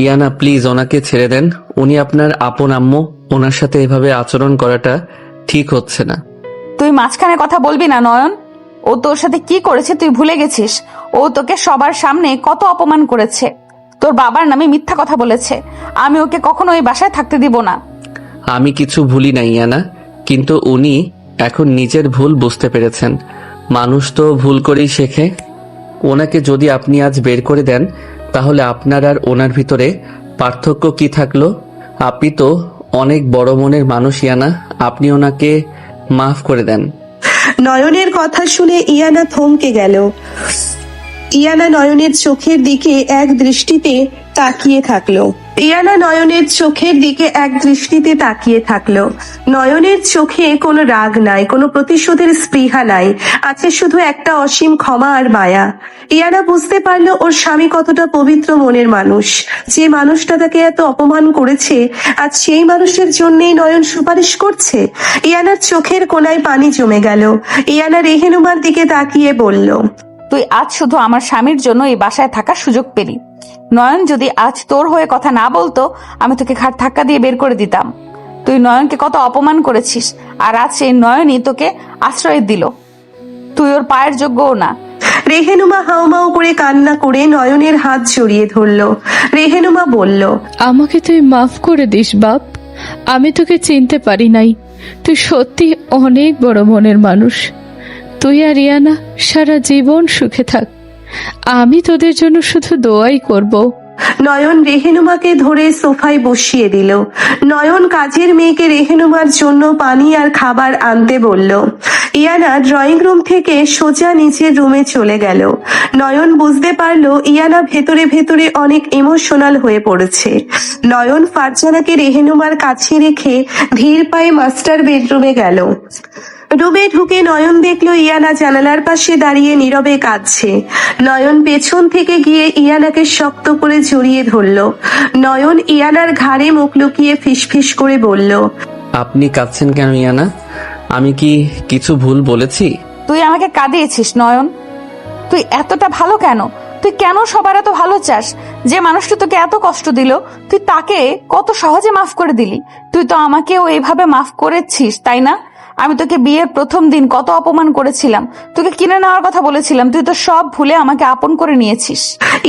ইয়ানা প্লিজ ওনাকে ছেড়ে দেন। উনি আপনার আপন আম্মু, ওনার সাথে এভাবে আচরণ করাটা ঠিক হচ্ছে না। তুই মাঝখানে কথা বলবি না নয়ন। ও তোর সাথে কি করেছে তুই ভুলে গেছিস? ও তোকে সবার সামনে কত অপমান করেছে, তোর বাবার নামে মিথ্যা কথা বলেছে। আমি ওকে কখনো এই বাসায় থাকতে দিব না। আমি কিছু ভুলি নাই ইয়ানা, কিন্তু উনি এখন নিজের ভুল বুঝতে পেরেছেন। মানুষ তো ভুল করেই শেখে। ওনাকে যদি আপনি আজ বের করে দেন, তাহলে আপনার আর ওনার ভিতরে পার্থক্য কি থাকলো? আপনি তো অনেক বড় মনের মানুষ ইয়ানা, আপনি ওনাকে মাফ করে দেন। নয়নের কথা শুনে ইয়ানা থমকে গেল। ইয়ানা নয়নের চোখের দিকে এক দৃষ্টিতে তাকিয়ে থাকলো। নয়নের চোখে কোনো রাগ নাই, কোনো প্রতিশোধের স্পৃহা নাই, আছে শুধু একটা অসীম ক্ষমা আর মায়া। ইয়ানা বুঝতে পারলো ওর স্বামী কতটা পবিত্র মনের মানুষ। যে মানুষটা তাকে এত অপমান করেছে, আজ সেই মানুষের জন্যই নয়ন সুপারিশ করছে। ইয়ানার চোখের কোণায় পানি জমে গেল। ইয়ানা রেহেনুমার দিকে তাকিয়ে বলল, তুই আজ শুধু আমার স্বামীর জন্য এই বাসায় থাকার সুযোগ পেলি। নয়ন যদি আজ তোর হয়ে কথা না বলতো, আমি তোকে ঘাট ধাক্কা দিয়ে বের করে দিতাম। তুই নয়নকে কত অপমান করেছিস, আর আজ সেই নয়নই তোকে আশ্রয় দিল। তুই ওর পায়ের যোগ্যও না। রেহেনুমা হাউমাউ করে কান্না করে নয়নের হাত জড়িয়ে ধরলো। রেহেনুমা বলল, আমাকে তুই মাফ করে দিস বাপ। আমি তোকে চিনতে পারি নাই। তুই সত্যি অনেক বড় মনের মানুষ। তুই আর ইয়ানা সারা জীবন সুখে থাক। আমি তোদের জন্য শুধু দোয়াই করব। নয়ন রেহেনুমাকে ধরে সোফায় বসিয়ে দিল। নয়ন কাজের মেয়েকে রেহেনুমার জন্য পানি আর খাবার আনতে বলল। ইয়ানা ড্রয়িং রুম থেকে সোজা নিচের রুমে চলে গেল। নয়ন বুঝতে পারলো ইয়ানা ভেতরে ভেতরে অনেক ইমোশনাল হয়ে পড়েছে। নয়ন ফারজানাকে রেহেনুমার কাছে রেখে ধীর পায়ে মাস্টার বেডরুমে গেল। রুমে ঢুকে নয়ন দেখলো ইয়ানা জানালার পাশে দাঁড়িয়ে নীরবে কাঁদছে। নয়ন পেছন থেকে গিয়ে ইয়ানাকে শক্ত করে জড়িয়ে ধরলো। নয়ন ইয়ানার ঘাড়ে মুখ লুকিয়ে ফিসফিস করে বলল, আপনি কাঁদছেন কেন ইয়ানা? আমি কি কিছু ভুল বলেছি? তুই আমাকে কাঁদিয়েছিস নয়ন। তুই এতটা ভালো কেন? তুই কেন সবার এত ভালো চাস? যে মানুষটা তোকে এত কষ্ট দিল, তুই তাকে কত সহজে মাফ করে দিলি। তুই তো আমাকেও এইভাবে মাফ করেছিস, তাই না? আমি তোকে বিয়ের প্রথম দিন কত অপমান করেছিলাম, তোকে কিনে নেওয়ার কথা বলেছিলাম, তুই তো সব ভুলে আমাকে আপন করে নিয়েছিস।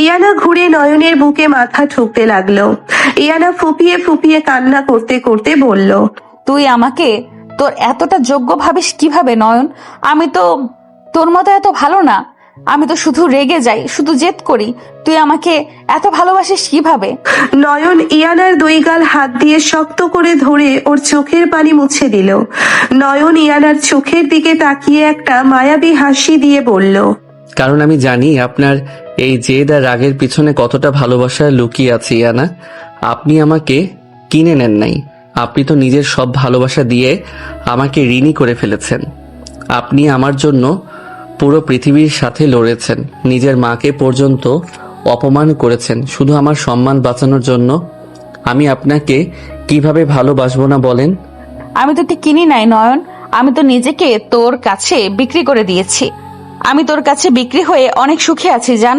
ইয়ানা ঘুরে নয়নের বুকে মাথা ঠুকতে লাগলো। ইয়ানা ফুপিয়ে ফুপিয়ে কান্না করতে করতে বলল, তুই আমাকে তোর এতটা যোগ্য ভাবিস কিভাবে নয়ন? আমি তো তোর মতো এত ভালো না। আমি তো শুধু রেগে যাই, শুধু জেদ করি। তুই আমাকে এত ভালোবাসিস কিভাবে? নয়ন ইয়ানার দুই গাল হাত দিয়ে শক্ত করে ধরে ওর চোখের পানি মুছে দিল। নয়ন ইয়ানার চোখের দিকে তাকিয়ে একটা মায়াবী হাসি দিয়ে বলল, কারণ আমি জানি আপনার এই জেদ আর রাগের পিছনে কতটা ভালোবাসা লুকিয়ে আছে ইয়ানা। আপনি আমাকে কিনে নেন নাই, আপনি তো নিজের সব ভালোবাসা দিয়ে আমাকে ঋণী করে ফেলেছেন। আপনি আমার জন্য পুরো পৃথিবীর সাথে লড়েছেন, নিজের মাকে পর্যন্ত অপমান করেছেন শুধু আমার সম্মান বাঁচানোর জন্য। আমি আপনাকে কিভাবে ভালোবাসবো না বলেন? আমি তোকে কিনি নাই নয়ন, আমি তো নিজেকে তোর কাছে বিক্রি করে দিয়েছি। আমি তোর কাছে বিক্রি হয়ে অনেক সুখে আছি জান।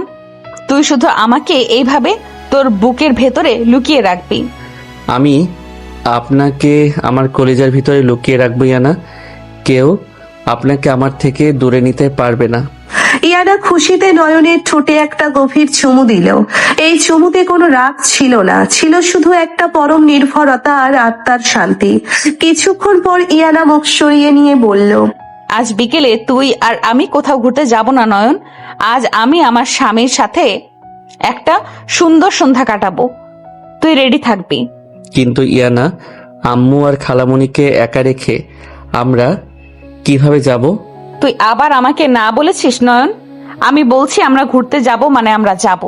তুই শুধু আমাকে এইভাবে তোর বুকের ভেতরে লুকিয়ে রাখবি। আমি আপনাকে আমার কলিজার ভিতরে লুকিয়ে রাখবো ইয়ানা। কেউ আপনাকে আমার থেকে দূরে নিতে পারবে না। ইয়ানা খুশিতে নয়নের ঠোঁটে একটা গভীর চুমু দিল। এই চুমুতে কোনো রাগ ছিল না, ছিল শুধু একটা পরম নির্ভরতা আর আত্মার শান্তি। কিছুক্ষণ পর ইয়ানা মুখ সরিয়ে নিয়ে বলল, আজ বিকেলে তুই আর আমি কোথাও ঘুরতে যাব না নয়ন। আজ আমি আমার স্বামীর সাথে একটা সুন্দর সন্ধ্যা কাটাবো। তুই রেডি থাকবি। কিন্তু ইয়ানা, আম্মু আর খালামণিকে একা রেখে আমরা কিভাবে যাব? তুই আবার আমাকে না বলেছিস নয়ন? আমি বলছি আমরা ঘুরতে যাব মানে আমরা যাব।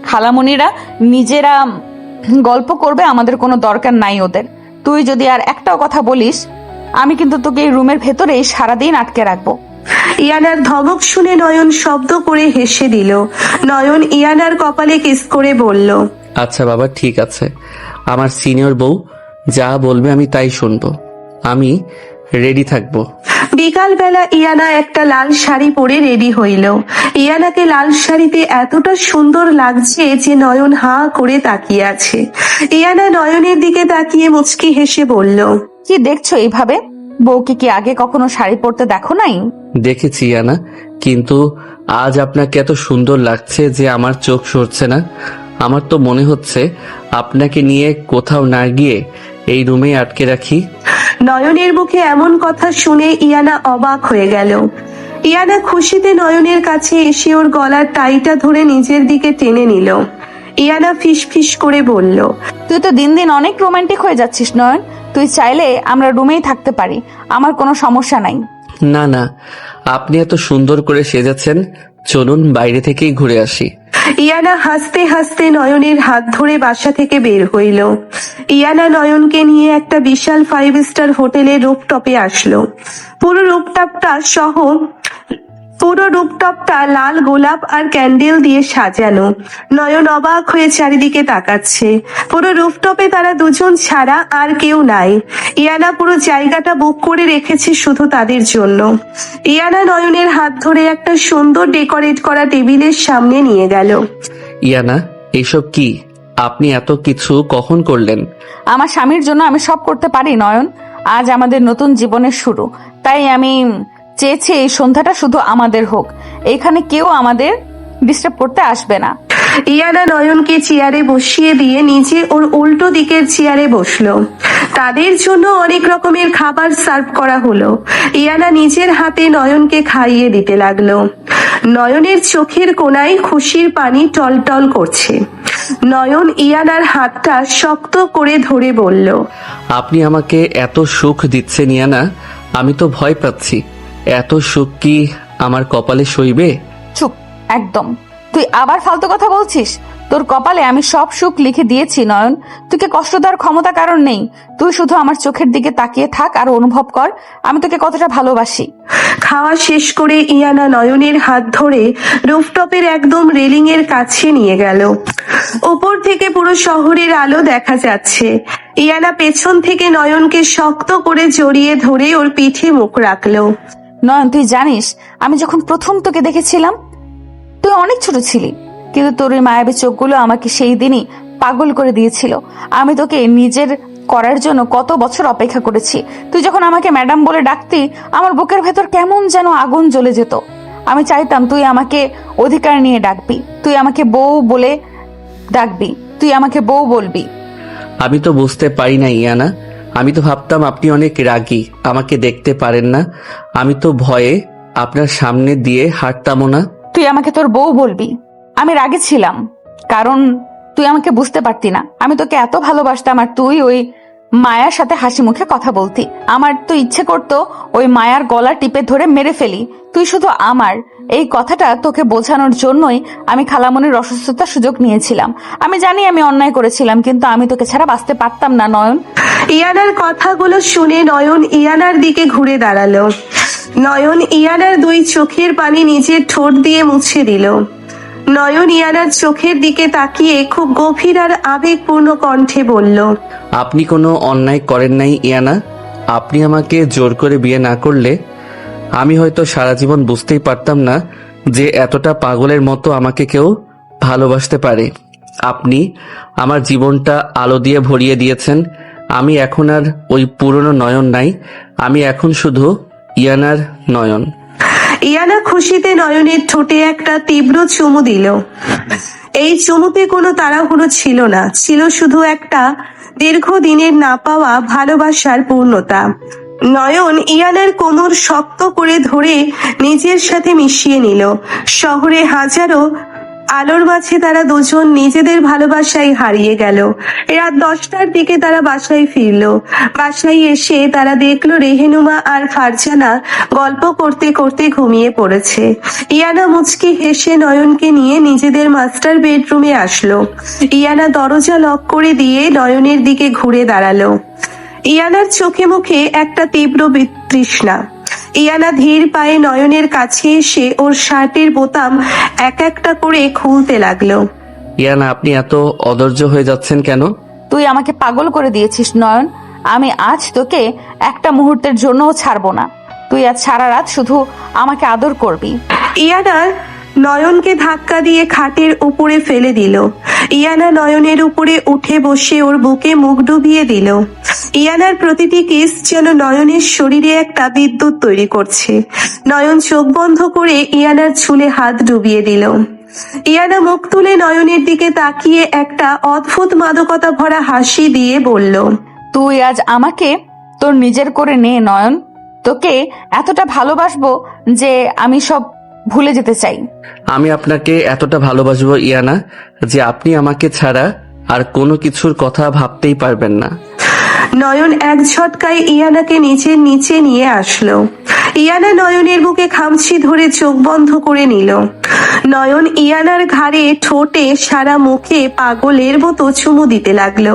খালামণিরা নিজেরা গল্প করবে, আমাদের কোনো দরকার নাই ওদের। তুই যদি আর একটাও কথা বলিস, আমি কিন্তু তোকে এই রুমের ভেতরেই সারাদিন আটকে রাখবো। ইয়ানার ধমক শুনে নয়ন শব্দ করে হেসে দিল। নয়ন ইয়ানার কপালে কিস করে বলল, আচ্ছা বাবা, ঠিক আছে। আমার সিনিয়র বউ যা বলবে আমি তাই শুনবো। আমি রেডি থাকবো। বিকাল বেলা ইয়ানা একটা লাল শাড়ি পরে রেডি হইল। ইয়ানাকে লাল শাড়িতে এতটা সুন্দর লাগছে যে নয়ন হাঁ করে তাকিয়ে আছে। ইয়ানা নয়নের দিকে তাকিয়ে মুচকি হেসে বলল, কি দেখছো এইভাবে? বউকে কি আগে কখনো শাড়ি পরতে দেখো নাই? দেখেছি ইয়ানা, কিন্তু আজ আপনাকে এত সুন্দর লাগছে যে আমার চোখ সরছে না। আমার তো মনে হচ্ছে আপনাকে নিয়ে কোথাও না গিয়ে এই রুমেই আটকে রাখি। নয়নের মুখে এমন কথা শুনে ইয়ানা অবাক হয়ে গেল। ইয়ানা খুশিতে নয়নের কাছে এসে ওর গলার টাইটা ধরে নিজের দিকে টেনে নিল। ইয়ানা ফিস ফিস করে বলল, তুই তো দিন দিন অনেক রোমান্টিক হয়ে যাচ্ছিস নয়ন। তুই চাইলে আমরা রুমেই থাকতে পারি, আমার কোনো সমস্যা নাই। না না, আপনি এত সুন্দর করে সেজেছেন, চলুন বাইরে থেকেই ঘুরে আসি। ইয়ানা হাসতে হাসতে নয়নের হাত ধরে বাসা থেকে বের হইল। ইয়ানা নয়নকে নিয়ে একটা বিশাল 5 স্টার হোটেলের রুফটপে আসলো। পুরো রুফটপটা লাল গোলাপ আর ক্যান্ডেল দিয়ে সাজানো। নয়ন অবাক হয়ে চারিদিকে তাকাচ্ছে। পুরো রুফটপে তারা দুজন ছাড়া আর কেউ নাই। ইয়ানা পুরো জায়গাটা বুক করে রেখেছে শুধু তাদের জন্য। ইয়ানা নয়নের হাত ধরে একটা সুন্দর ডেকোরেট করা টেবিলের সামনে নিয়ে গেল। ইয়ানা, এইসব কি? আপনি এত কিছু কখন করলেন? আমার স্বামীর জন্য আমি সব করতে পারি নয়ন। আজ আমাদের নতুন জীবনের শুরু, তাই আমি চেয়েছি এই সন্ধ্যাটা শুধু আমাদের হোক। এখানে কেউ আমাদের ডিস্টার্ব করতে আসবে না। ইয়ানা নয়নকে চেয়ারে বসিয়ে দিয়ে নিজে ওর উল্টো দিকের চেয়ারে বসলো। তাদের জন্য অনেক রকমের খাবার সার্ভ করা হলো। ইয়ানা নিজের হাতে নয়নকে খাইয়ে দিতে লাগলো। নয়নের চোখের কোণায় খুশির পানি টলটল করছে। নয়ন ইয়ানার হাতটা শক্ত করে ধরে বলল, আপনি আমাকে এত সুখ দিচ্ছেন ইয়ানা, আমি তো ভয় পাচ্ছি। এত সুখ কি আমার কপালে সইবে? চুপ একদম। তুই আবার ফালতু কথা বলছিস? তোর কপালে আমি সব সুখ লিখে দিয়েছি নয়ন। তোকে কষ্ট দেওয়ার ক্ষমতা কারণ নেই। তুই শুধু আমার চোখের দিকে তাকিয়ে থাক আর অনুভব কর আমি তোকে কতটা ভালোবাসি। খাওয়া শেষ করে ইয়ানা নয়নের হাত ধরে রুফটপের একদম রেলিং এর কাছে নিয়ে গেল। উপর থেকে পুরো শহরের আলো দেখা যাচ্ছে। ইয়ানা পেছন থেকে নয়নকে শক্ত করে জড়িয়ে ধরে ওর পিঠে মুখ রাখলো। নয়ন, তুই জানিস আমি যখন প্রথম তোকে দেখেছিলাম তুই অনেক ছোট ছিলি, কিন্তু তোর এই মায়াবী চোখগুলো আমাকে সেই দিনই পাগল করে দিয়েছিল। আমি তোকে নিজের করার জন্য কত বছর অপেক্ষা করেছি। তুই যখন আমাকে ম্যাডাম বলে ডাকতি, আমার বুকের ভেতর কেমন যেন আগুন জ্বলে যেত। আমি চাইতাম তুই আমাকে অধিকার নিয়ে ডাকবি, তুই আমাকে বউ বলে ডাকবি, তুই আমাকে বউ বলবি। আমি তো বুঝতে পারি না ইয়ানা, আমি তো ভাবতাম আপনি অনেক রাগী, আমাকে দেখতে পারেন না। আমি তো ভয়ে আপনার সামনে দিয়ে হাঁটতামও না। তুই আমাকে তোর বউ বলবি। আমি রাগে ছিলাম কারণ তুই আমাকে বুঝতে পারতি না। আমি তোকে এত ভালোবাসতাম আর তুই ওই মায়ার সাথে হাসি মুখে কথা বলতি। আমার তো ইচ্ছে করতো ওই মায়ার গলা টিপে ধরে মেরে ফেলি। তুই শুধু আমার, এই কথাটা তোকে বোঝানোর জন্যই আমি খালামণির অসুস্থতার সুযোগ নিয়েছিলাম। আমি জানি আমি অন্যায় করেছিলাম, কিন্তু আমি তোকে ছাড়া বাঁচতে পারতাম না নয়ন। ইয়ানার কথাগুলো শুনে নয়ন ইয়ানার দিকে ঘুরে দাঁড়ালো। নয়ন ইয়ানার দুই চোখের পানি নিজের ঠোঁট দিয়ে মুছে দিল। নয়ন ইয়ানার চোখের দিকে তাকিয়ে খুব গভীর আর আবেগপূর্ণ কণ্ঠে বলল, আপনি কোনো অন্যায় করেন নাই ইয়ানা। আপনি আমাকে জোর করে বিয়ে না করলে আমি হয়তো সারা জীবন বুঝতেই পারতাম না যে এতটা পাগলের মতো আমাকে কেউ ভালোবাসতে পারে। আপনি আমার জীবনটা আলো দিয়ে ভরিয়ে দিয়েছেন। আমি এখন আর ওই পুরনো নয়ন নাই, আমি এখন শুধু ইয়ানার নয়ন। ইয়ানা খুশিতে নয়নের ঠোঁটে একটা তীব্র চুমু দিল। এই চুমুতে কোনো তাড়াহুড়ো ছিল না, ছিল শুধু একটা দীর্ঘদিনের না পাওয়া ভালোবাসার পূর্ণতা। নয়ন ইয়ানার কোমর শক্ত করে ধরে নিজের সাথে মিশিয়ে নিল। শহরে হাজারো আলোর মাঝে তারা দুজন নিজেদের ভালোবাসায় হারিয়ে গেল। রাত 10টার দিকে তারা বাসায় ফিরল। বাসায় এসে তারা দেখলো রেহেনুমা আর ফারজানা গল্প করতে করতে ঘুমিয়ে পড়েছে। ইয়ানা মুচকি হেসে নয়নকে নিয়ে নিজেদের মাস্টার বেডরুমে আসলো। ইয়ানা দরজা লক করে দিয়ে নয়নের দিকে ঘুরে দাঁড়ালো। ইয়ানার চোখে মুখে একটা তীব্র বিতৃষ্ণা। ইয়ানা ধীর পায়ে নয়নের কাছে এসে ওর শার্টের বোতাম এক একটা করে খুলতে লাগলো। ইয়ানা, আপনি এত অধৈর্য হয়ে যাচ্ছেন কেন? তুই আমাকে পাগল করে দিয়েছিস নয়ন। আমি আজ তোকে একটা মুহূর্তের জন্যও ছাড়বো না। তুই আজ সারা রাত শুধু আমাকে আদর করবি। ইয়ানা নয়নকে ধাক্কা দিয়ে খাটের উপরে ফেলে দিল। ইয়ানা নয়নের উপরে উঠে বসে ওর বুকে মুখ ডুবিয়ে দিল। ইয়ানার প্রতিটি কিস যেন নয়নের শরীরে একটা বিদ্যুৎ তৈরি করছে। নয়ন চোখ বন্ধ করে ইয়ানার চুলে হাত ডুবিয়ে দিল। ইয়ানা মুখ তুলে নয়নের দিকে তাকিয়ে একটা অদ্ভুত মাদকতা ভরা হাসি দিয়ে বলল, তুই আজ আমাকে তোর নিজের করে নে নয়ন। তোকে এতটা ভালোবাসবো যে আমি সব ভুলে যেতে চাই। আমি আপনাকে এতটা ভালোবাসবো ইয়ানা, যে আপনি আমাকে ছাড়া আর কোনো কিছুর কথা ভাবতেই পারবেন না। নয়ন এক ঝটকায় ইয়ানাকে নিচের নিচে নিয়ে আসলো। ইয়ানা নয়নের বুকে খামচি ধরে চোখ বন্ধ করে নিল। নয়ন ইয়ানার ঘাড়ে, ঠোঁটে, সারা মুখে পাগলের মতো চুমু দিতে লাগলো।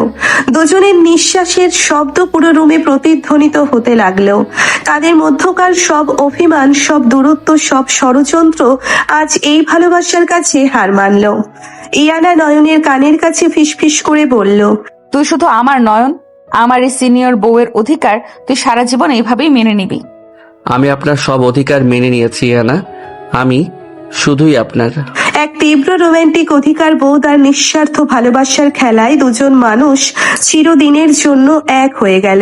দুজনের নিঃশ্বাসের শব্দ পুরো রুমে প্রতিধ্বনিত হতে লাগলো। তাদের মধ্যকার সব অভিমান, সব দূরত্ব, সব ষড়যন্ত্র আজ এই ভালোবাসার কাছে হার মানলো। ইয়ানা নয়নের কানের কাছে ফিসফিস করে বলল, তুই শুধু আমার নয়ন, আমার এই সিনিয়র বউয়ের অধিকার তুই সারা জীবন এইভাবেই মেনে নিবি। আমি আপনার সব অধিকার মেনে নিয়েছি ইয়ানা, আমি শুধুই আপনার। এক তীব্র রোমান্টিক অধিকার বোধ আর নিঃস্বার্থ ভালোবাসার খেলায় দুজন মানুষ চিরদিনের জন্য এক হয়ে গেল।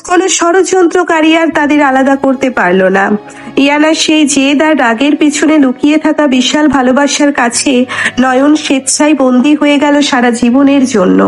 কোনো ষড়যন্ত্রকারী আর তাদের আলাদা করতে পারল না। ইয়ানা সেই জেদ আর রাগের পিছনে লুকিয়ে থাকা বিশাল ভালোবাসার কাছে নয়ন স্বেচ্ছায় বন্দী হয়ে গেল সারা জীবনের জন্য।